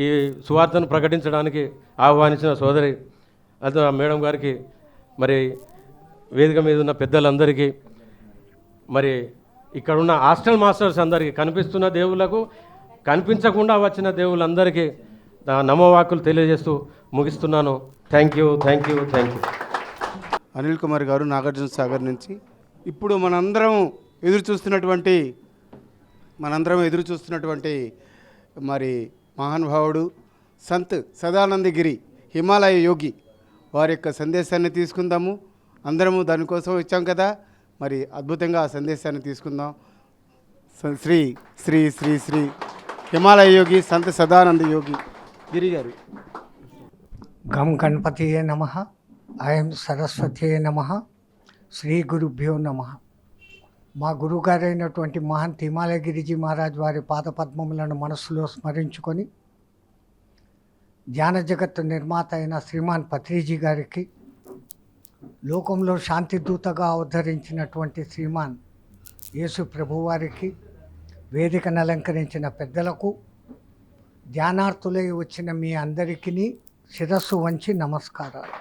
ఈ సువార్తను ప్రకటించడానికి ఆహ్వానించిన సోదరి అది మేడం గారికి, మరి వేదిక మీద ఉన్న పెద్దలందరికీ, మరి ఇక్కడున్న హాస్టల్ మాస్టర్స్ అందరికీ, కనిపిస్తున్న దేవుళ్లకు, కనిపించకుండా వచ్చిన దేవుళ్ళందరికీ నమోవాకులు తెలియజేస్తూ ముగిస్తున్నాను. Thank you. అనిల్ కుమార్ గారు, నాగార్జున సాగర్ నుంచి. ఇప్పుడు మనందరం ఎదురు చూస్తున్నటువంటి మరి మహానుభావుడు సంత్ సదానందగిరి హిమాలయ యోగి వారి యొక్క సందేశాన్ని తీసుకుందాము. అందరము దానికోసం వచ్చాం కదా, మరి అద్భుతంగా ఆ సందేశాన్ని తీసుకుందాం. శ్రీ శ్రీ శ్రీ శ్రీ హిమాలయ యోగి సంత్ సదానంద యోగి గిరి గారు. గం గణపతియే నమః, ఐం సరస్వతియే నమః, శ్రీ గురుభ్యో నమః. మా గురుగారైనటువంటి మహంత్ హిమాలయ గిరిజీ మహారాజ్ వారి పాదపద్మములను మనస్సులో స్మరించుకొని, ధ్యాన జగత్తు నిర్మాత అయిన శ్రీమాన్ పత్రిజీ గారికి, లోకంలో శాంతిదూతగా అవతరించినటువంటి శ్రీమాన్ యేసు ప్రభువారికి, వేదికను అలంకరించిన పెద్దలకు, ధ్యానార్థులై వచ్చిన మీ అందరికీ శిరస్సు వంచి నమస్కారాలు.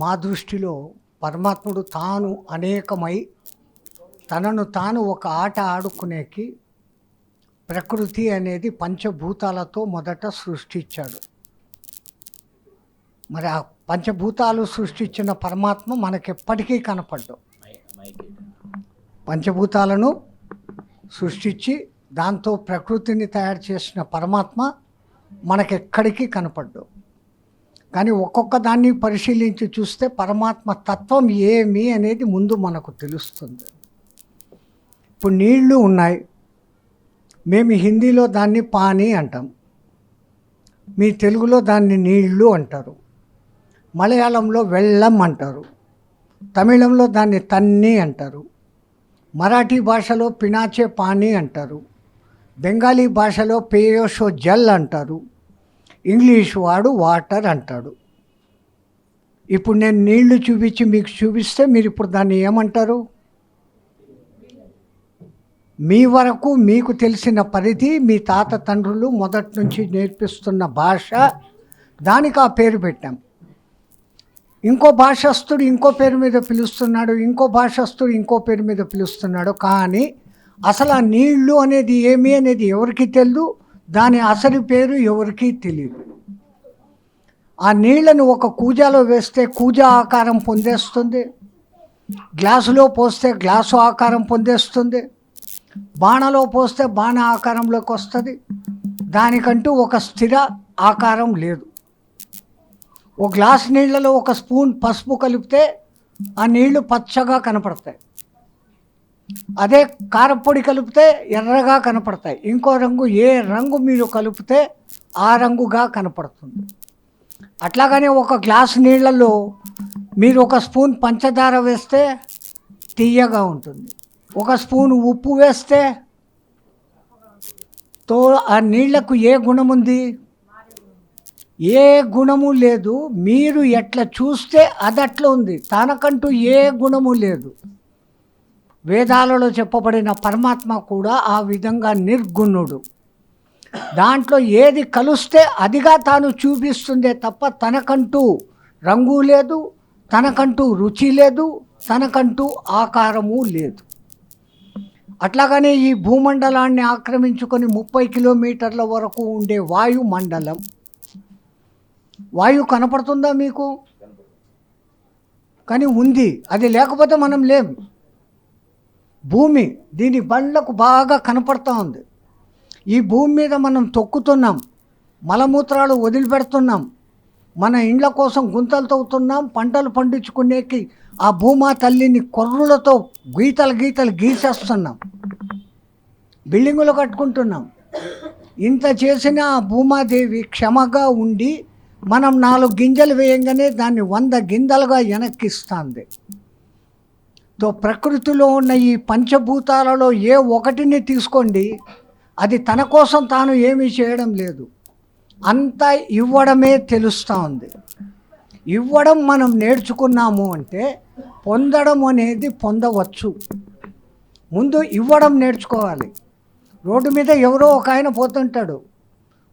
మా దృష్టిలో పరమాత్ముడు తాను అనేకమై తనను తాను ఒక ఆట ఆడుకునేకి ప్రకృతి అనేది పంచభూతాలతో మొదట సృష్టించాడు. మరి ఆ పంచభూతాలు సృష్టించిన పరమాత్మ మనకెప్పటికీ కనపడ్డు. పంచభూతాలను సృష్టించి దాంతో ప్రకృతిని తయారు చేసిన పరమాత్మ మనకెక్కడికి కనపడ్డు. కానీ ఒక్కొక్క దాన్ని పరిశీలించి చూస్తే పరమాత్మ తత్వం ఏమి అనేది ముందు మనకు తెలుస్తుంది. ఇప్పుడు నీళ్లు ఉన్నాయి, మేము హిందీలో దాన్ని పానీ అంటాం, మీ తెలుగులో దాన్ని నీళ్లు అంటారు, మలయాళంలో వెళ్ళం అంటారు, తమిళంలో దాన్ని తన్ని అంటారు, మరాఠీ భాషలో పినాచే పానీ అంటారు, బెంగాలీ భాషలో పేయోషో జల్ అంటారు, ఇంగ్లీష్ వాడు వాటర్ అంటాడు. ఇప్పుడు నేను నీళ్లు చూపించి మీకు చూపిస్తే మీరు ఇప్పుడు దాన్ని ఏమంటారు? మీ వరకు మీకు తెలిసిన పరిధి, మీ తాత తండ్రులు మొదటి నుంచి నేర్పిస్తున్న భాష, దానికి ఆ పేరు పెట్టాం. ఇంకో భాషస్థుడు ఇంకో పేరు మీద పిలుస్తున్నాడు, ఇంకో భాషస్థుడు ఇంకో పేరు మీద పిలుస్తున్నాడు. కానీ అసలు ఆ నీళ్లు అనేది ఏమి అనేది ఎవరికి తెలియదు, దాని అసలు పేరు ఎవరికీ తెలియదు. ఆ నీళ్లను ఒక కూజాలో వేస్తే కూజా ఆకారం పొందేస్తుంది, గ్లాసులో పోస్తే గ్లాసు ఆకారం పొందేస్తుంది, బాణలో పోస్తే బాణ ఆకారంలోకి వస్తుంది. దానికంటూ ఒక స్థిర ఆకారం లేదు. ఒక గ్లాస్ నీళ్లలో ఒక స్పూన్ పసుపు కలిపితే ఆ నీళ్లు పచ్చగా కనపడతాయి. అదే కారపొడి కలిపితే ఎర్రగా కనపడతాయి. ఇంకో రంగు, ఏ రంగు మీరు కలిపితే ఆ రంగుగా కనపడుతుంది. అట్లాగనే ఒక గ్లాస్ నీళ్లలో మీరు ఒక స్పూన్ పంచదార వేస్తే తీయగా ఉంటుంది, ఒక స్పూన్ ఉప్పు వేస్తే ఆ నీళ్లకు ఏ గుణం ఉంది? ఏ గుణము లేదు. మీరు ఎట్లా చూస్తే అది అట్లా ఉంది, తనకంటూ ఏ గుణము లేదు. వేదాలలో చెప్పబడిన పరమాత్మ కూడా ఆ విధంగా నిర్గుణుడు. దాంట్లో ఏది కలుస్తే అదిగా తాను చూపిస్తుందే తప్ప తనకంటూ రంగు లేదు, తనకంటూ రుచి లేదు, తనకంటూ ఆకారము లేదు. అట్లాగనే ఈ భూమండలాన్ని ఆక్రమించుకొని 30 కిలోమీటర్ల వరకు ఉండే వాయుమండలం, వాయువు కనపడుతుందా మీకు? కానీ ఉంది, అది లేకపోతే మనం లేం. భూమి, దీని బండ్లకు బాగా కనపడుతూ ఉంది. ఈ భూమి మీద మనం తొక్కుతున్నాం, మలమూత్రాలు వదిలిపెడుతున్నాం, మన ఇండ్ల కోసం గుంతలు తవ్వుతున్నాం, పంటలు పండించుకునేకి ఆ భూమా తల్లిని కొర్రులతో గీతలు గీతలు గీసేస్తున్నాం. బిల్డింగులు కట్టుకుంటున్నాం. ఇంత చేసిన ఆ భూమాదేవి క్షమగా ఉండి మనం 4 గింజలు వేయంగానే దాన్ని 100 గింజలుగా వెనక్కిస్తుంది. ప్రకృతిలో ఉన్న ఈ పంచభూతాలలో ఏ ఒకటిని తీసుకోండి, అది తన కోసం తాను ఏమీ చేయడం లేదు, అంతా ఇవ్వడమే తెలుస్తూ ఉంది. ఇవ్వడం మనం నేర్చుకున్నాము అంటే పొందడం అనేది పొందవచ్చు. ముందు ఇవ్వడం నేర్చుకోవాలి. రోడ్డు మీద ఎవరో ఒక ఆయన పోతుంటాడు,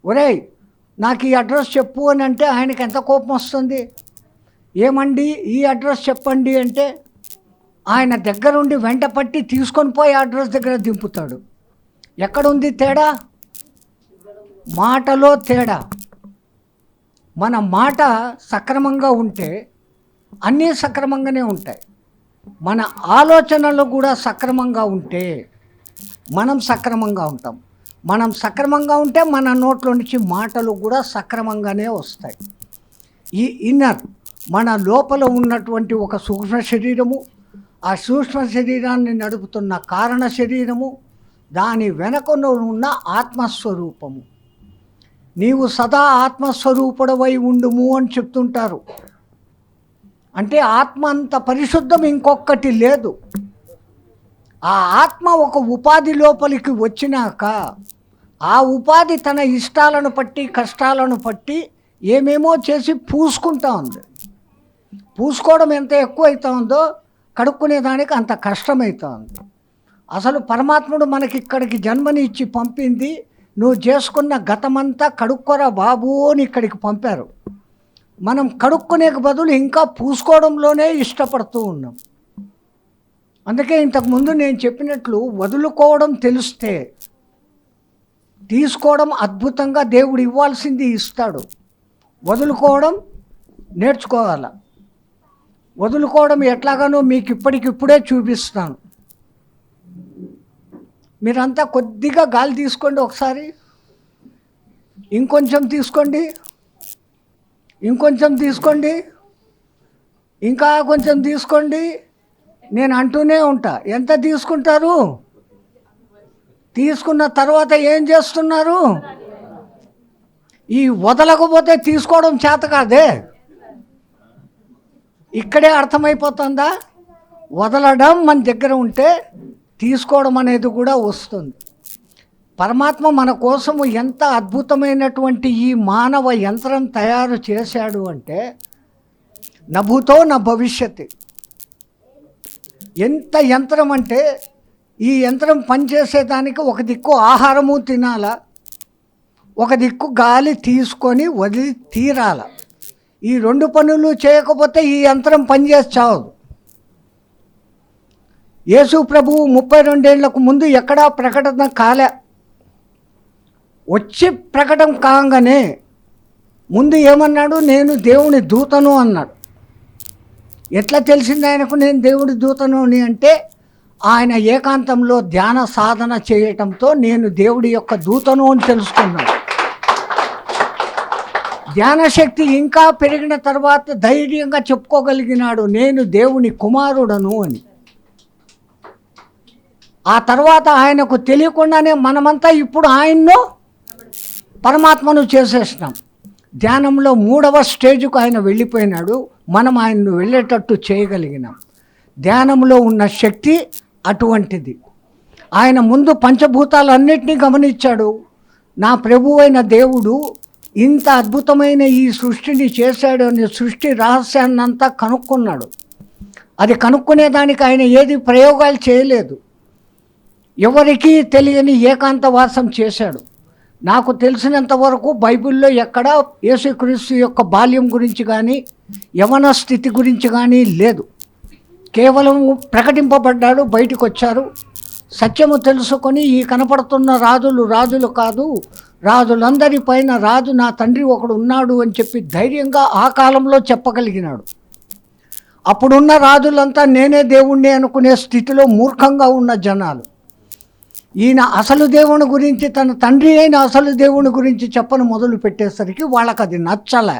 ఒరేయ్ నాకు ఈ అడ్రస్ చెప్పు అని అంటే ఆయనకి ఎంత కోపం వస్తుంది. ఏమండి ఈ అడ్రస్ చెప్పండి అంటే ఆయన దగ్గరుండి వెంట పట్టి తీసుకొని పోయి అడ్రస్ దగ్గర దింపుతాడు. ఎక్కడుంది తేడా? మాటలో తేడా. మన మాట సక్రమంగా ఉంటే అన్నీ సక్రమంగానే ఉంటాయి. మన ఆలోచనలు కూడా సక్రమంగా ఉంటే మనం సక్రమంగా ఉంటాం. మనం సక్రమంగా ఉంటే మన నోట్లో నుంచి మాటలు కూడా సక్రమంగానే వస్తాయి. ఈ ఇన్నర్ మన లోపల ఉన్నటువంటి ఒక సూక్ష్మ శరీరము, ఆ సూక్ష్మ శరీరాన్ని నడుపుతున్న కారణ శరీరము, దాని వెనక ఉన్న ఆత్మస్వరూపము. నీవు సదా ఆత్మస్వరూపుడవై ఉండుము అని చెప్తుంటారు. అంటే ఆత్మ అంత పరిశుద్ధం ఇంకొకటి లేదు. ఆ ఆత్మ ఒక ఉపాధి లోపలికి వచ్చినాక ఆ ఉపాధి తన ఇష్టాలను బట్టి కష్టాలను బట్టి ఏమేమో చేసి పూసుకుంటా ఉంది. పూసుకోవడం ఎంత ఎక్కువ అవుతా ఉందో కడుక్కునేదానికి అంత కష్టమవుతా ఉంది. అసలు పరమాత్ముడు మనకి ఇక్కడికి జన్మని ఇచ్చి పంపింది, నువ్వు చేసుకున్న గతమంతా కడుక్కోరా బాబు అని ఇక్కడికి పంపారు. మనం కడుక్కునే బదులు ఇంకా పూసుకోవడంలోనే ఇష్టపడుతూ ఉన్నాం. అందుకే ఇంతకుముందు నేను చెప్పినట్లు వదులుకోవడం తెలిస్తే తీసుకోవడం అద్భుతంగా దేవుడు ఇవ్వాల్సింది ఇస్తాడు. వదులుకోవడం నేర్చుకోవాలి. వదులుకోవడం ఎట్లాగానో మీకు ఇప్పటికిప్పుడే చూపిస్తాను. మీరంతా కొద్దిగా గాలి తీసుకోండి, ఒకసారి ఇంకొంచెం తీసుకోండి, ఇంకొంచెం తీసుకోండి, ఇంకా కొంచెం తీసుకోండి. నేను అంటూనే ఉంటా, ఎంత తీసుకుంటారు? తీసుకున్న తర్వాత ఏం చేస్తున్నారు? ఈ వదలకపోతే తీసుకోవడం చేత కాదే. ఇక్కడే అర్థమైపోతుందా? వదలడం మన దగ్గర ఉంటే తీసుకోవడం అనేది కూడా వస్తుంది. పరమాత్మ మన కోసము ఎంత అద్భుతమైనటువంటి ఈ మానవ యంత్రం తయారు చేశాడు అంటే నభూతో నా భవిష్యత్. ఎంత యంత్రం అంటే ఈ యంత్రం పనిచేసేదానికి ఒక దిక్కు ఆహారము తినాల, ఒక దిక్కు గాలి తీసుకొని వదిలి తీరాల. ఈ 2 పనులు చేయకపోతే ఈ యంత్రం పనిచేసి చావదు. యేసు ప్రభువు 32 ఏళ్లకు ముందు ఎక్కడా ప్రకటన కాలే. వచ్చి ప్రకటన కాగానే ముందు ఏమన్నాడు? నేను దేవుని దూతను అన్నాడు. ఎట్లా తెలిసింది ఆయనకు నేను దేవుడి దూతను అని అంటే ఆయన ఏకాంతంలో ధ్యాన సాధన చేయటంతో నేను దేవుడి యొక్క దూతను అని తెలుసుకున్నాను. ధ్యాన శక్తి ఇంకా పెరిగిన తర్వాత ధైర్యంగా చెప్పుకోగలిగినాడు నేను దేవుని కుమారుడను అని. ఆ తర్వాత ఆయనకు తెలియకుండానే మనమంతా ఇప్పుడు ఆయన్ను పరమాత్మను చేసేసినాం. ధ్యానంలో 3వ స్టేజ్కు ఆయన వెళ్ళిపోయినాడు, మనం ఆయన్ను వెళ్ళేటట్టు చేయగలిగినాం. ధ్యానంలో ఉన్న శక్తి అటువంటిది. ఆయన ముందు పంచభూతాలన్నింటినీ గమనించాడు. నా ప్రభువైన దేవుడు ఇంత అద్భుతమైన ఈ సృష్టిని చేశాడు అని సృష్టి రహస్యాన్నంతా కనుక్కున్నాడు. అది కనుక్కునేదానికి ఆయన ఏది ప్రయోగాలు చేయలేదు. ఎవరికీ తెలియని ఏకాంతవాసం చేశాడు. నాకు తెలిసినంత వరకు బైబిల్లో ఎక్కడ యేసుక్రీస్తు యొక్క బాల్యం గురించి కానీ యవన స్థితి గురించి కానీ లేదు. కేవలం ప్రకటింపబడ్డాడు, బయటకు వచ్చారు. సత్యము తెలుసుకొని ఈ కనపడుతున్న రాజులు కాదు, రాజులందరి పైన రాజు నా తండ్రి ఒకడు ఉన్నాడు అని చెప్పి ధైర్యంగా ఆ కాలంలో చెప్పగలిగినాడు. అప్పుడున్న రాజులంతా నేనే దేవుణ్ణి అనుకునే స్థితిలో మూర్ఖంగా ఉన్న జనాలు. ఈయన అసలు దేవుని గురించి, తన తండ్రి అయిన అసలు దేవుని గురించి చెప్పను మొదలు పెట్టేసరికి వాళ్ళకి అది నచ్చలే.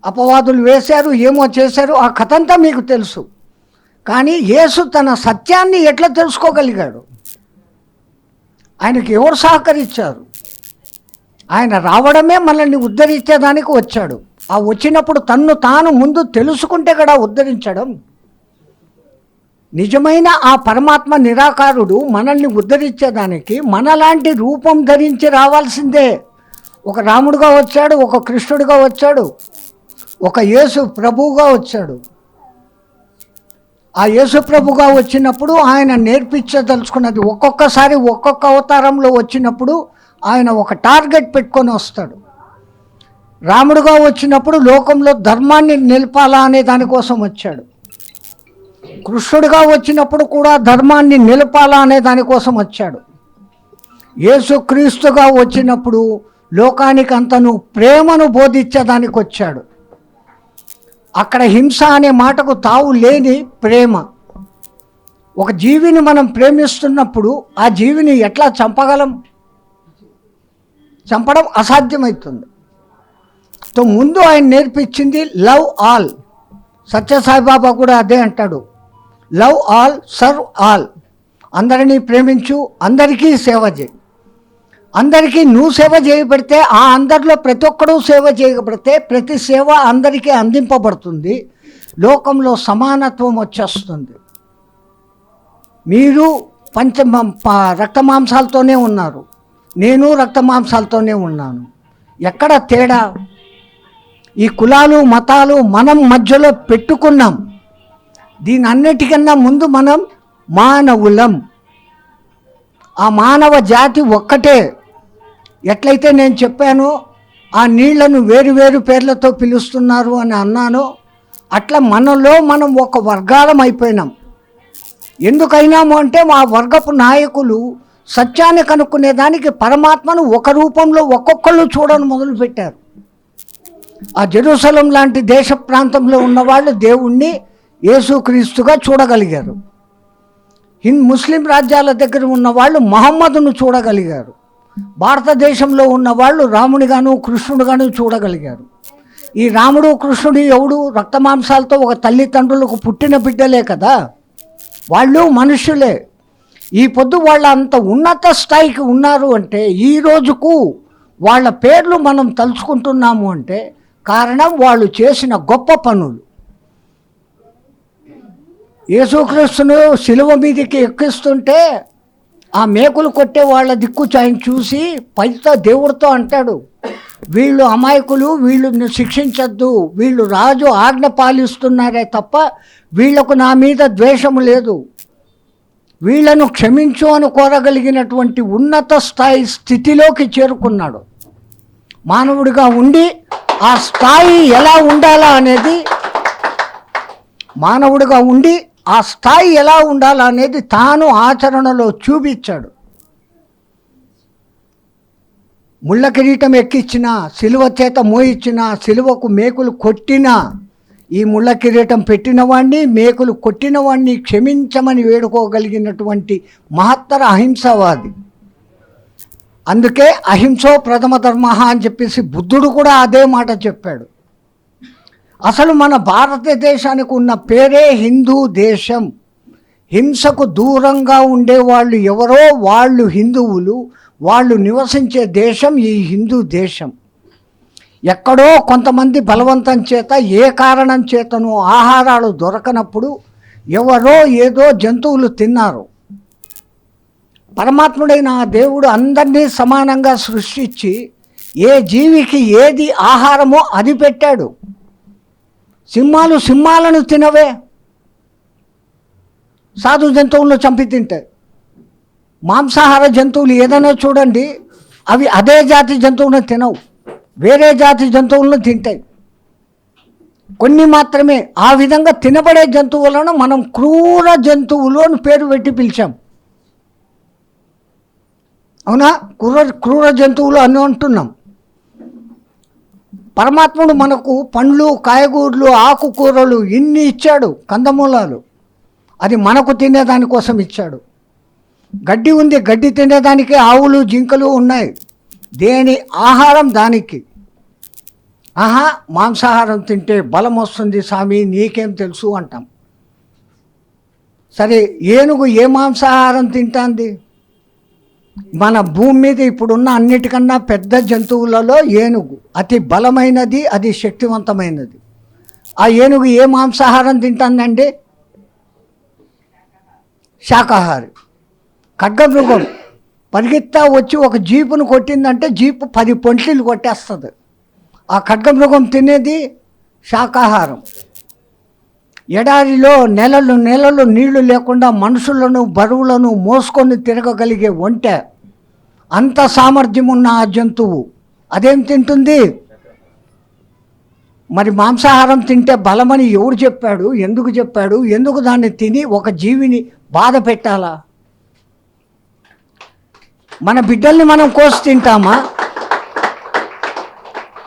అపవాదులు వేశారు, ఏమో చేశారు, ఆ కథ అంతా మీకు తెలుసు. కానీ యేసు తన సత్యాన్ని ఎట్లా తెలుసుకోగలిగాడు? ఆయనకి ఎవరు సహకరించారు? ఆయన రావడమే మనల్ని ఉద్ధరించేదానికి వచ్చాడు. ఆ వచ్చినప్పుడు తన్ను తాను ముందు తెలుసుకుంటే కూడా ఉద్ధరించడం. నిజమైన ఆ పరమాత్మ నిరాకారుడు మనల్ని ఉద్ధరించేదానికి మనలాంటి రూపం ధరించి రావాల్సిందే. ఒక రాముడుగా వచ్చాడు, ఒక కృష్ణుడిగా వచ్చాడు, ఒక యేసు ప్రభువుగా వచ్చాడు. ఆ యేసు ప్రభుగా వచ్చినప్పుడు ఆయన నేర్పించదలుచుకున్నది ఒక్కొక్కసారి ఒక్కొక్క అవతారంలో వచ్చినప్పుడు ఆయన ఒక టార్గెట్ పెట్టుకొని వస్తాడు. రాముడుగా వచ్చినప్పుడు లోకంలో ధర్మాన్ని నిలపాలా అనే దానికోసం వచ్చాడు. కృష్ణుడిగా వచ్చినప్పుడు కూడా ధర్మాన్ని నిలపాలా అనే దానికోసం వచ్చాడు. యేసుక్రీస్తుగా వచ్చినప్పుడు లోకానికి అంతను ప్రేమను బోధించేదానికి వచ్చాడు. అక్కడ హింస అనే మాటకు తావు లేని ప్రేమ. ఒక జీవిని మనం ప్రేమిస్తున్నప్పుడు ఆ జీవిని ఎట్లా చంపగలం? చంపడం అసాధ్యమవుతుంది. ముందు ఆయన నేర్పించింది లవ్ ఆల్. సత్యసాయిబాబా కూడా అదే అంటాడు, లవ్ ఆల్ సర్వ్ ఆల్. అందరినీ ప్రేమించు, అందరికీ సేవ చేయి. అందరికీ నువ్వు సేవ చేయబడితే ఆ అందరిలో ప్రతి ఒక్కరూ సేవ చేయబడితే ప్రతి సేవ అందరికీ అందింపబడుతుంది. లోకంలో సమానత్వం వచ్చేస్తుంది. మీరు రక్తమాంసాలతోనే ఉన్నారు, నేను రక్తమాంసాలతోనే ఉన్నాను. ఎక్కడ తేడా? ఈ కులాలు మతాలు మనం మధ్యలో పెట్టుకున్నాం. దీని అన్నిటికన్నా ముందు మనం మానవులం. ఆ మానవ జాతి ఒక్కటే. ఎట్లయితే నేను చెప్పానో ఆ నీళ్లను వేరు వేరు పేర్లతో పిలుస్తున్నారు అని అన్నానో అట్లా మనలో మనం ఒక వర్గాలం అయిపోయినాం. ఎందుకైనాము అంటే మా వర్గపు నాయకులు సత్యాన్ని కనుక్కునేదానికి పరమాత్మను ఒక రూపంలో ఒక్కొక్కళ్ళు చూడని మొదలుపెట్టారు. ఆ జెరూసలం లాంటి దేశ ప్రాంతంలో ఉన్నవాళ్ళు దేవుణ్ణి యేసుక్రీస్తుగా చూడగలిగారు. ముస్లిం రాజ్యాల దగ్గర ఉన్నవాళ్ళు మహమ్మదును చూడగలిగారు. భారతదేశంలో ఉన్నవాళ్ళు రామునిగాను కృష్ణుడుగాను చూడగలిగారు. ఈ రాముడు కృష్ణుడు ఎవడు? రక్తమాంసాలతో ఒక తల్లిదండ్రులకు పుట్టిన బిడ్డలే కదా, వాళ్ళు మనుషులే. ఈ పొద్దు వాళ్ళ అంత ఉన్నత స్థాయికి ఉన్నారు అంటే ఈ రోజుకు వాళ్ళ పేర్లు మనం తలుచుకుంటున్నాము అంటే కారణం వాళ్ళు చేసిన గొప్ప పనులు. యేసుక్రీస్తును శిలువ మీదకి ఎక్కిస్తుంటే ఆ మేకులు కొట్టే వాళ్ళ దిక్కు ఆయన చూసి పైతో దేవుడితో అంటాడు, వీళ్ళు అమాయకులు, వీళ్ళని శిక్షించద్దు, వీళ్ళు రాజు ఆజ్ఞ పాలిస్తున్నారే తప్ప వీళ్లకు నా మీద ద్వేషము లేదు, వీళ్లను క్షమించు అని కోరగలిగినటువంటి ఉన్నత స్థాయి స్థితిలోకి చేరుకున్నాడు. మానవుడిగా ఉండి ఆ స్థాయి ఎలా ఉండాలా అనేది మానవుడిగా ఉండి ఆ స్థాయి ఎలా ఉండాలా అనేది తాను ఆచరణలో చూపించాడు. ముళ్ళ కిరీటం ఎక్కించిన, సిలువ చేత మోయించిన, సిలువకు మేకులు కొట్టిన, ఈ ముళ్ళ కిరీటం పెట్టినవాడిని మేకులు కొట్టినవాడిని క్షమించమని వేడుకోగలిగినటువంటి మహత్తర అహింసవాది. అందుకే అహింసో ప్రథమ ధర్మ అని చెప్పేసి బుద్ధుడు కూడా అదే మాట చెప్పాడు. అసలు మన భారతదేశానికి ఉన్న పేరే హిందూ దేశం. హింసకు దూరంగా ఉండేవాళ్ళు ఎవరో వాళ్ళు హిందువులు. వాళ్ళు నివసించే దేశం ఈ హిందూ దేశం. ఎక్కడో కొంతమంది బలవంతం చేత ఏ కారణం చేతనో ఆహారాలు దొరకనప్పుడు ఎవరో ఏదో జంతువులు తిన్నారు. పరమాత్ముడైన ఆ దేవుడు అందరినీ సమానంగా సృష్టించి ఏ జీవికి ఏది ఆహారమో అది పెట్టాడు. సింహాలను తినవే, సాధు జంతువులను చంపి తింటాయి. మాంసాహార జంతువులు ఏదైనా చూడండి, అవి అదే జాతి జంతువులను తినవు, వేరే జాతి జంతువులను తింటాయి. కొన్ని మాత్రమే. ఆ విధంగా తినబడే జంతువులను మనం క్రూర జంతువులు అని పేరు పెట్టి పిలిచాం. అవునా? క్రూర జంతువులు అని అంటున్నాం. పరమాత్ముడు మనకు పండ్లు, కాయగూరలు, ఆకుకూరలు ఇన్ని ఇచ్చాడు, కందమూలాలు. అది మనకు తినేదానికోసం ఇచ్చాడు. గడ్డి ఉంది, గడ్డి తినేదానికి ఆవులు, జింకలు ఉన్నాయి. దేని ఆహారం దానికి. మాంసాహారం తింటే బలం వస్తుంది స్వామి, నీకేం తెలుసు అంటాం. సరే, ఏనుగు ఏ మాంసాహారం తింటాంది? మన భూమి మీద ఇప్పుడున్న అన్నిటికన్నా పెద్ద జంతువులలో ఏనుగు అతి బలమైనది, అది శక్తివంతమైనది. ఆ ఏనుగు ఏ మాంసాహారం తింటుందండి? శాకాహారి. ఖడ్గమృగం పరిగెత్తా వచ్చి ఒక జీపును కొట్టిందంటే జీపు 10 పొంట్లీలు కొట్టేస్తుంది. ఆ ఖడ్గమృగం తినేది శాకాహారం. ఎడారిలో నెలలు నెలలు నీళ్లు లేకుండా మనుషులను బరువులను మోసుకొని తిరగగలిగే ఒంటె, అంత సామర్థ్యం ఉన్న ఆ జంతువు అదేం తింటుంది? మరి మాంసాహారం తింటే బలమని ఎవడు చెప్పాడు? ఎందుకు చెప్పాడు? ఎందుకు దాన్ని తిని ఒక జీవిని బాధ పెట్టాలా? మన బిడ్డల్ని మనం కోసి తింటామా?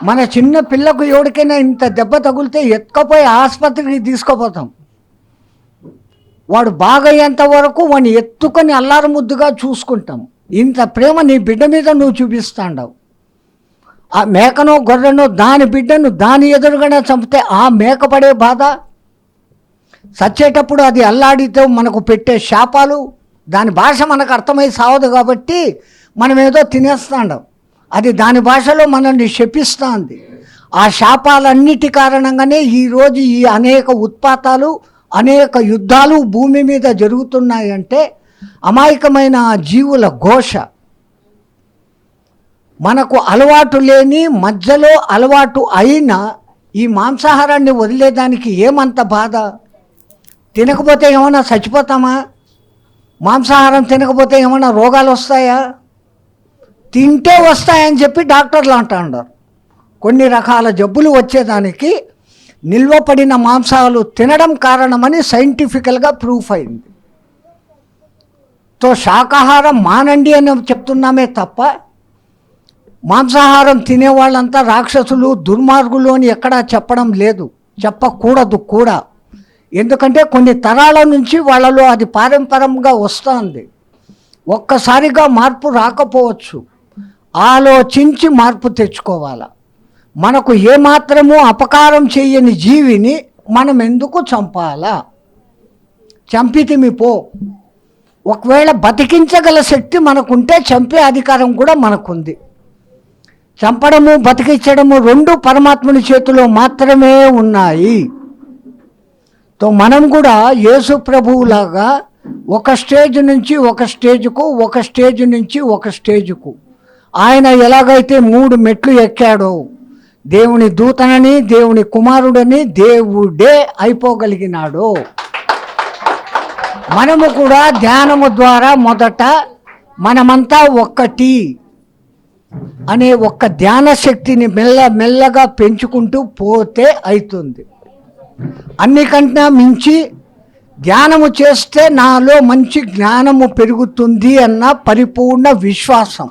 మన చిన్న పిల్లకు ఎవరికైనా ఇంత దెబ్బ తగిలితే ఎత్తుకపోయి ఆసుపత్రికి తీసుకుపోతాం. వాడు బాగయ్యేంత వరకు వాడిని ఎత్తుకొని అల్లారు ముద్దుగా చూసుకుంటాం. ఇంత ప్రేమ నీ బిడ్డ మీద నువ్వు చూపిస్తాండావు. ఆ మేకనో గొర్రెనో దాని బిడ్డను దాని ఎదురుగానే చంపితే ఆ మేక పడే బాధ, చచ్చేటప్పుడు అది అల్లాడితే మనకు పెట్టే శాపాలు, దాని భాష మనకు అర్థమై సావదు కాబట్టి మనం ఏదో తినేస్తాండాం. అది దాని భాషలో మనల్ని శపిస్తుంది. ఆ శాపాలన్నిటి కారణంగానే ఈరోజు ఈ అనేక ఉత్పాతాలు, అనేక యుద్ధాలు భూమి మీద జరుగుతున్నాయంటే అమాయకమైన జీవుల ఘోష. మనకు అలవాటు లేని మధ్యలో అలవాటు అయిన ఈ మాంసాహారాన్ని వదిలేదానికి ఏమంత బాధ? తినకపోతే ఏమైనా చచ్చిపోతామా? మాంసాహారం తినకపోతే ఏమైనా రోగాలు వస్తాయా? తింటే వస్తాయని చెప్పి డాక్టర్లు అంటున్నారు. కొన్ని రకాల జబ్బులు వచ్చేదానికి నిల్వపడిన మాంసాలు తినడం కారణమని సైంటిఫికల్గా ప్రూఫ్ అయింది. శాకాహారం మానండి అని చెప్తున్నామే తప్ప మాంసాహారం తినేవాళ్ళంతా రాక్షసులు, దుర్మార్గులు అని ఎక్కడా చెప్పడం లేదు, చెప్పకూడదు కూడా. ఎందుకంటే కొన్ని తరాల నుంచి వాళ్ళలో అది పారంపరంగా వస్తుంది. ఒక్కసారిగా మార్పు రాకపోవచ్చు, ఆలోచించి మార్పు తెచ్చుకోవాలి. మనకు ఏమాత్రమూ అపకారం చేయని జీవిని మనం ఎందుకు చంపాలా? చంపితిమి పో. ఒకవేళ బతికించగల శక్తి మనకుంటే చంపే అధికారం కూడా మనకుంది. చంపడము బతికించడము రెండు పరమాత్ముని చేతిలో మాత్రమే ఉన్నాయి. మనం కూడా యేసు ప్రభువులాగా ఒక స్టేజ్ నుంచి ఒక స్టేజ్కు, ఒక స్టేజ్ నుంచి ఒక స్టేజ్కు ఆయన ఎలాగైతే 3 మెట్లు ఎక్కాడో, దేవుని దూతనని, దేవుని కుమారుడని, దేవుడే అయిపోగలిగినాడో, మనము కూడా ధ్యానము ద్వారా మొదట మనమంతా ఒక్కటి అనే ఒక్క ధ్యాన శక్తిని మెల్లగా పెంచుకుంటూ పోతే అవుతుంది. అన్నికంటే మించి ధ్యానము చేస్తే నాలో మంచి జ్ఞానము పెరుగుతుంది అన్న పరిపూర్ణ విశ్వాసం.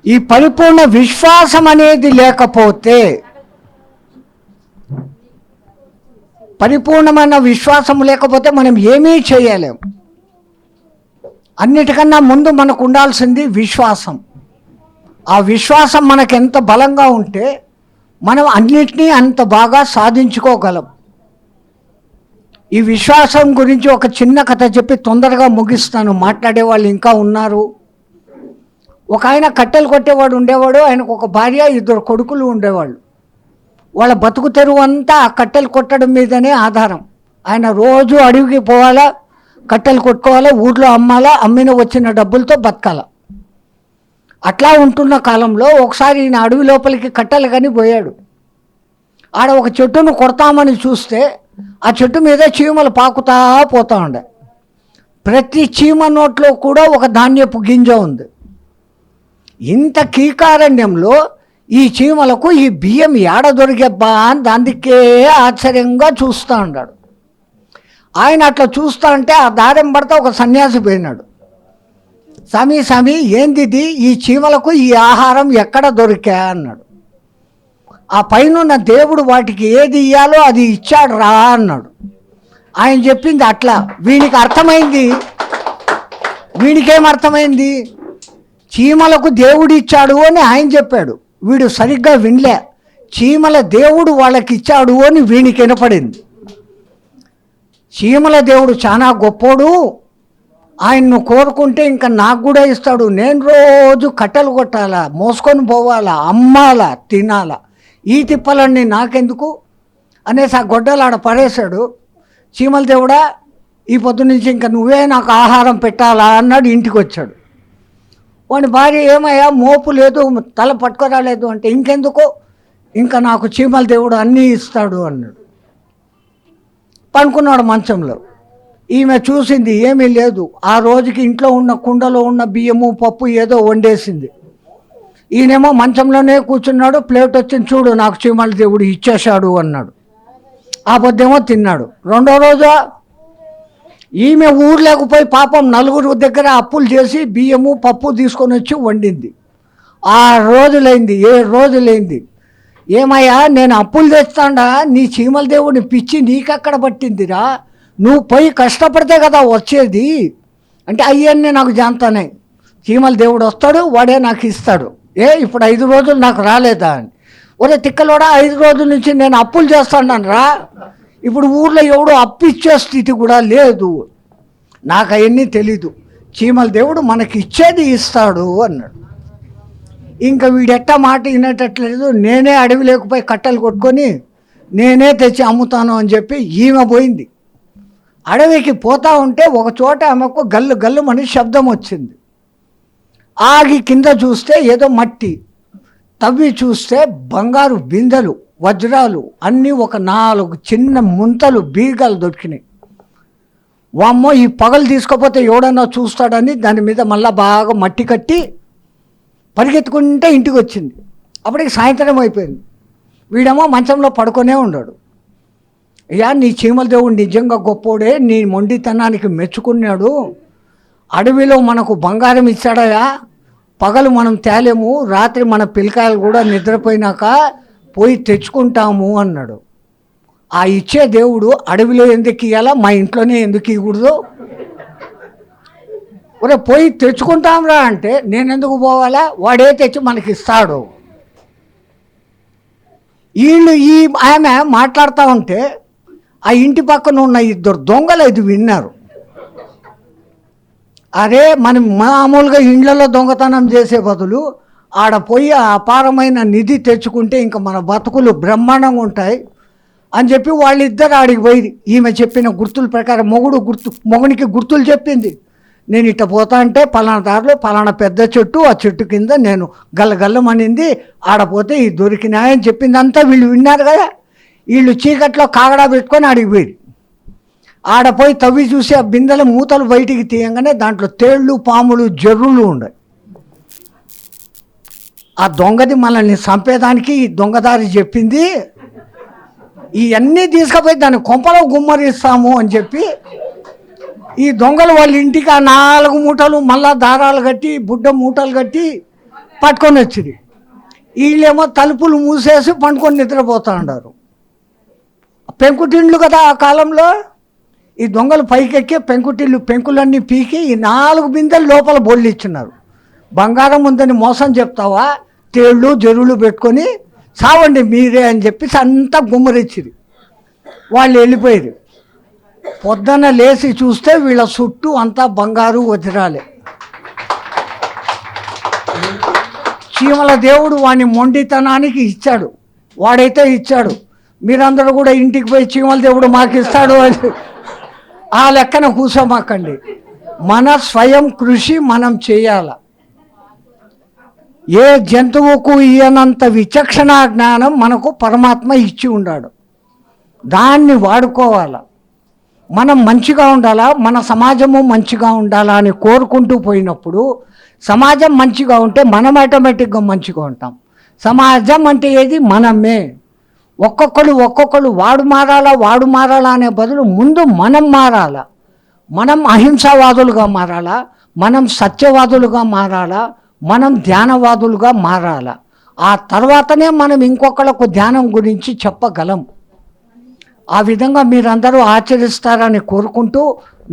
ఈ పరిపూర్ణ విశ్వాసం అనేది లేకపోతే, పరిపూర్ణమైన విశ్వాసం లేకపోతే మనం ఏమీ చేయలేం. అన్నిటికన్నా ముందు మనకు ఉండాల్సింది విశ్వాసం. ఆ విశ్వాసం మనకు ఎంత బలంగా ఉంటే మనం అన్నిటినీ అంత బాగా సాధించుకోగలం. ఈ విశ్వాసం గురించి ఒక చిన్న కథ చెప్పి తొందరగా ముగిస్తాను. మాట్లాడే వాళ్ళు ఇంకా ఉన్నారు. ఒక ఆయన కట్టెలు కొట్టేవాడు ఉండేవాడు. ఆయనకు ఒక భార్య, 2 కొడుకులు ఉండేవాళ్ళు. వాళ్ళ బతుకు తెరువు అంతా ఆ కట్టెలు కొట్టడం మీదనే ఆధారం. ఆయన రోజు అడవికి పోవాలా, కట్టెలు కొట్టుకోవాలా, ఊర్లో అమ్మాలా, అమ్మిన వచ్చిన డబ్బులతో బతకాల. అట్లా ఉంటున్న కాలంలో ఒకసారి ఈయన అడవి లోపలికి కట్టెలు కానీ పోయాడు. ఆడ ఒక చెట్టును కొడతామని చూస్తే ఆ చెట్టు మీద చీమలు పాకుతా పోతా ఉండే. ప్రతి చీమ నోట్లో కూడా ఒక ధాన్యపు గింజ ఉంది. ఇంత కీకారణ్యంలో ఈ చీమలకు ఈ బియ్యం ఏడ దొరికేబ్బా అని దానికే ఆశ్చర్యంగా చూస్తూ ఉన్నాడు. ఆయన అట్లా చూస్తా అంటే ఆ దారం పడితే ఒక సన్యాసి పోయినాడు. స్వామి ఏందిది, ఈ చీమలకు ఈ ఆహారం ఎక్కడ దొరికా అన్నాడు. ఆ పైన దేవుడు వాటికి ఏది ఇయ్యాలో అది ఇచ్చాడు రా అన్నాడు. ఆయన చెప్పింది అట్లా. వీనికి అర్థమైంది. వీడికేం అర్థమైంది? చీమలకు దేవుడు ఇచ్చాడు అని ఆయన చెప్పాడు. వీడు సరిగ్గా వినలే. చీమల దేవుడు వాళ్ళకి ఇచ్చాడు అని వీనికి వినపడింది. చీమల దేవుడు చాలా గొప్పోడు, ఆయన్ను కోరుకుంటే ఇంకా నాకు కూడా ఇస్తాడు. నేను రోజు కట్టెలు కొట్టాలా, మోసుకొని పోవాలా, అమ్మాలా, తినాలా, ఈ తిప్పలన్నీ నాకెందుకు అనేసి ఆ గొడ్డలు ఆడ పడేశాడు. చీమల దేవుడా ఈ పొద్దు నుంచి ఇంకా నువ్వే నాకు ఆహారం పెట్టాలా అన్నాడు. ఇంటికి వచ్చాడు. వాడి భార్య ఏమయ్యా మోపు లేదు, తల పట్టుకురాలేదు అంటే ఇంకెందుకు, ఇంకా నాకు చీమల దేవుడు అన్నీ ఇస్తాడు అన్నాడు. పనుకున్నాడు మంచంలో. ఈమె చూసింది ఏమీ లేదు. ఆ రోజుకి ఇంట్లో ఉన్న కుండలో ఉన్న బియ్యము పప్పు ఏదో వండేసింది. ఈయనేమో మంచంలోనే కూర్చున్నాడు. ప్లేట్ వచ్చింది, చూడు నాకు చీమల దేవుడు ఇచ్చేశాడు అన్నాడు. ఆ పొద్దేమో తిన్నాడు. రెండో రోజు ఈమె ఊర్లోకి పోయి పాపం నలుగురు దగ్గర అప్పులు చేసి బియ్యము పప్పు తీసుకొని వచ్చి వండింది. 6 రోజులైంది, 7 రోజులైంది. ఏమయ్యా నేను అప్పులు తెస్తాడా, నీ చీమల దేవుడిని పిచ్చి నీకెక్కడ పట్టిందిరా, నువ్వు పోయి కష్టపడితే కదా వచ్చేది అంటే అయ్యన్నీ నాకు జాంతానే, చీమల దేవుడు వస్తాడు వాడే నాకు ఇస్తాడు. ఇప్పుడు 5 రోజులు నాకు రాలేదా అని. ఒరే తిక్కలోడా 5 రోజుల నుంచి నేను అప్పులు చేస్తాను రా, ఇప్పుడు ఊర్లో ఎవడో అప్పు ఇచ్చే స్థితి కూడా లేదు, నాకు అవన్నీ తెలీదు, చీమల దేవుడు మనకి ఇచ్చేది ఇస్తాడు అన్నాడు. ఇంకా వీడెట్టా మాట వినేటట్లేదు. నేనే అడవి లేకపోయి కట్టెలు కొట్టుకొని నేనే తెచ్చి అమ్ముతాను అని చెప్పి ఈమె పోయింది. అడవికి పోతా ఉంటే ఒక చోట ఆమెకు గల్లు గల్లు అని శబ్దం వచ్చింది. ఆగి కింద చూస్తే ఏదో మట్టి, తవ్వి చూస్తే బంగారు బిందెలు, వజ్రాలు అన్నీ ఒక 4 చిన్న ముంతలు బీగాలు దొరికినాయి. వామ్మో ఈ పగలు తీసుకపోతే ఎవడన్నా చూస్తాడని దాని మీద మళ్ళీ బాగా మట్టి కట్టి పరిగెత్తుకుంటే ఇంటికి వచ్చింది. అప్పటికి సాయంత్రం అయిపోయింది. వీడేమో మంచంలో పడుకొనే ఉన్నాడు. అయ్యా నీ చీమల దేవుడు నిజంగా గొప్పోడే, నీ మొండితనానికి మెచ్చుకున్నాడు, అడవిలో మనకు బంగారం ఇచ్చాడయా, పగలు మనం తేలేము, రాత్రి మన పిల్లకాయలు కూడా నిద్రపోయినాక పోయి తెచ్చుకుంటాము అన్నాడు. ఆ ఇచ్చే దేవుడు అడవిలో ఎందుకు ఇవ్వాలా, మా ఇంట్లోనే ఎందుకు ఇవ్వకూడదు, ఒరే పోయి తెచ్చుకుంటాంరా అంటే నేను ఎందుకు పోవాలా, వాడే తెచ్చి మనకి ఇస్తాడు. వీళ్ళు ఈ ఆమె మాట్లాడుతూ ఉంటే ఆ ఇంటి పక్కన ఉన్న 2 దొంగలు ఇది విన్నారు. అరే మనం మామూలుగా ఇండ్లలో దొంగతనం చేసే బదులు ఆడ పోయి ఆ అపారమైన నిధి తెచ్చుకుంటే ఇంకా మన బతుకులు బ్రహ్మాండంగా ఉంటాయి అని చెప్పి వాళ్ళిద్దరు ఆడికి పోయి ఈమె చెప్పిన గుర్తుల ప్రకారం మొగునికి గుర్తులు చెప్పింది. నేను ఇట్ట పోతా అంటే పలానా దారిలో పలానా పెద్ద చెట్టు, ఆ చెట్టు కింద నేను గల్లగల్లమనింది, ఆడపోతే ఈ దొరికినాయని చెప్పింది అంతా వీళ్ళు విన్నారు కదా. వీళ్ళు చీకట్లో కాగడా పెట్టుకొని ఆడికి పోయి ఆడపోయి తవ్వి చూసి ఆ బిందెల మూతలు బయటికి తీయంగానే దాంట్లో తేళ్ళు, పాములు, జర్రులు ఉన్నాయి. ఆ దొంగది మనల్ని చంపేదానికి ఈ దొంగదారి చెప్పింది, ఇవన్నీ తీసుకుపోయి దాన్ని కొంపలో గుమ్మరిస్తాము అని చెప్పి ఈ దొంగలు వాళ్ళ ఇంటికి ఆ 4 మూటలు మళ్ళా దారాలు కట్టి బుడ్డ మూటలు కట్టి పట్టుకొని వచ్చింది. వీళ్ళేమో తలుపులు మూసేసి పండుకొని నిద్రపోతూ ఉన్నారు. పెంకుటిండ్లు కదా ఆ కాలంలో. ఈ దొంగలు పైకెక్కి పెంకులన్నీ పీకి ఈ 4 బిందెలు లోపల బొల్లి ఇచ్చినారు. బంగారం ఉందని మోసం చెప్తావా, తేళ్ళు జరువులు పెట్టుకొని సావండి మీరే అని చెప్పి అంతా గుమ్మరిచ్చిరి. వాళ్ళు వెళ్ళిపోయారు. పొద్దున్న లేచి చూస్తే వీళ్ళ చుట్టూ అంతా బంగారు వజ్రాలే. చీమల దేవుడు వాని మొండితనానికి ఇచ్చాడు, వాడైతే ఇచ్చాడు. మీరందరూ కూడా ఇంటికి పోయి చీమల దేవుడు మాకు ఇస్తాడు అని ఆ లెక్కన కూర్చోమాకండి. మన స్వయం కృషి మనం చేయాల. ఏ జంతువుకు ఇయనంత విచక్షణ జ్ఞానం మనకు పరమాత్మ ఇచ్చి ఉన్నాడు, దాన్ని వాడుకోవాలా. మనం మంచిగా ఉండాలా, మన సమాజము మంచిగా ఉండాలా అని కోరుకుంటూ పోయినప్పుడు సమాజం మంచిగా ఉంటే మనం ఆటోమేటిక్గా మంచిగా ఉంటాం. సమాజం అంటే ఏది, మనమే. ఒక్కొక్కరు వాడు మారాలా అనే బదులు ముందు మనం మారాలా. మనం అహింసావాదులుగా మారాలా, మనం సత్యవాదులుగా మారాలా, మనం ధ్యానవాదులుగా మారాలా. ఆ తర్వాతనే మనం ఇంకొకళ్ళకు ధ్యానం గురించి చెప్పగలం. ఆ విధంగా మీరందరూ ఆచరిస్తారని కోరుకుంటూ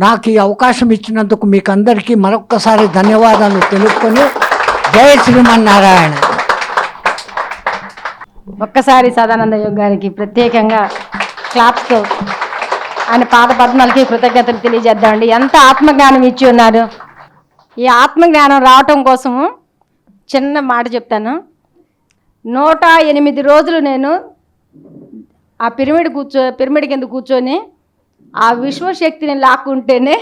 నాకు ఈ అవకాశం ఇచ్చినందుకు మీకు అందరికీ మరొక్కసారి ధన్యవాదాలు తెలుపుకొని జై శ్రీమన్నారాయణ. ఒక్కసారి సదానంద యోగి గారికి ప్రత్యేకంగా క్లాప్స్తో ఆయన పాద పద్మాలకి కృతజ్ఞతలు తెలియజేద్దామండి. ఎంత ఆత్మజ్ఞానం ఇచ్చి ఉన్నారు. ఈ ఆత్మజ్ఞానం రావటం కోసము చిన్న మాట చెప్తాను. 108 రోజులు నేను ఆ పిరమిడ్ కింద కూర్చొని ఆ విశ్వశక్తిని లాక్కుంటేనే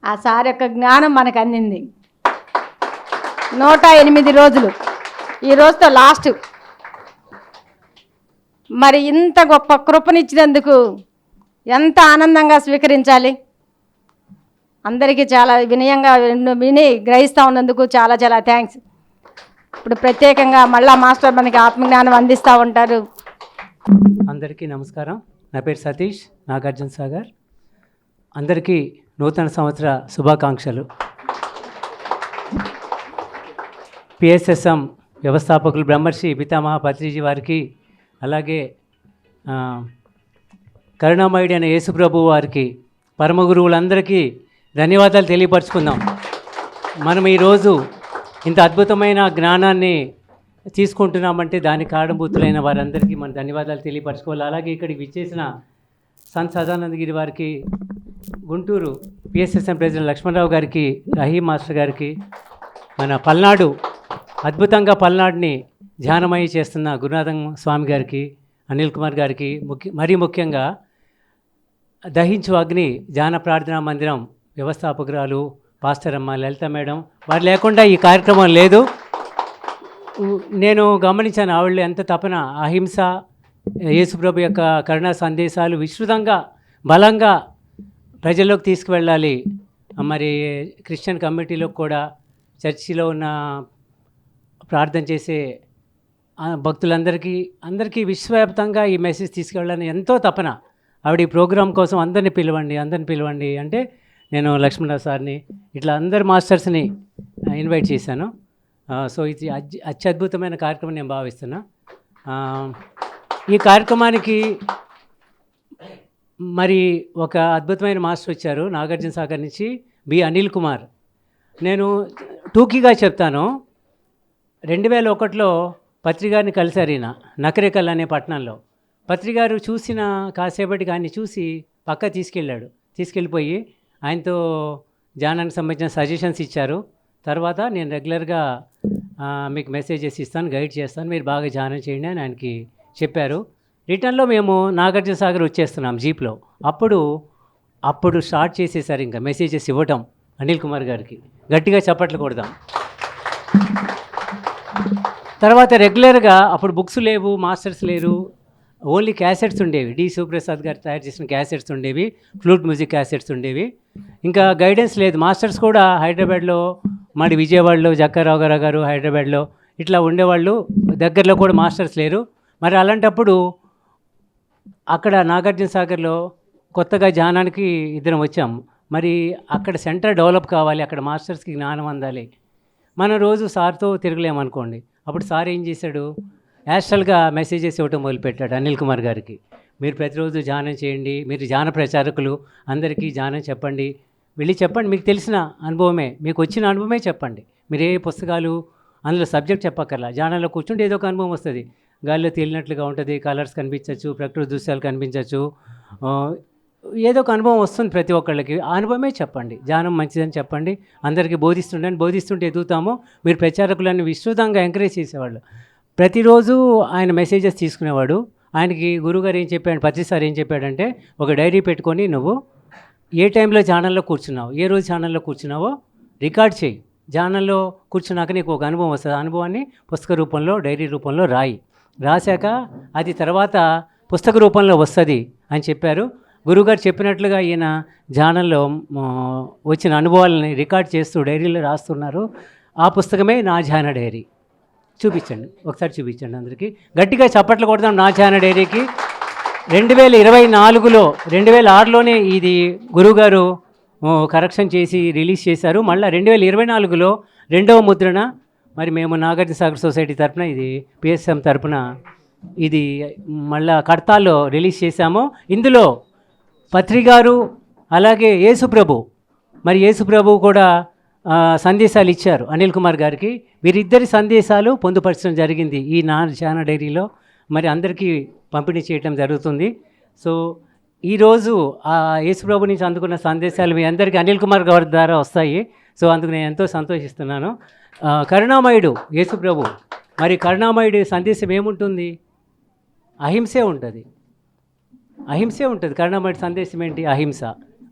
ఆ సార్ యొక్క జ్ఞానం మనకు అందింది. 108 రోజులు, ఈ రోజుతో లాస్ట్. మరి ఇంత గొప్ప కృపనిచ్చినందుకు ఎంత ఆనందంగా స్వీకరించాలి. అందరికీ చాలా వినయంగా విని గ్రహిస్తూ ఉన్నందుకు చాలా చాలా థ్యాంక్స్. ఇప్పుడు ప్రత్యేకంగా మళ్ళా మాస్టర్ మనకి ఆత్మజ్ఞానం అందిస్తూ ఉంటారు. అందరికీ నమస్కారం. నా పేరు సతీష్, నాగార్జున సాగర్. అందరికీ నూతన సంవత్సర శుభాకాంక్షలు. పిఎస్ఎస్ఎం వ్యవస్థాపకులు బ్రహ్మర్షి పితామహ పత్రిజీ వారికి, అలాగే కరుణామయుడు అయిన యేసుప్రభు వారికి, పరమ గురువులందరికీ ధన్యవాదాలు తెలియపరుచుకుందాం. మనం ఈరోజు ఇంత అద్భుతమైన జ్ఞానాన్ని తీసుకుంటున్నామంటే దానికి కారణభూతులైన వారందరికీ మన ధన్యవాదాలు తెలియపరచుకోవాలి. అలాగే ఇక్కడికి విచ్చేసిన సంత్ సదానందగిరి వారికి, గుంటూరు పిఎస్ఎస్ఎం ప్రెసిడెంట్ లక్ష్మణరావు గారికి, రహీం మాస్టర్ గారికి, మన పల్నాడు అద్భుతంగా పల్నాడుని ధ్యానమయ్యి చేస్తున్న గురునాథం స్వామి గారికి, అనిల్ కుమార్ గారికి, మరీ ముఖ్యంగా దహించు అగ్ని ధ్యాన ప్రార్థనా మందిరం వ్యవస్థాపకురాలు పాస్టర్ అమ్మ లలిత మేడం, వారు లేకుండా ఈ కార్యక్రమం లేదు. నేను గమనించాను ఆవిడ ఎంత తపన, అహింస, యేసుప్రభు యొక్క కరుణా సందేశాలు విస్తృతంగా బలంగా ప్రజల్లోకి తీసుకువెళ్ళాలి. మరి క్రిస్టియన్ కమ్యూనిటీలో కూడా, చర్చిలో ఉన్న ప్రార్థన చేసే అందరికీ విశ్వవ్యాప్తంగా ఈ మెసేజ్ తీసుకెళ్ళాలని ఎంతో తపన. ఆవిడ ఈ ప్రోగ్రాం కోసం అందరిని పిలవండి అంటే నేను లక్ష్మణరావు సార్ని ఇట్లా అందరు మాస్టర్స్ని ఇన్వైట్ చేశాను. సో ఇది అత్యద్భుతమైన కార్యక్రమం నేను భావిస్తున్నా. ఈ కార్యక్రమానికి మరి ఒక అద్భుతమైన మాస్టర్ వచ్చారు నాగార్జున సాగర్ నుంచి, బి అనిల్ కుమార్. నేను టూకీగా చెప్తాను. 2001లో పత్రిగారిని కలిశారు ఈయన నకరేకల్ అనే పట్టణంలో. పత్రిగారు చూసిన కాసేపటికి ఆయన్ని చూసి పక్క తీసుకెళ్ళిపోయి ఆయనతో ధ్యానానికి సంబంధించిన సజెషన్స్ ఇచ్చారు. తర్వాత నేను రెగ్యులర్గా మీకు మెసేజెస్ ఇస్తాను, గైడ్ చేస్తాను, మీరు బాగా ధ్యానం చేయండి అని ఆయనకి చెప్పారు. రిటర్న్లో మేము నాగార్జున సాగర్ వచ్చేస్తున్నాం జీప్లో. అప్పుడు స్టార్ట్ చేసేసారు ఇంకా మెసేజెస్ ఇవ్వటం అనిల్ కుమార్ గారికి. గట్టిగా చప్పట్లు కొడదాం. తర్వాత రెగ్యులర్గా అప్పుడు బుక్స్ లేవు, మాస్టర్స్ లేరు, ఓన్లీ క్యాసెట్స్ ఉండేవి. డి శివప్రసాద్ గారు తయారు చేసిన క్యాసెట్స్ ఉండేవి, ఫ్లూట్ మ్యూజిక్ క్యాసెట్స్ ఉండేవి. ఇంకా గైడెన్స్ లేదు. మాస్టర్స్ కూడా హైదరాబాద్లో, మరి విజయవాడలో జక్కారావు గారు హైదరాబాద్లో ఇట్లా ఉండేవాళ్ళు. దగ్గరలో కూడా మాస్టర్స్ లేరు. మరి అలాంటప్పుడు అక్కడ నాగార్జున సాగర్లో కొత్తగా ధ్యానానికి ఇద్దరం వచ్చాము. మరి అక్కడ సెంటర్ డెవలప్ కావాలి, అక్కడ మాస్టర్స్కి జ్ఞానం అందాలి. మనం రోజు సార్తో తిరగలేమనుకోండి. అప్పుడు సార్ ఏం చేశాడు, యాస్ట్రల్గా మెసేజెస్ ఇవ్వటం మొదలుపెట్టాడు అనిల్ కుమార్ గారికి. మీరు ప్రతిరోజు ధ్యానం చేయండి, మీరు ధ్యాన ప్రచారకులు, అందరికీ ధ్యానం చెప్పండి, వెళ్ళి చెప్పండి, మీకు తెలిసిన అనుభవమే, మీకు వచ్చిన అనుభవమే చెప్పండి. మీరు ఏ పుస్తకాలు అందులో సబ్జెక్ట్ చెప్పక్కర్లా, ధ్యానంలో కూర్చుంటే ఏదో ఒక అనుభవం వస్తుంది. గాలిలో తేలినట్లుగా ఉంటుంది, కలర్స్ కనిపించవచ్చు, ప్రకృతి దృశ్యాలు కనిపించవచ్చు, ఏదో ఒక అనుభవం వస్తుంది ప్రతి ఒక్కళ్ళకి. ఆ అనుభవమే చెప్పండి, ధ్యానం మంచిదని చెప్పండి, అందరికీ బోధిస్తుంటే ఎదుగుతాము. మీరు ప్రచారకులని విస్తృతంగా ఎంకరేజ్ చేసేవాళ్ళు. ప్రతిరోజు ఆయన మెసేజెస్ తీసుకునేవాడు. ఆయనకి గురువుగారు ఏం చెప్పాడు, పత్రి సార్ ఏం చెప్పాడంటే, ఒక డైరీ పెట్టుకొని నువ్వు ఏ టైంలో ధ్యానంలో కూర్చున్నావు, ఏ రోజు ధ్యానంలో కూర్చున్నావో రికార్డ్ చేయి. ధ్యానంలో కూర్చున్నాక నీకు ఒక అనుభవం వస్తుంది. అనుభవాన్ని పుస్తక రూపంలో, డైరీ రూపంలో రాశాక అది తర్వాత పుస్తక రూపంలో వస్తుంది అని చెప్పారు. గురువుగారు చెప్పినట్లుగా ఈయన ధ్యానంలో వచ్చిన అనుభవాలని రికార్డ్ చేస్తూ డైరీలో రాస్తున్నారు. ఆ పుస్తకమే నా ధ్యాన డైరీ. ఒకసారి చూపించండి అందరికీ. గట్టిగా చప్పట్లు కొడదాం నా ధ్యాన డైరీకి. 2024లో 2006లోనే ఇది గురువుగారు కరెక్షన్ చేసి రిలీజ్ చేశారు. మళ్ళీ 2024లో 2వ ముద్రణ మరి మేము నాగార్జున సాగర్ సొసైటీ తరపున, ఇది పిఎస్ఎం తరపున ఇది మళ్ళా కడతాల్లో రిలీజ్ చేశాము. ఇందులో పత్రిగారు అలాగే యేసుప్రభు కూడా సందేశాలు ఇచ్చారు అనిల్ కుమార్ గారికి. వీరిద్దరి సందేశాలు పొందుపరచడం జరిగింది ఈ నా ధ్యాన డైరీలో. మరి అందరికీ పంపిణీ చేయటం జరుగుతుంది. సో ఈరోజు ఆ యేసుప్రభు నుంచి అందుకున్న సందేశాలు మీ అందరికీ అనిల్ కుమార్ గారి ద్వారా వస్తాయి. సో అందుకు నేను ఎంతో సంతోషిస్తున్నాను. కరుణామయుడు యేసుప్రభు, మరి కరుణామయుడి సందేశం ఏముంటుంది? అహింసే ఉంటుంది. అహింసే ఉంటుంది. కరుణామయుడి సందేశం ఏంటి? అహింస.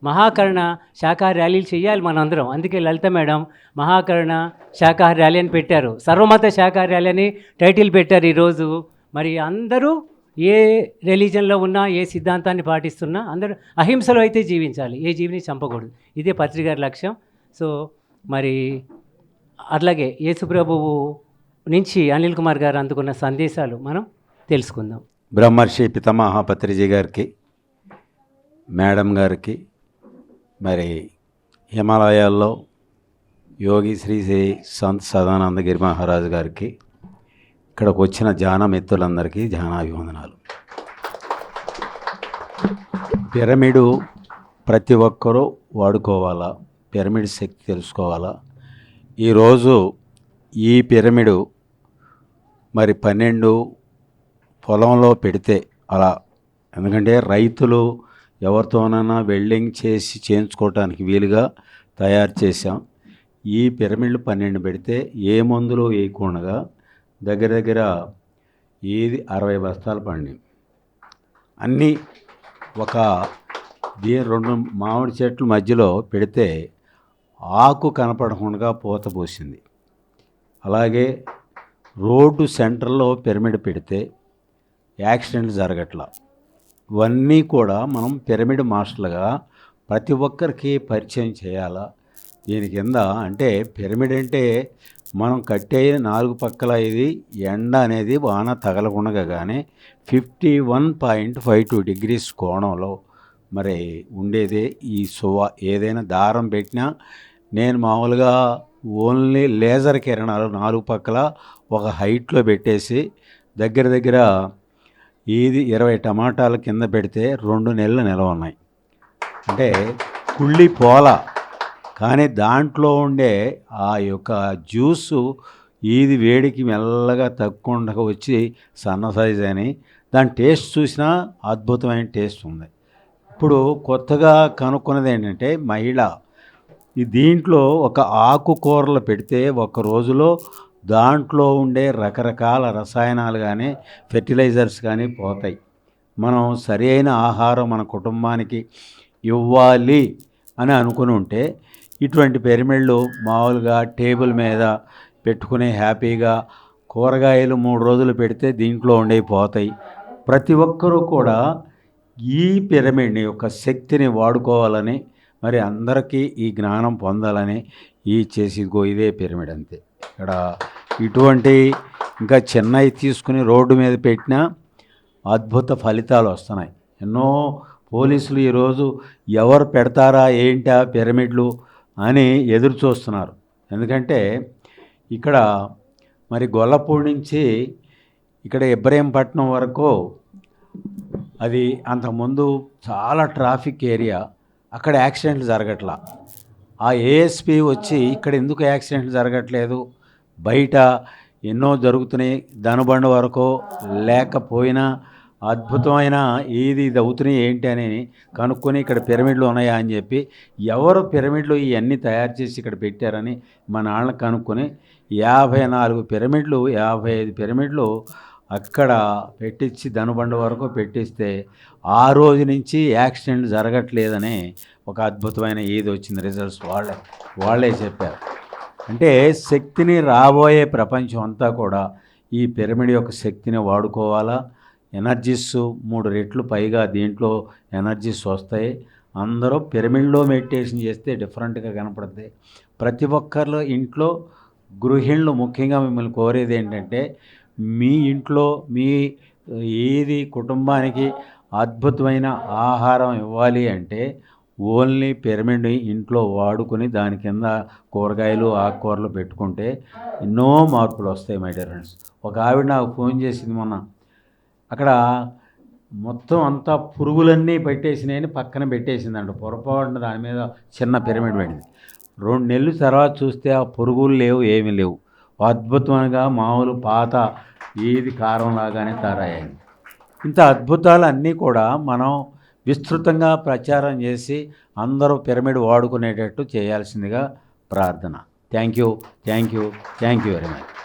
మహాకరుణ శాకాహార ర్యాలీలు చేయాలి మనందరం. అందుకే లలిత మేడం మహాకరుణ శాకాహార ర్యాలీ అని పెట్టారు. సర్వమత శాకాహార ర్యాలీ అని టైటిల్ పెట్టారు ఈరోజు. మరి అందరూ ఏ రిలీజన్లో ఉన్నా, ఏ సిద్ధాంతాన్ని పాటిస్తున్నా అందరూ అహింసలో అయితే జీవించాలి, ఏ జీవిని చంపకూడదు. ఇదే పత్రిక గారి లక్ష్యం. సో మరి అట్లాగే యేసుప్రభువు నుంచి అనిల్ కుమార్ గారు అందుకున్న సందేశాలు మనం తెలుసుకుందాం. బ్రహ్మర్షి పితామహ పత్రిజీ గారికి, మేడం గారికి, మరి హిమాలయాల్లో యోగి శ్రీ సంత్ సదానందగిరి మహారాజు గారికి, ఇక్కడికి వచ్చిన ధ్యాన మిత్రులందరికీ ధ్యానాభివందనాలు. పిరమిడు ప్రతి ఒక్కరూ వాడుకోవాలా, పిరమిడ్ శక్తి తెలుసుకోవాలా. ఈరోజు ఈ పిరమిడు మరి 12 పొలంలో పెడితే అలా, ఎందుకంటే రైతులు ఎవరితోనైనా వెల్డింగ్ చేసి చేయించుకోవటానికి వీలుగా తయారు చేశాం. ఈ పిరమిడ్లు 12 పెడితే ఏ మందులు వేయకుండా దగ్గర దగ్గర 60 బస్తాలు పండినాయి. అన్నీ ఒక 2 మామిడి చెట్లు మధ్యలో పెడితే ఆకు కనపడకుండా పూత పూసింది. అలాగే రోడ్డు సెంటర్లో పిరమిడ్ పెడితే యాక్సిడెంట్ జరగట్లా. ఇవన్నీ కూడా మనం పిరమిడ్ మాస్టర్లుగా ప్రతి ఒక్కరికి పరిచయం చేయాలా. దీని కింద అంటే పిరమిడ్ అంటే మనం కట్టే 4 పక్కల ఇది ఎండ అనేది వాన తగలకుండా కానీ 51.52 డిగ్రీస్ కోణంలో మరి ఉండేదే ఈ సువ. ఏదైనా దారం పెట్టినా నేను మామూలుగా ఓన్లీ లేజర్ కిరణాలు 4 పక్కల ఒక హైట్లో పెట్టేసి దగ్గర దగ్గర ఇది 20 టమాటాలు కింద పెడితే 2 నెలలు నిలవ ఉన్నాయి. అంటే కుళ్ళి పోల, కానీ దాంట్లో ఉండే ఆ యొక్క జ్యూసు ఇది వేడికి మెల్లగా తగ్గకుండా వచ్చి సన్న సైజ్ అని దాని టేస్ట్ చూసినా అద్భుతమైన టేస్ట్ ఉంది. ఇప్పుడు కొత్తగా కనుక్కున్నది ఏంటంటే మహిళ దీంట్లో ఒక ఆకుకూరలు పెడితే ఒక రోజులో దాంట్లో ఉండే రకరకాల రసాయనాలు కానీ ఫెర్టిలైజర్స్ కానీ పోతాయి. మనం సరి అయిన ఆహారం మన కుటుంబానికి ఇవ్వాలి అని అనుకుని ఉంటే ఇటువంటి పిరమిడ్లు మామూలుగా టేబుల్ మీద పెట్టుకుని హ్యాపీగా కూరగాయలు 3 రోజులు పెడితే దీంట్లో ఉండేవి పోతాయి. ప్రతి ఒక్కరూ కూడా ఈ పిరమిడ్ని యొక్క శక్తిని వాడుకోవాలని, మరి అందరికీ ఈ జ్ఞానం పొందాలని చేసి ఇదే పిరమిడ్ అంతే. ఇక్కడ ఇటువంటి ఇంకా చెన్నై తీసుకుని రోడ్డు మీద పెట్టినా అద్భుత ఫలితాలు వస్తున్నాయి. ఎన్నో పోలీసులు ఈరోజు ఎవరు పెడతారా ఏంటా పిరమిడ్లు అని ఎదురు చూస్తున్నారు. ఎందుకంటే ఇక్కడ మరి గొల్లపూడి నుంచి ఇక్కడ ఇబ్రహీంపట్నం వరకు అది అంతకుముందు చాలా ట్రాఫిక్ ఏరియా, అక్కడ యాక్సిడెంట్లు జరగట్లా. ఆ ఏఎస్పీ వచ్చి ఇక్కడ ఎందుకు యాక్సిడెంట్లు జరగట్లేదు, బయట ఎన్నో జరుగుతున్నాయి, దనుబండ వరకు లేకపోయినా అద్భుతమైన ఇది అవుతున్నాయి ఏంటి అని కనుక్కొని ఇక్కడ పిరమిడ్లు ఉన్నాయా అని చెప్పి ఎవరు పిరమిడ్లు ఇవన్నీ తయారు చేసి ఇక్కడ పెట్టారని మా నాన్న కనుక్కొని 54 పిరమిడ్లు 55 పిరమిడ్లు అక్కడ పెట్టించి దనుబండ వరకు పెట్టిస్తే ఆ రోజు నుంచి యాక్సిడెంట్ జరగట్లేదని ఒక అద్భుతమైన ఇది వచ్చింది. రిజల్ట్స్ వాళ్ళే చెప్పారు. అంటే శక్తిని రాబోయే ప్రపంచం అంతా కూడా ఈ పిరమిడ్ యొక్క శక్తిని వాడుకోవాలా. ఎనర్జీస్ 3 రెట్లు పైగా దీంట్లో ఎనర్జీస్ వస్తాయి. అందరూ పిరమిడ్లో మెడిటేషన్ చేస్తే డిఫరెంట్గా కనపడుతుంది. ప్రతి ఒక్కరిలో ఇంట్లో గృహిణులు ముఖ్యంగా మిమ్మల్ని కోరేది ఏంటంటే మీ ఇంట్లో మీ కుటుంబానికి అద్భుతమైన ఆహారం ఇవ్వాలి అంటే ఓన్లీ పిరమిడ్ ఇంట్లో వాడుకొని దాని కింద కూరగాయలు ఆకుకూరలు పెట్టుకుంటే ఎన్నో మార్పులు వస్తాయి మై డియర్ ఫ్రెండ్స్. ఒక ఆవిడ నాకు ఫోన్ చేసింది మొన్న, అక్కడ మొత్తం అంతా పురుగులన్నీ పెట్టేసినాయని పక్కన పెట్టేసిందంట. పొరపాటున దాని మీద చిన్న పిరమిడ్ పడింది. 2 నెలల తర్వాత చూస్తే ఆ పురుగులు లేవు, ఏమీ లేవు. అద్భుతంగా మామూలు పాత కారం లాగానే తయారయ్యాయి. ఇంత అద్భుతాలు అన్నీ కూడా మనం విస్తృతంగా ప్రచారం చేసి అందరూ పిరమిడ్ వాడుకునేటట్టు చేయాల్సిందిగా ప్రార్థన. Thank you very much.